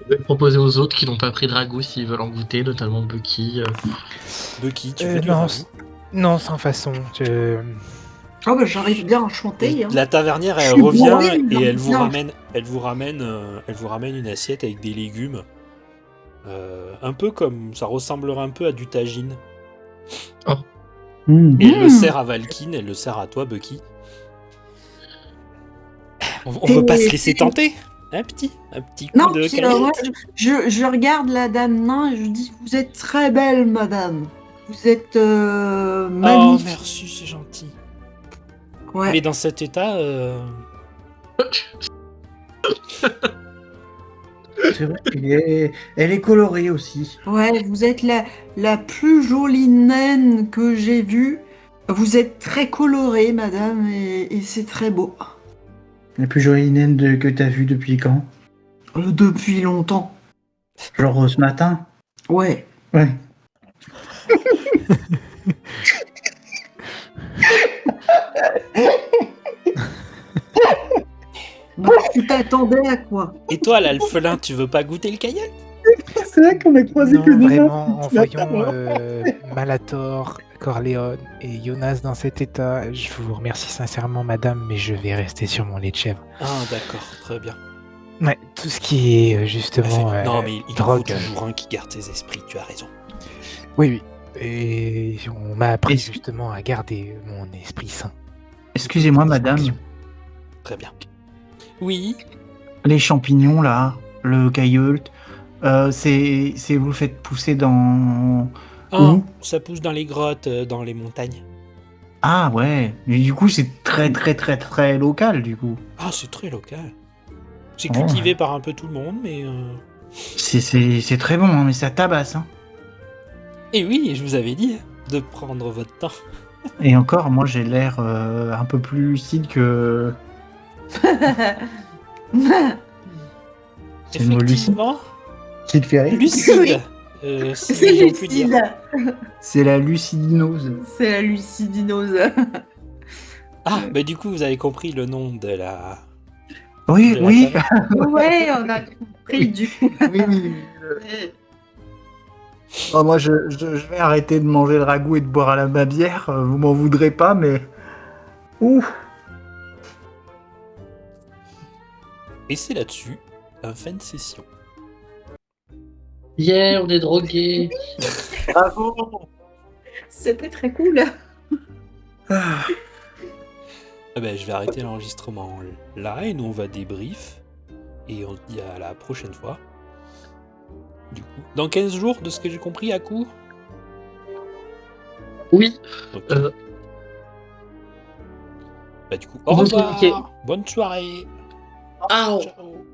Je vais proposer aux autres qui n'ont pas pris de ragoût s'ils veulent en goûter, notamment Bucky. Bucky, tu fais du non, ragoût. non, sans façon. Oh, bah, j'arrive bien à chanter. Hein. La tavernière, Je elle suis revient bourrée, et elle vous non. ramène une assiette avec des légumes. Un peu comme ça ressemblerait un peu à du tagine. Mmh. Et elle le sert à Valkyne, elle le sert à toi, Bucky. On veut pas se laisser tenter. Un petit coup Non, de puis, cagette. moi, je regarde la dame nain et je dis, vous êtes très belle, madame. Vous êtes Oh, magnifique. merci, c'est gentil. Ouais. Mais dans cet état, C'est vrai elle est colorée aussi. Ouais, vous êtes la plus jolie naine que j'ai vue. Vous êtes très colorée, madame, et c'est très beau. La plus jolie naine que t'as vue depuis quand? Depuis longtemps. Genre ce matin? Ouais. Ouais. Bah, tu t'attendais à quoi? et toi, l'alphelin, tu veux pas goûter le caillol? C'est vrai qu'on a croisé Non, que des vraiment, en nains ce matin, voyant hein. Malator, Corleone et Jonas dans cet état, je vous remercie sincèrement, madame, mais je vais rester sur mon lait de chèvre. Ah, d'accord, très bien. Ouais, tout ce qui est justement Non, mais il en faut drogue. toujours un qui garde ses esprits, tu as raison. Oui, oui. Et on m'a appris Est-ce- justement à garder mon esprit sain. Excusez-moi, madame. Très bien. Oui, Les champignons, là, le cailleul, c'est vous le faites pousser dans... oh, Où ça pousse dans les grottes, dans les montagnes. Ah ouais, mais du coup c'est très très très très local du coup. Ah, c'est très local. C'est Oh. cultivé par un peu tout le monde, mais... C'est très bon, hein, mais ça tabasse. Hein. Et oui, je vous avais dit de prendre votre temps. Et encore, moi j'ai l'air un peu plus lucide que... C'est le mot lucide Effectivement, qui te fait rire. lucide. Si C'est on peut dire. lucide. C'est la lucidinose. C'est la lucidinose. Ah, bah du coup, vous avez compris le nom de la... Oui, de la oui, taverne. Ouais, on a compris du coup. oui, oui. Oh, moi je vais arrêter de manger le ragoût et de boire à ma bière, vous m'en voudrez pas, mais... Ouh. Et c'est là-dessus, fin de session. Yeah, on est drogués. Bravo. C'était très cool. Ah. Ah ben, je vais arrêter l'enregistrement là, et nous on va débrief. Et on se dit à la prochaine fois. Du coup, dans 15 jours, de ce que j'ai compris, à court. Oui. Ok. Euh. Bah du coup, au Bonne revoir. soirée. Bonne soirée. Ah. Ciao.